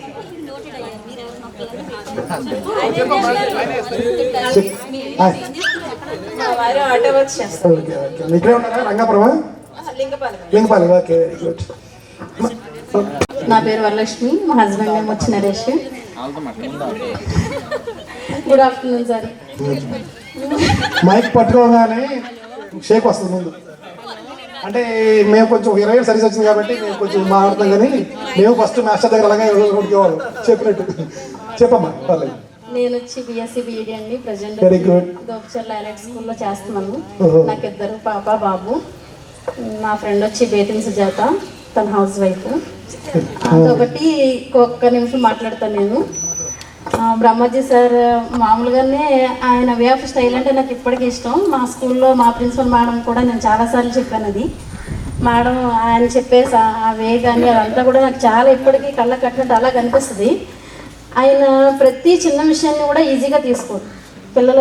[SPEAKER 22] మా వారు ఆటో వర్క్ చేస్తారు.
[SPEAKER 1] ఇక్కడే ఉన్నారా? రంగాపురమా? లింగపాలెం. Okay, good.
[SPEAKER 23] నా పేరు వరలక్ష్మి. మా హస్బెండ్ నేమ్ వచ్చి Naresh. Good afternoon sir.
[SPEAKER 1] Mike పట్టుకోగానే షేక్ వస్తుంది ముందు. అంటే మేము కొంచెం 20 ఏళ్ళు సర్వీస్ వచ్చింది కాబట్టి మేము కొంచెం మాట్లాడుతాం, కానీ మేము ఫస్ట్ మాస్టర్ దగ్గర అలాగే ఉడికేవాళ్ళు చెప్పినట్టు. చెప్పమ్మా.
[SPEAKER 23] నేను వచ్చి బిఎస్సి బిఈడి అండి. ప్రజెంట్ దోపచర్ల ఎలైట్ స్కూల్లో చేస్తున్నాను. నాకు 2 పాప బాబు. నా ఫ్రెండ్ వచ్చి బేతిన్ సుజాత, తన హౌస్ వైఫ్. అదొకటి ఒక్క నిమిషం మాట్లాడతాను నేను. బ్రహ్మాజీ సార్ మామూలుగానే ఆయన వే ఆఫ్ స్టైల్ అంటే నాకు ఇప్పటికీ ఇష్టం. మా స్కూల్లో మా ప్రిన్సిపల్ మేడం కూడా నేను చాలాసార్లు చెప్పాను. అది మేడం ఆయన చెప్పే ఆ వే కానీ అదంతా కూడా నాకు చాలా ఇప్పటికీ కళ్ళ కట్టినట్టు అలా కనిపిస్తుంది. ఆయన ప్రతి చిన్న విషయాన్ని కూడా ఈజీగా తీసుకోరు. పిల్లల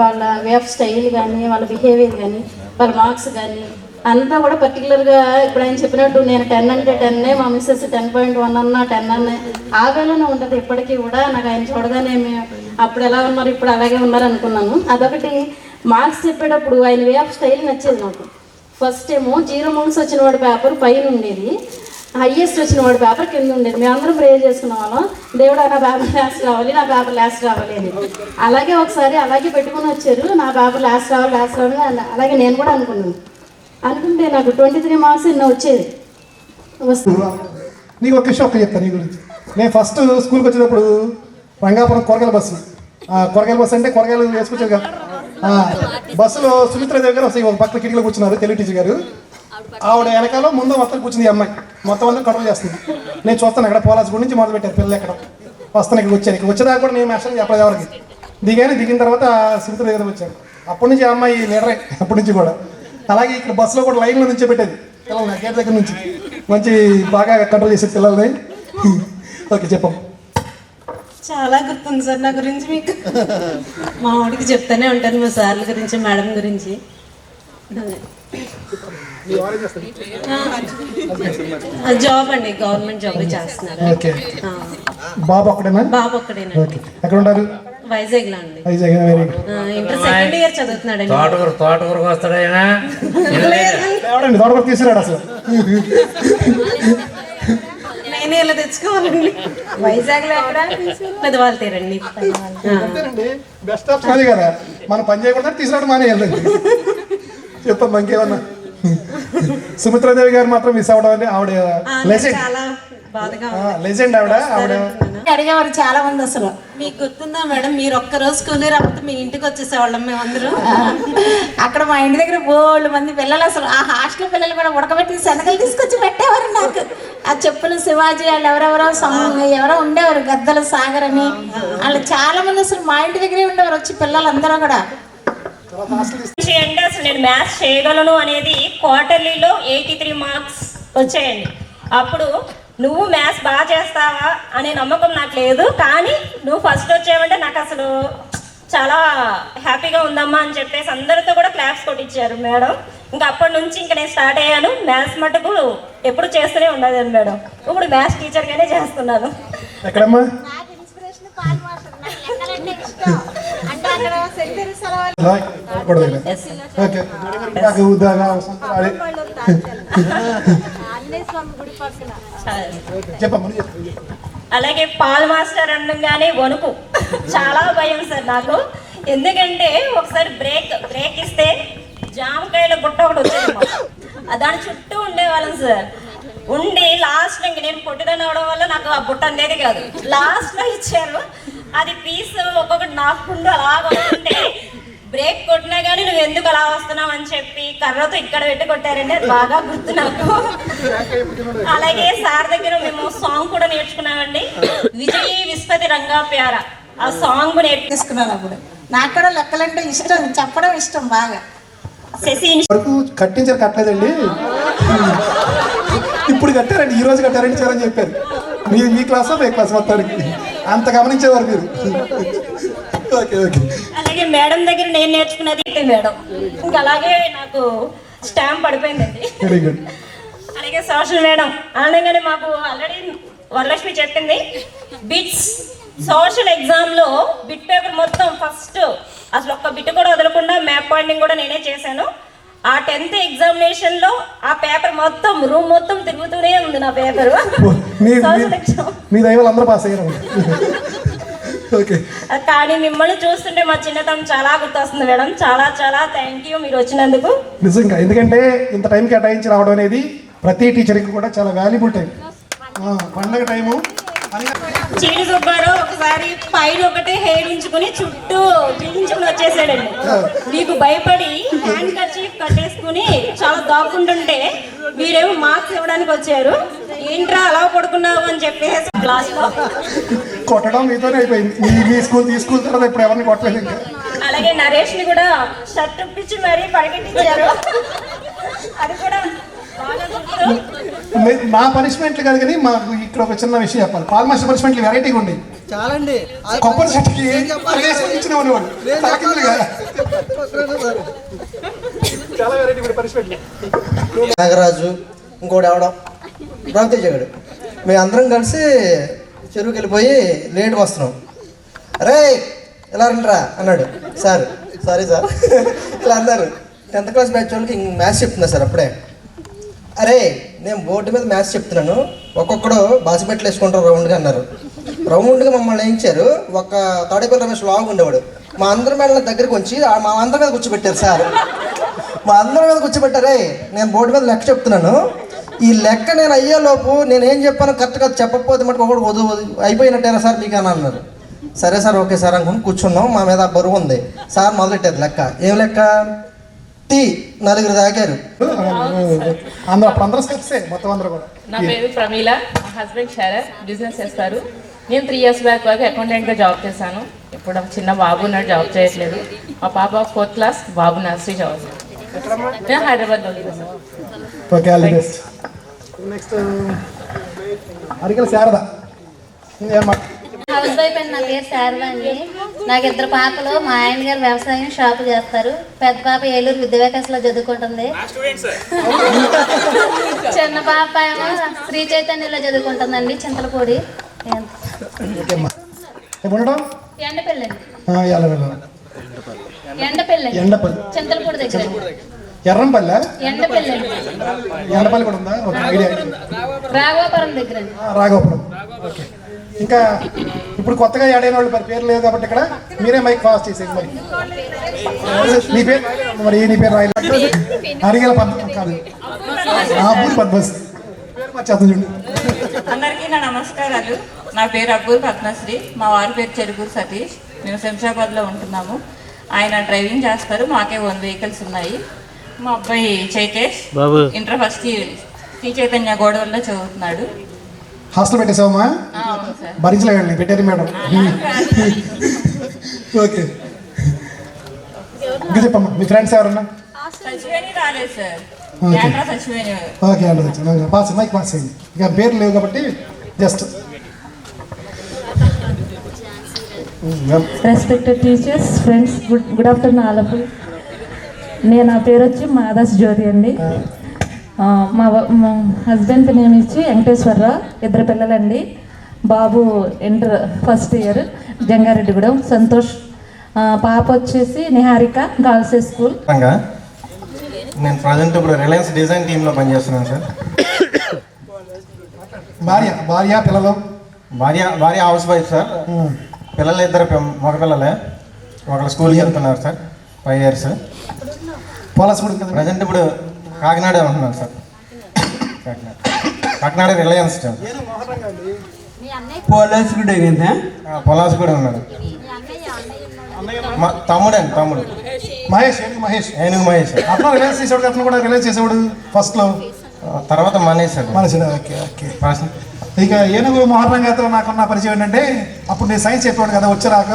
[SPEAKER 23] వాళ్ళ వే ఆఫ్ స్టైల్ కానీ, వాళ్ళ బిహేవియర్ కానీ, వాళ్ళ మార్క్స్ కానీ అంతా కూడా పర్టికులర్గా ఇప్పుడు ఆయన చెప్పినట్టు నేను 10 అంటే 10, మా మిస్సెస్ 10.1 అన్నా 10 అన్నా ఆ వేళనే ఉంటుంది. ఇప్పటికీ కూడా నాకు ఆయన చూడగానే అప్పుడు ఎలా ఉన్నారు ఇప్పుడు అలాగే ఉన్నారు అనుకున్నాను. అదొకటి. మార్క్స్ చెప్పేటప్పుడు ఆయన వే ఆఫ్ స్టైల్ నచ్చేది నాకు. ఫస్ట్ ఏమో 0 మార్క్స్ వచ్చిన వాడి పేపర్ పైన ఉండేది, హైయెస్ట్ వచ్చిన వాడి పేపర్ కింద ఉండేది. మేమందరం ప్రే చేసుకున్న వాళ్ళం, దేవుడు నా పేపర్ లాస్ట్ రావాలి, నా పేపర్ లాస్ట్ రావాలి అని. అలాగే ఒకసారి అలాగే పెట్టుకుని వచ్చారు, నా పేపర్ లాస్ట్ రావాలి అని. అలాగే నేను కూడా అనుకుంటే నాకు 23 మార్క్స్ ఎన్నో వచ్చేది.
[SPEAKER 1] నీకు ఒక విషయం చెప్తాను నీ గురించి. నేను ఫస్ట్ స్కూల్కి వచ్చేటప్పుడు రంగాపురం కూరగాయల బస్సు. కూరగాయల బస్సు అంటే కూరగాయలు వేసుకొచ్చారు కదా. బస్సులో సుమిత్ర దగ్గర ఒక పక్కన కిటికీలో కూర్చున్నారు తెలుగు టీచర్ గారు. ఆవిడ వెనకాల ముందు మొత్తం కూర్చుంది. అమ్మాయి మొత్తం అంతా కంట్రోల్ చేస్తుంది. నేను చూస్తాను అక్కడ పోలాస్ గుడి నుంచి మొదలు పెట్టారు పిల్లలు ఎక్కడ వస్తాను. ఇక్కడికి వచ్చాను. ఇక్కడ వచ్చేదాకా కూడా నేను మాస్టర్ చెప్పలేదు ఎవరికి. దిగిన తర్వాత సుమిత్ర దగ్గర వచ్చాను. అప్పటి నుంచి అమ్మాయి లీడరే. అప్పటి నుంచి కూడా అలాగే ఇక్కడ బస్సులో కూడా లైన్లో నుంచే పెట్టేది పిల్లలు గేట్ దగ్గర నుంచి. మంచి బాగా కంట్రోల్ చేసే పిల్లల్ని. ఓకే చెప్పం.
[SPEAKER 3] చాలా గుర్తుంది సార్ నా గురించి మీకు. మా వాడికి చెప్తానే ఉంటాను మా సార్ల గురించి, మేడం గురించి. జాబ్ అండి, గవర్నమెంట్ జాబ్ చేస్తున్నారు.
[SPEAKER 1] ఓకే. బాబు ఒక్కడేనా?
[SPEAKER 3] బాబు ఒక్కడేనండి.
[SPEAKER 1] ఓకే. ఎక్కడ ఉంటారు?
[SPEAKER 3] వైజాగ్ లో అండి.
[SPEAKER 1] వైజాగ్.
[SPEAKER 3] ఇంటర్ సెకండ్ ఇయర్ చదువుతున్నాడండి.
[SPEAKER 11] తోటకూరకు వస్తాడైనా
[SPEAKER 1] ఎవడండి తోటకూర తీసుకురాడు అసలు?
[SPEAKER 3] నేనే ఇలా తెచ్చుకోవాలండి. వైజాగ్ లో ఎక్కడ? పెద్దవాళ్ళు తీరండి.
[SPEAKER 1] బెస్ట్ ఆప్షన్ అదే కదా, మనం పని చేయకుండా తీసుకురావడం మానేయాలి. చెప్పమ్మా ఇంకేమన్నా. సుమిత్రాదేవి గారు మాత్రం మిస్ అవ్వడం అండి. ఆవిడ లెజెండ్, లెజెండ్ ఆవిడ.
[SPEAKER 8] అడిగేవారు చాలా మంది. అసలు
[SPEAKER 3] మీకు గుర్తుందా మేడం, మీరు ఒక్కరోజు స్కూల్ రాకపోతే మీ ఇంటికి వచ్చేసేవాళ్ళం మేమందరూ.
[SPEAKER 8] అక్కడ మా ఇంటి దగ్గర బోళ్ళు మంది పిల్లలు, అసలు ఆ హాస్టల్ పిల్లలు కూడా ఉడకబెట్టి శనగలు తీసుకొచ్చి పెట్టేవారు నాకు. ఆ చెప్పులు శివాజీ వాళ్ళు ఎవరో ఉండేవారు, గద్దల సాగర్ అని. వాళ్ళు చాలా మంది అసలు మా ఇంటి దగ్గరే ఉండేవారు వచ్చి పిల్లలందరూ కూడా.
[SPEAKER 21] అంటే అసలు నేను మ్యాథ్స్ చేయగలను అనేది క్వార్టర్లీలో 83 మార్క్స్ వచ్చాయండి. అప్పుడు నువ్వు మ్యాథ్స్ బాగా చేస్తావా అనే నమ్మకం నాకు లేదు, కానీ నువ్వు ఫస్ట్ వచ్చావంటే నాకు అసలు చాలా హ్యాపీగా ఉందమ్మా అని చెప్పేసి అందరితో కూడా క్లాప్స్ కొట్టించారు మేడం. ఇంకా అప్పటి నుంచి ఇంకా నేను స్టార్ట్ అయ్యాను. మ్యాథ్స్ మటుకు ఎప్పుడు చేస్తూనే ఉండదు మేడం. ఇప్పుడు మ్యాథ్స్ టీచర్గానే చేస్తున్నాను.
[SPEAKER 1] ఎక్కడమ్మా?
[SPEAKER 21] అలాగే పాల్ మాస్టర్ అనగానే వణుకు, చాలా భయం సార్ నాకు. ఎందుకంటే ఒకసారి బ్రేక్ ఇస్తే జామకాయల బుట్ట ఒకటి వచ్చేది, దాని చుట్టూ ఉండేవాళ్ళం సార్. ఉండి లాస్ట్ ఇంక నేను పొట్టిదని అవడం వల్ల నాకు ఆ బుట్ట అనేది కాదు, లాస్ట్లో ఇచ్చారు. అది పీస్ ఒక్కొక్కటి నాకుంటూ అలా వస్తుంటే బ్రేక్ కొట్టినా కానీ నువ్వు ఎందుకు అలా వస్తున్నావు అని చెప్పి కర్రతో ఇక్కడ పెట్టి కొట్టారంటే అది బాగా గుర్తు నాకు. అలాగే సార్ దగ్గర మేము సాంగ్ కూడా నేర్చుకున్నామండి, విజయీ విస్పతి రంగా ప్యార. ఆ సాంగ్
[SPEAKER 8] నేర్చుకున్నాను. అప్పుడు నాకు కూడా లెక్కలంటే ఇష్టం, చెప్పడం ఇష్టం బాగా.
[SPEAKER 1] వరకు కట్టించారు, కట్టలేదండి. ఇప్పుడు కట్టారండి, ఈ రోజు కట్టారండి సార్ అని చెప్పారు. మీ క్లాసా మీ క్లాస్ మొత్తానికి అంత గమనించేవారు మీరు. Okay okay.
[SPEAKER 21] అలాగే మేడం దగ్గర నేను నేర్చుకున్నది మేడం, ఇంకా అలాగే నాకు స్టాంప్ పడిపోయిందండి.
[SPEAKER 1] Very good.
[SPEAKER 21] అలాగే సోషల్ మేడం అనగానే మాకు ఆల్రెడీ వరలక్ష్మి చెప్పింది, బిట్స్ సోషల్ ఎగ్జామ్లో బిట్ పేపర్ మొత్తం ఫస్ట్ అసలు ఒక్క బిట్ కూడా వదలకుండా మ్యాప్ పాయింటింగ్ కూడా నేనే చేశాను. ఆ 10th ఎగ్జామినేషన్లో ఆ పేపర్ మొత్తం రూమ్ మొత్తం తిరుగుతూనే ఉంది నా పేపర్.
[SPEAKER 1] మీ దైవాలు అందరూ పాస్ అయ్యారు.
[SPEAKER 21] కానీ మిమ్మల్ని చూస్తుంటే మా చిన్నతనం చాలా గుర్తొస్తుంది మేడం. చాలా చాలా థ్యాంక్ యూ మీరు వచ్చినందుకు.
[SPEAKER 1] నిజంగా, ఎందుకంటే ఇంత టైం కేటాయించి రావడం అనేది ప్రతి టీచర్కి కూడా చాలా వాల్యుబుల్ టైం. పండగ టైము.
[SPEAKER 21] చీడి సుబ్బారావు ఒకసారి పైన ఒకటే హెయిర్ ఉంచుకుని చుట్టూ గిల్లించుకుని వచ్చేసాడండి. మీకు భయపడి హ్యాండ్ కర్చీఫ్ కట్టేసుకుని చాలా దాక్కుంటుంటే మీరేమో మార్క్స్ ఇవ్వడానికి వచ్చారు. ఏంట్రా అలా పడుకున్నావు అని చెప్పేసి క్లాస్ లో
[SPEAKER 1] కొట్టడం మీతోనే అయిపోయింది. మీ స్కూల్ తీసుకున్న తర్వాత ఇప్పుడు ఎవరిని కొట్టలేదు ఇంకా.
[SPEAKER 21] అలాగే నరేష్ ని కూడా షర్ట్ ఇప్పించి మరీ పరిగెట్టించారు. అది కూడా
[SPEAKER 1] మా పనిష్మెంట్లు కాదు కానీ మాకు ఇక్కడ ఒక చిన్న విషయం చెప్పాలి. పాల్ మాస్టర్ పనిష్మెంట్లు వెరైటీగా ఉండి
[SPEAKER 12] చాలండి.
[SPEAKER 1] కొబ్బరి చెట్టుకి ఇచ్చిన ఉండేవాడు. చాలా వెరైటీ పనిష్మెంట్లు.
[SPEAKER 12] నాగరాజు ఇంకోటి ఎవడం రవితేజగాడు, మేము అందరం కలిసి చెరువుకి వెళ్ళిపోయి లేట్గా వస్తున్నాం. అరే ఇలా రండిరా అన్నాడు సార్. సారీ సార్ ఇలా అన్నారు. 10th క్లాస్ బ్యాచ్ వాళ్ళకి మ్యాథ్స్ చెప్తున్నా సార్. అప్పుడే అరే నేను బోర్డు మీద మ్యాథ్స్ చెప్తున్నాను, ఒక్కొక్కడు బాసిపెట్లు వేసుకుంటారు రౌండ్గా అన్నారు. రౌండ్గా మమ్మల్ని వేయించారు. ఒక తాడేపల్లి రమేష్ లాగా ఉండేవాడు. మా అందరి మీద దగ్గరికి వచ్చి మా అందరి మీద కూర్చోబెట్టారు సార్. మా అందరి మీద కూర్చోబెట్టారే. నేను బోర్డు మీద లెక్క చెప్తున్నాను. ఈ లెక్క నేను అయ్యేలోపు నేను ఏం చెప్పాను కరెక్ట్గా చెప్పకపోతే మటుకు ఒకటి అయిపోయినట్టేనా సార్ మీకు అని అన్నారు. సరే సార్ ఓకే సార్ అనుకుని కూర్చున్నాం. మా మీద బరువు ఉంది. సార్ మొదలెట్టారు లెక్క. ఏం లెక్క? టీ 4 తాగారు.
[SPEAKER 5] నా పేరు ప్రమీల, మా హస్బెండ్ శరత్ బిజినెస్ చేస్తారు. నేను 3 years బ్యాక్ వరకు అకౌంటెంట్గా జాబ్ చేశాను. ఇప్పుడు చిన్న బాబు ఉన్నాడు, జాబ్ చేయట్లేదు. మా పాప 4th క్లాస్, బాబు నర్సరీ చదువుతాను. నేను హైదరాబాద్లో
[SPEAKER 1] నెక్స్ట్ అరికల శారద.
[SPEAKER 4] హౌస్ వైఫ్ అండి. నా పేరు శారద అండి. నాకు 2 పాపలు. మా ఆయన గారు వ్యవసాయం షాపు చేస్తారు. పెద్ద పాప ఏలూరు విద్యావికాసంలో చదువుకుంటుంది. చిన్న పాప ఏమో శ్రీ చైతన్యలో చదువుకుంటుందండి, చింతలపూడి. ఎండపల్లి
[SPEAKER 1] ఎండపల్లి
[SPEAKER 4] చింతలపూడి దగ్గర.
[SPEAKER 1] ఎర్రంపల్లి
[SPEAKER 4] ఎండపల్లి
[SPEAKER 1] ఎండపల్లి కూడా ఉందా? Okay, idea.
[SPEAKER 4] రాఘవాపురం దగ్గర.
[SPEAKER 1] రాఘవాపురం. ఓకే. ఇంకా ఇప్పుడు కొత్తగా యాడ్ అయిన వాళ్ళు పేరు లేదు కాబట్టి ఇక్కడ మీరే మైక్ ఫాస్ట్ చేసేది. మరి నీ పేరు మరి నీ పేరు రాయలేదు. అరిగల కాదు, అబ్బూర్ పద్మస్ చేద్దాం చూడండి.
[SPEAKER 6] అందరికీ నా నమస్కారాలు. నా పేరు అబ్బూర్ పద్మశ్రీ. మా వారి పేరు చెరుకూరు సతీష్. మేము శంషాబాద్లో ఉంటున్నాము. ఆయన డ్రైవింగ్ చేస్తారు. మాకే 1 వెహికల్స్ ఉన్నాయి. మా అబ్బాయి Chaitesh inter first year Sri Chaitanya గోడవల్లో చదువుతున్నాడు.
[SPEAKER 1] హాస్టల్ పెట్టేసావమ్మా? భరించలేదండి, పెట్టారు మేడం. ఓకే, ఇంకా చెప్పమ్మా. మీ ఫ్రెండ్స్ ఎవరన్నా?
[SPEAKER 6] రాలేదు సార్.
[SPEAKER 1] ఓకే అండి, పాస్ మైక్ పాస్ అయ్యింది. ఇక పేర్లు లేవు కాబట్టి just.
[SPEAKER 7] Respected teachers, friends, good afternoon all of you. నా పేరు వచ్చి మాదాస్ జ్యోతి అండి. మా హస్బెండ్ నేమ్ ఇచ్చి వెంకటేశ్వరరావు. 2 పిల్లలండి. బాబు inter first year Jangareddygudem. Santosh. పాప వచ్చేసి నిహారిక, గర్ల్స్ స్కూల్.
[SPEAKER 24] నేను ప్రజెంట్ ఇప్పుడు రిలయన్స్ డిజైన్ టీంలో పనిచేస్తున్నాను సార్.
[SPEAKER 1] భార్య పిల్లలు?
[SPEAKER 24] భార్య హౌస్ వైఫ్ సార్. పిల్లలు 2 మగ పిల్లలే. ఒకళ్ళు స్కూల్కి వెళ్తున్నారు సార్, 5 years. ప్రజెంట్ ఇప్పుడు కాకినాడ ఉంటున్నాను సార్. కాకినాడ రిలయన్స్ సార్. పొలాస్ కూడా ఉన్నాడు. తమ్ముడు
[SPEAKER 1] మహేష్.
[SPEAKER 24] ఏనుగు మహేష్.
[SPEAKER 1] అతను రిలయన్స్ చేసేవాడు, అతను కూడా రిలయన్స్ చేసేవాడు ఫస్ట్లో.
[SPEAKER 24] తర్వాత మనీష్ సార్.
[SPEAKER 1] Okay okay. ఇక ఏనుగు మోహన్ గారితో నాకున్న పరిచయం ఏంటంటే, అప్పుడు నేను సైన్స్ చెప్పేవాడు కదా, వచ్చరాక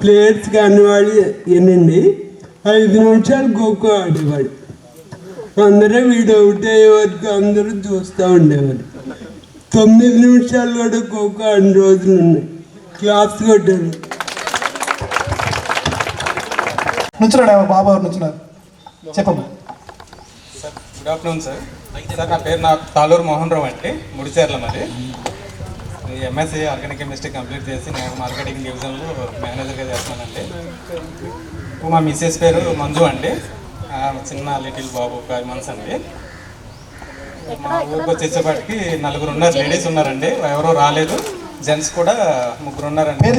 [SPEAKER 10] ప్లేయర్స్ కానివాడు ఏనండి 5 నిమిషాలు ఖోఖో ఆడేవాడు. అందరూ వీడు అవుట్ అయ్యే వరకు అందరూ చూస్తూ ఉండేవారు. 9 నిమిషాలు కూడా ఖోఖో ఆడిన రోజులు ఉన్నాయి. క్లాస్ కొట్టారు.
[SPEAKER 1] నుంచున్నాడు బాబు, నుంచున్నారు. చెప్పమ్మా.
[SPEAKER 25] Sir good afternoon sir. Sir నా పేరు తాలూరు మోహన్ రావు అండి, ముడిచేర్ల. మరి ఎంఎస్సీ ఆర్గానిక్ కెమిస్ట్రీ కంప్లీట్ చేసి నేను మార్కెటింగ్ డివిజన్లో మేనేజర్గా చేస్తున్నానండి. మా మిస్సెస్ పేరు మంజు అండి. చిన్న లిటిల్ బాబు 5 months అండి. మా ఊరికి వచ్చేసేపాటికి 4 ఉన్నారు, లేడీస్ ఉన్నారండి. ఎవరో రాలేదు. జెంట్స్ కూడా 3 ఉన్నారండి.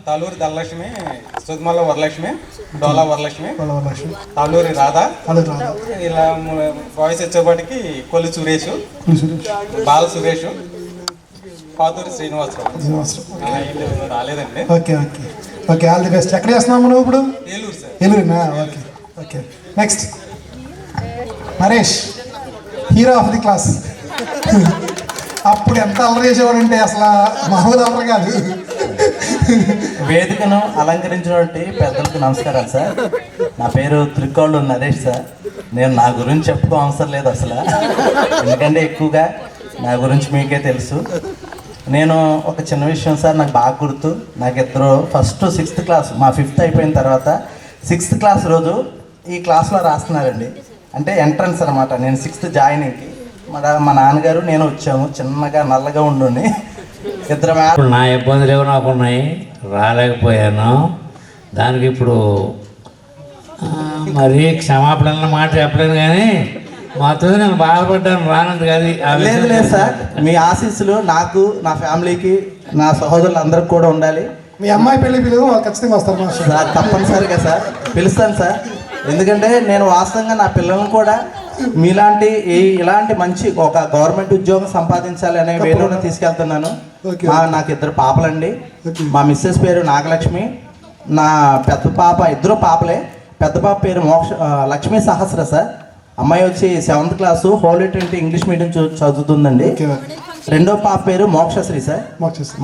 [SPEAKER 25] తాలూరి ధనలక్ష్మి, సుధమల్ల వరలక్ష్మి, డోలా వరలక్ష్మి, తాలూరి రాధా. ఇలా బాయ్స్ వచ్చేపాటికి కొల్లి సురేష్, బాల సురేష్, పాతూరి శ్రీనివాసరావు. రాలేదండి.
[SPEAKER 1] Okay okay okay, all the best. ఎక్కడ చేస్తున్నాము నువ్వు ఇప్పుడు?
[SPEAKER 25] ఏలూరు సార్.
[SPEAKER 1] ఏలూరునా? Okay okay. Next Naresh, hero of the class. అప్పుడు ఎంత అల్లరి చేసేవాడంటే అసలు మామూలు అల్లరి కాదు.
[SPEAKER 26] వేదికను అలంకరించినటువంటి పెద్దలకు నమస్కారాలు సార్. నా పేరు త్రికోళ్ళు నరేష్ సార్. నేను నా గురించి చెప్పుకో అవసరం లేదు అసలు, ఎందుకంటే ఎక్కువగా నా గురించి మీకే తెలుసు. నేను ఒక చిన్న విషయం సార్, నాకు బాగా గుర్తు. నాకు 2 ఫస్ట్ 6th క్లాస్, మా 5th అయిపోయిన తర్వాత 6th క్లాస్ రోజు ఈ క్లాస్లో రాస్తున్నారండి. అంటే ఎంట్రన్స్ అనమాట. నేను 6th జాయినింగ్కి మా నాన్నగారు నేను వచ్చాము. చిన్నగా నల్లగా ఉండుని 2
[SPEAKER 11] ఇప్పుడు నా ఇబ్బందులు ఏమో నాకు ఉన్నాయి, రాలేకపోయాను. దానికి ఇప్పుడు మరి క్షమాపణ మాట చెప్పలేను, కానీ మొత్తం నేను బాధపడ్డాను రానందు. కానీ
[SPEAKER 26] లేదు లేదు సార్, మీ ఆశీస్సులు నాకు, నా ఫ్యామిలీకి, నా సహోదరులందరికీ కూడా ఉండాలి.
[SPEAKER 1] మీ అమ్మాయి పెళ్లి పిలువు, వాళ్ళు ఖచ్చితంగా వస్తారు
[SPEAKER 26] సార్. తప్పనిసరిగా సార్ పిలుస్తాను సార్. ఎందుకంటే నేను వాస్తవంగా నా పిల్లలను కూడా మీలాంటి ఇలాంటి మంచి ఒక గవర్నమెంట్ ఉద్యోగం సంపాదించాలి అనే వేలోనే తీసుకెళ్తున్నాను. నాకు 2 పాపలండి. మా మిస్సెస్ పేరు నాగలక్ష్మి, నా పెద్ద పాప, 2 పాపలే. పెద్ద పాప పేరు లక్ష్మీ సహస్ర సార్. అమ్మాయి వచ్చి 7th class, Holy Trinity English medium చదువుతుందండి. 2వ పాప పేరు మోక్షశ్రీ సార్.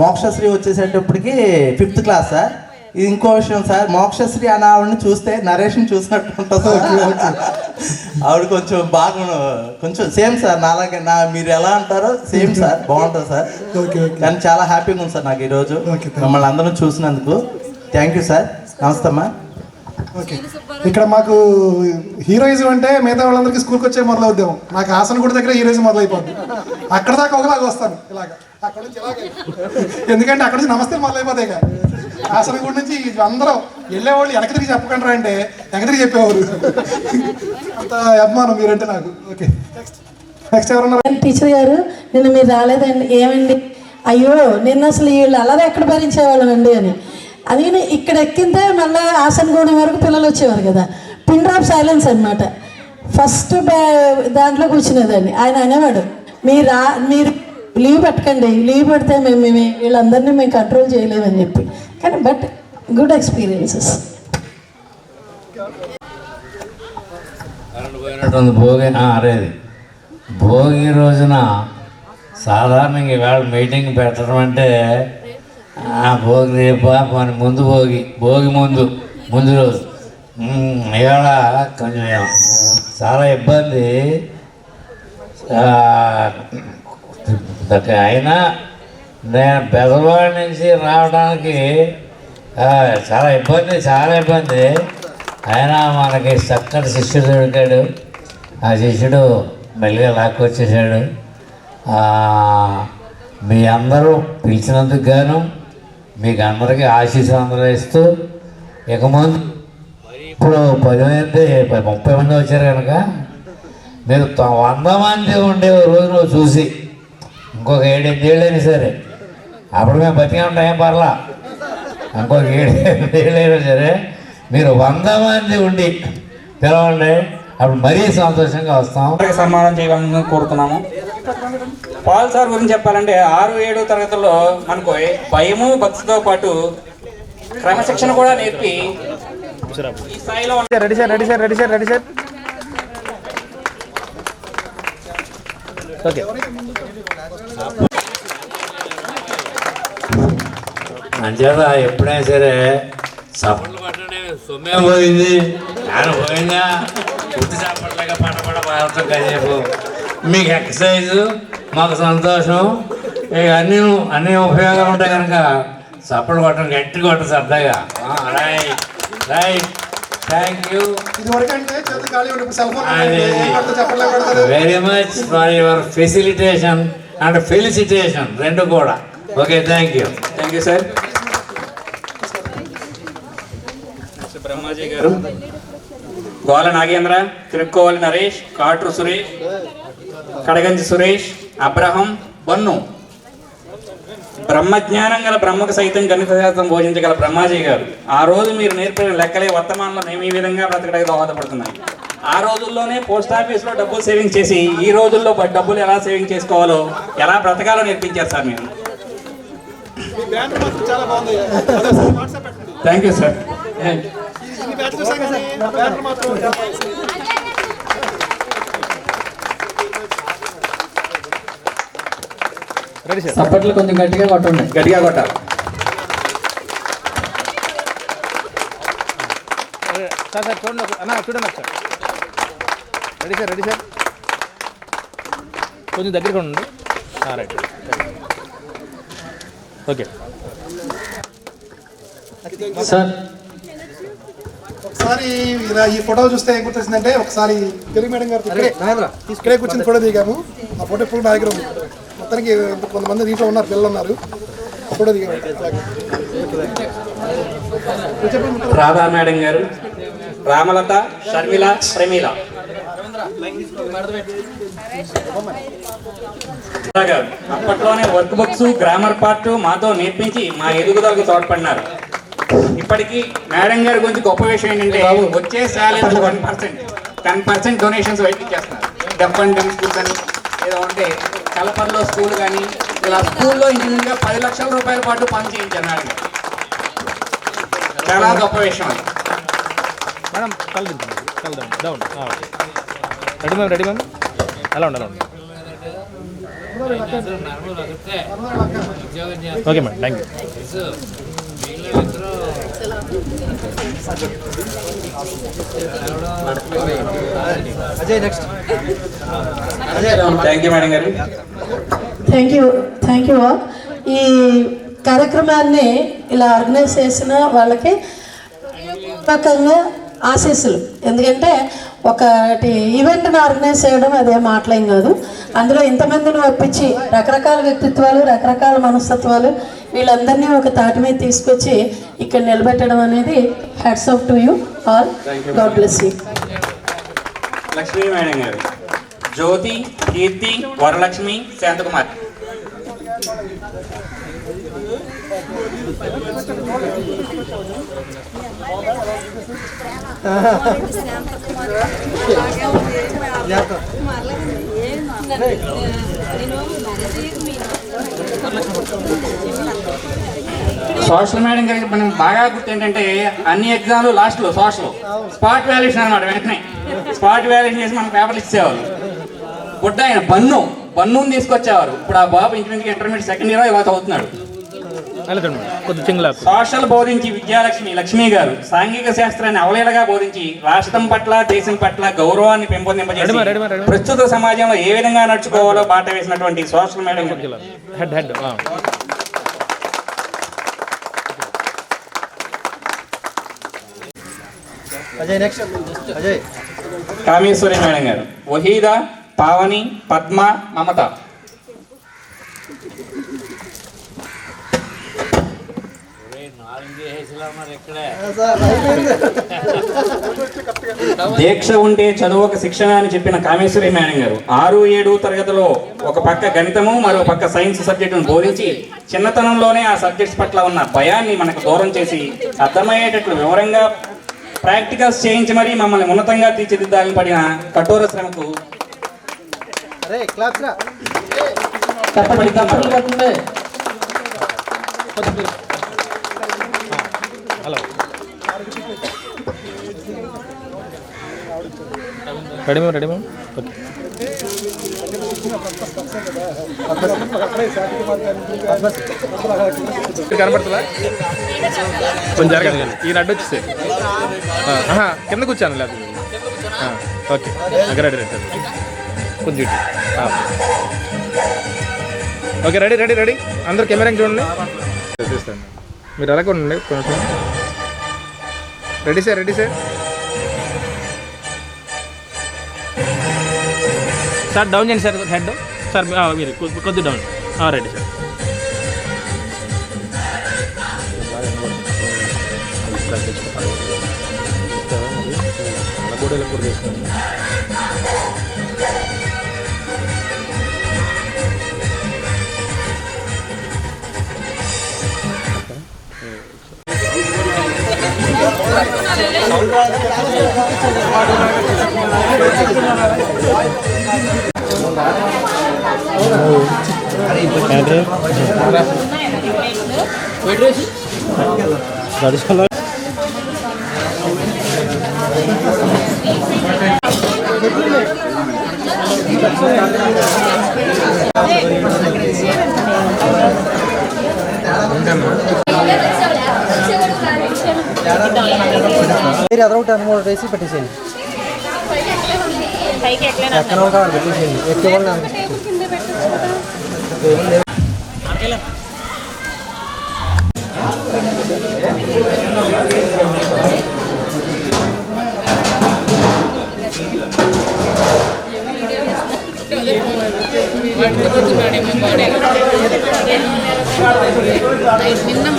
[SPEAKER 26] మోక్షశ్రీ వచ్చేసేటప్పటికి 5th క్లాస్ సార్. ఇంకో విషయం సార్, మోక్షశ్రీ అనే ఆవిడని చూస్తే నరేష్ని చూసినట్టు ఉంటుంది సార్. ఆవిడ కొంచెం బాగా కొంచెం సేమ్ సార్ నాలాగే మీరు ఎలా అంటారో సేమ్ సార్, బాగుంటుంది సార్. కానీ చాలా హ్యాపీగా ఉంది సార్ నాకు ఈరోజు మిమ్మల్ని అందరం చూసినందుకు. Thank you sir. నమస్తే అమ్మా.
[SPEAKER 1] ఓకే, ఇక్కడ మాకు హీరోయిజం అంటే మిగతా వాళ్ళందరికీ స్కూల్కి వచ్చే మొదలవుద్దాము. నాకు ఆసనగుడి దగ్గర హీరోయిజం మొదలైపోద్ది. అక్కడ దాకా ఒకలాగా వస్తాను ఇలాగా, అక్కడ నుంచి ఇలాగే, ఎందుకంటే అక్కడ నుంచి నమస్తే మొదలైపోతాయి. ఇక ఆసనగుడి నుంచి అందరూ వెళ్ళేవాళ్ళు వెనక తిరిగి చెప్పకుండా అంటే వెనక తిరిగి చెప్పేవారు. అంత అభిమానం మీరంటే నాకు. ఓకే, నెక్స్ట్ ఎవరన్నారు?
[SPEAKER 2] టీచర్ గారు నిన్న మీరు రాలేదండి. ఏమండి, అయ్యో నిన్న అసలు వీళ్ళు అల్లరి ఎక్కడ భరించేవాళ్ళం అండి అని. అది ఇక్కడ ఎక్కితే మళ్ళీ ఆసనగూడెం వరకు పిల్లలు వచ్చేవారు కదా, పిన్ డ్రాప్ సైలెన్స్ అనమాట. ఫస్ట్ దాంట్లో కూర్చునేదండి. ఆయన అనేవాడు, మీరు లీవ్ పెట్టకండి, లీవ్ పెడితే మేము వీళ్ళందరినీ మేము కంట్రోల్ చేయలేమని చెప్పి. కానీ బట్ గుడ్ ఎక్స్పీరియన్సెస్.
[SPEAKER 11] భోగి రోజున సాధారణంగా ఇవాళ మీటింగ్ పెట్టడం అంటే భోగి రేపు మన ముందు భోగి ముందు రోజు ఇవాళ కొంచెం చాలా ఇబ్బంది. అయినా నేను పెదవాడి నుంచి రావడానికి చాలా ఇబ్బంది. అయినా మనకి చక్కటి శిష్యుడు దొరికాడు. ఆ శిష్యుడు మెల్లిగా లాక్కొచ్చేసాడు. మీ అందరూ పిలిచినందుకు గాను మీకు అందరికీ ఆశీస్సులు అందజేస్తూ ఇక ముందు ఇప్పుడు 10 మంది 30 మంది వచ్చారు కనుక మీరు 100 మంది ఉండే రోజు నువ్వు చూసి ఇంకొక 7-8 ఏళ్ళైనా సరే, అప్పుడు మేము బతిగా ఉంటాం, ఏం పర్లా. ఇంకొక 7-8 ఏళ్ళైనా సరే మీరు 100 మంది ఉండి పిలవండి, అప్పుడు మరీ సంతోషంగా వస్తాం.
[SPEAKER 9] సన్మానం చేయాలని కోరుతున్నాము. పాల్ సార్ గురించి చెప్పాలంటే 6-7 తరగతుల్లో మనకు భయము భక్తితో పాటు క్రమశిక్షణ కూడా నేర్పి ఈ స్థాయిలో రెడీ సార్. ఓకే,
[SPEAKER 11] అంచేత ఎప్పుడైనా సరే చప్పట్లు పట్టండి. సొమ్మే పోయింది, ఆయన పోయిందా, పుట్టి చప్పట్లేక పడపడ పాడటం కాసేపు మీకు ఎక్సర్సైజు, మాకు సంతోషం. ఇక అన్నీ ఉపయోగాలు ఉంటాయి కనుక చప్పట్లు కొట్టడం, గట్టి కొట్టడం సరదాగా. Right, thank you very much for your facilitation and felicitation రెండు కూడా. Okay, thank you
[SPEAKER 9] sir. Brahmaji గారు, గోల నాగేంద్ర, తిరుక్కోవాలి నరేష్, కాట్రు సురేష్, కడగంజి సురేష్, అబ్రహం, బన్ను. బ్రహ్మజ్ఞానం గల బ్రహ్మకు సైతం గణిత శాస్త్రం బోధించగల బ్రహ్మాజీ గారు. ఆ రోజు మీరు నేర్పిన లెక్కలే వర్తమానంలో మేము ఈ విధంగా బ్రతకడానికి దోహదపడుతున్నాయి. ఆ రోజుల్లోనే పోస్ట్ ఆఫీస్లో డబ్బులు సేవింగ్ చేసి ఈ రోజుల్లో డబ్బులు ఎలా సేవింగ్ చేసుకోవాలో, ఎలా బ్రతకాలో నేర్పించారు సార్ మీరు. Thank you sir. సప్పట్లు కొంచెం గట్టిగా కొట్టండి, గట్టిగా కొట్టాలి.
[SPEAKER 13] సార్ చూడండి అన్న, చూడండి సార్. Ready sir. కొంచెం దగ్గరగా ఉండండి. Right, okay
[SPEAKER 1] sir. ఒకసారి ఇలా ఈ ఫోటో చూస్తే ఏం గుర్తొచ్చిందంటే, ఒకసారి తెలుగు మేడం గారు ఇక్కడే కూర్చొని ఫోటో దిగాము. ఆ ఫోటో ఇప్పుడు నా దగ్గర ఉంది. మొత్తానికి కొంతమంది దీంట్లో ఉన్నారు, పిల్లలు ఉన్నారు. ఫోటో దిగాము.
[SPEAKER 9] రాధా మేడం గారు, రామలత, షర్మిల, ప్రమీల గారు అప్పట్లోనే వర్క్ బుక్స్, గ్రామర్ పార్ట్ మాతో నేర్పించి మా ఎదుగుదలకు తోడ్పడినారు. ఇప్పటికీ మేడం గారి గురించి గొప్ప విషయం ఏంటంటే, వచ్చే శాలరీ 10% డొనేషన్స్ బయటికి చేస్తున్నారు. డెఫ్ అండ్ డెమ్ స్కూల్స్ అని ఏదో ఉంటే కలపర్లో స్కూల్ కానీ ఇలా స్కూల్లో ఇంచుమించుగా 10 లక్షల రూపాయల పాటు పని చేయించారు మేడం గారు. చాలా గొప్ప విషయం అది.
[SPEAKER 13] Madam down. రెడీ మ్యామ్ అలా ఉండాలి. Okay madam, thank you.
[SPEAKER 9] Thank you madam గారు.
[SPEAKER 2] Thank you all. ఈ కార్యక్రమాన్ని ఇలా ఆర్గనైజ్ చేసిన వాళ్ళకి పక్కంగా ఆశీస్సులు. ఎందుకంటే ఒకటి ఈవెంట్ని ఆర్గనైజ్ చేయడం అదే మాటలేం కాదు. అందులో ఇంతమందిని ఒప్పించి రకరకాల వ్యక్తిత్వాలు, రకరకాల మనస్తత్వాలు వీళ్ళందరినీ ఒక తాటి మీద తీసుకొచ్చి ఇక్కడ నిలబెట్టడం అనేది hats off to you all. God bless you.
[SPEAKER 9] Lakshmi madam గారు, జ్యోతి, కీర్తి, వరలక్ష్మి, శాంతకుమార్. సోషల్ మేడం గారికి మనం బాగా గుర్తు ఏంటంటే అన్ని ఎగ్జామ్లు లాస్ట్లో సోషల్ స్పాట్ వాల్యుయేషన్ అనమాట. వెంటనే స్పాట్ వాల్యుయేషన్ చేసి మన పేపర్లు ఇచ్చేవాళ్ళు. బుడ్డ ఆయన బన్నుని తీసుకొచ్చేవారు. ఇప్పుడు ఆ బాబు ఇంచుమించుగా ఇంటర్మీడియట్ సెకండ్ ఇయర్ ఇవాళ చదువుతున్నాడు. సోషల్ బోధించి విద్యాలక్ష్మి లక్ష్మి గారు సాంఘిక శాస్త్రాన్ని అవలీలగా బోధించి రాష్ట్రం పట్ల, దేశం పట్ల గౌరవాన్ని పెంపొందింపజేసి ప్రస్తుత సమాజంలో ఏ విధంగా నడుచుకోవాలో బాట వేసినటువంటి సోషల్ మేడం. కామేశ్వరి మేడం గారు, వహీదా, పావని, పద్మ, మమత. దీక్ష ఉంటే చదువుక శిక్షణ అని చెప్పిన కామేశ్వరి మేడం గారు 6, 7 తరగతిలో ఒక పక్క గణితము, మరో పక్క సైన్స్ సబ్జెక్టును బోధించి చిన్నతనంలోనే ఆ సబ్జెక్ట్స్ పట్ల ఉన్న భయాన్ని మనకు దూరం చేసి అర్థమయ్యేటట్లు వివరంగా ప్రాక్టికల్స్ చేయించి మరీ మమ్మల్ని ఉన్నతంగా తీర్చిదిద్దాలని పడిన కఠోర శ్రమకు
[SPEAKER 13] కనపడుతుందా? కొంచెం జరగదు. ఈయన అడ్డు వచ్చేసి కింద కూర్చాను. లేదు ఓకే, రెడీ రెడీ కొంచెం ఓకే, రెడీ రెడీ రెడీ. అందరు కెమెరా చూడండి. చూస్తాను, మీరు అలాగే ఉండండి. కొంచెం ready sir, ready sir. Sir down చేయండి సార్, హెడ్ సార్ మీరు కొద్ది డౌన్. Ready sir. కూడా కూడా చేస్తున్నాను.
[SPEAKER 12] మీరు ఎదరొకటి 2-3 వేసి పెట్టేసేయండి. ఎక్కడ కావాలి పెట్టేసేయండి. ఎక్కువ
[SPEAKER 5] నిన్న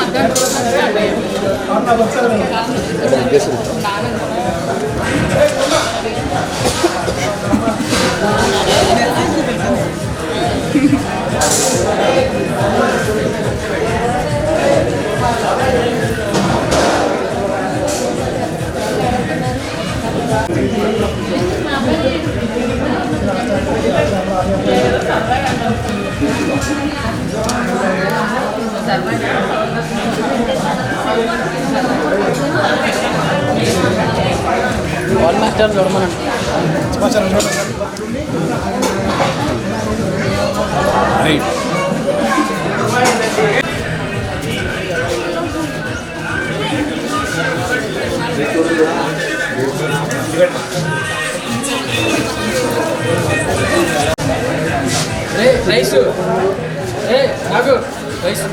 [SPEAKER 14] రైస్ నాకు రైస్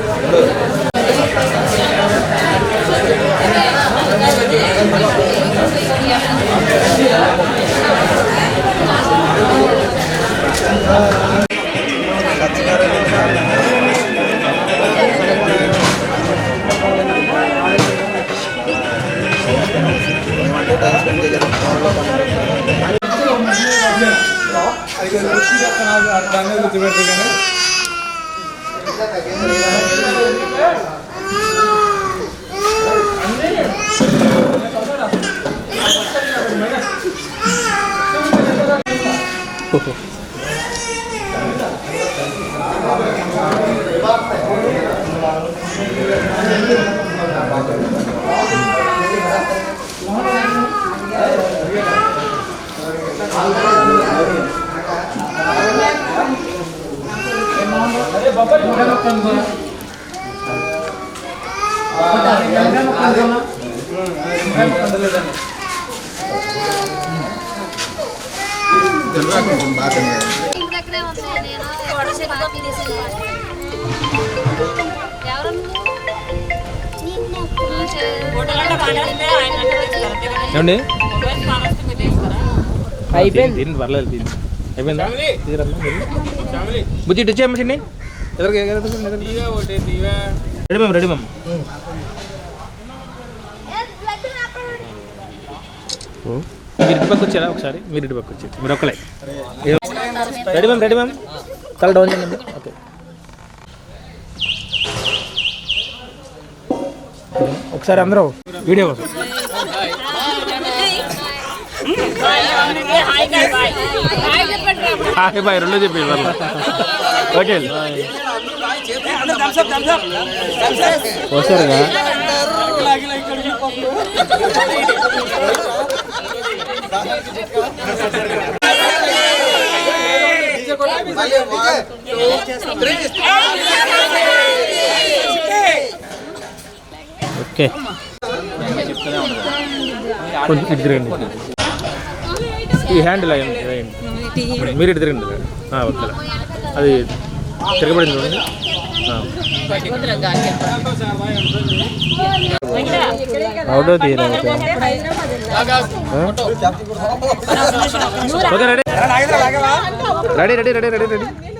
[SPEAKER 13] ఏమండి అయిపోయింది పర్లేదు అయిపోయిందా బుజ్జి ఇటు వచ్చేయమ్మ చిన్ని రెడీ మ్యామ్ రెడీ మ్యామ్ మీరు ఇటు పక్క వచ్చారా ఒకసారి మీరు ఇటు పక్క వచ్చారు మీరు ఒక్కలే రెడీ మ్యామ్ తల డౌన్ చేయండి ఓకే ఒకసారి అందరూ వీడియో హాయ్ బాయ్ రెండు చెప్పి ఓకే వచ్చారుగా ఓకే కొంచెం ఇటు తిరగండి ఈ హ్యాండిల్ అయ్యండి మీరు ఇటు తిరగండి ఓకే అది తిరగబడింది చూడండి అవుడో తీరా okay ready ready ready ready ready ready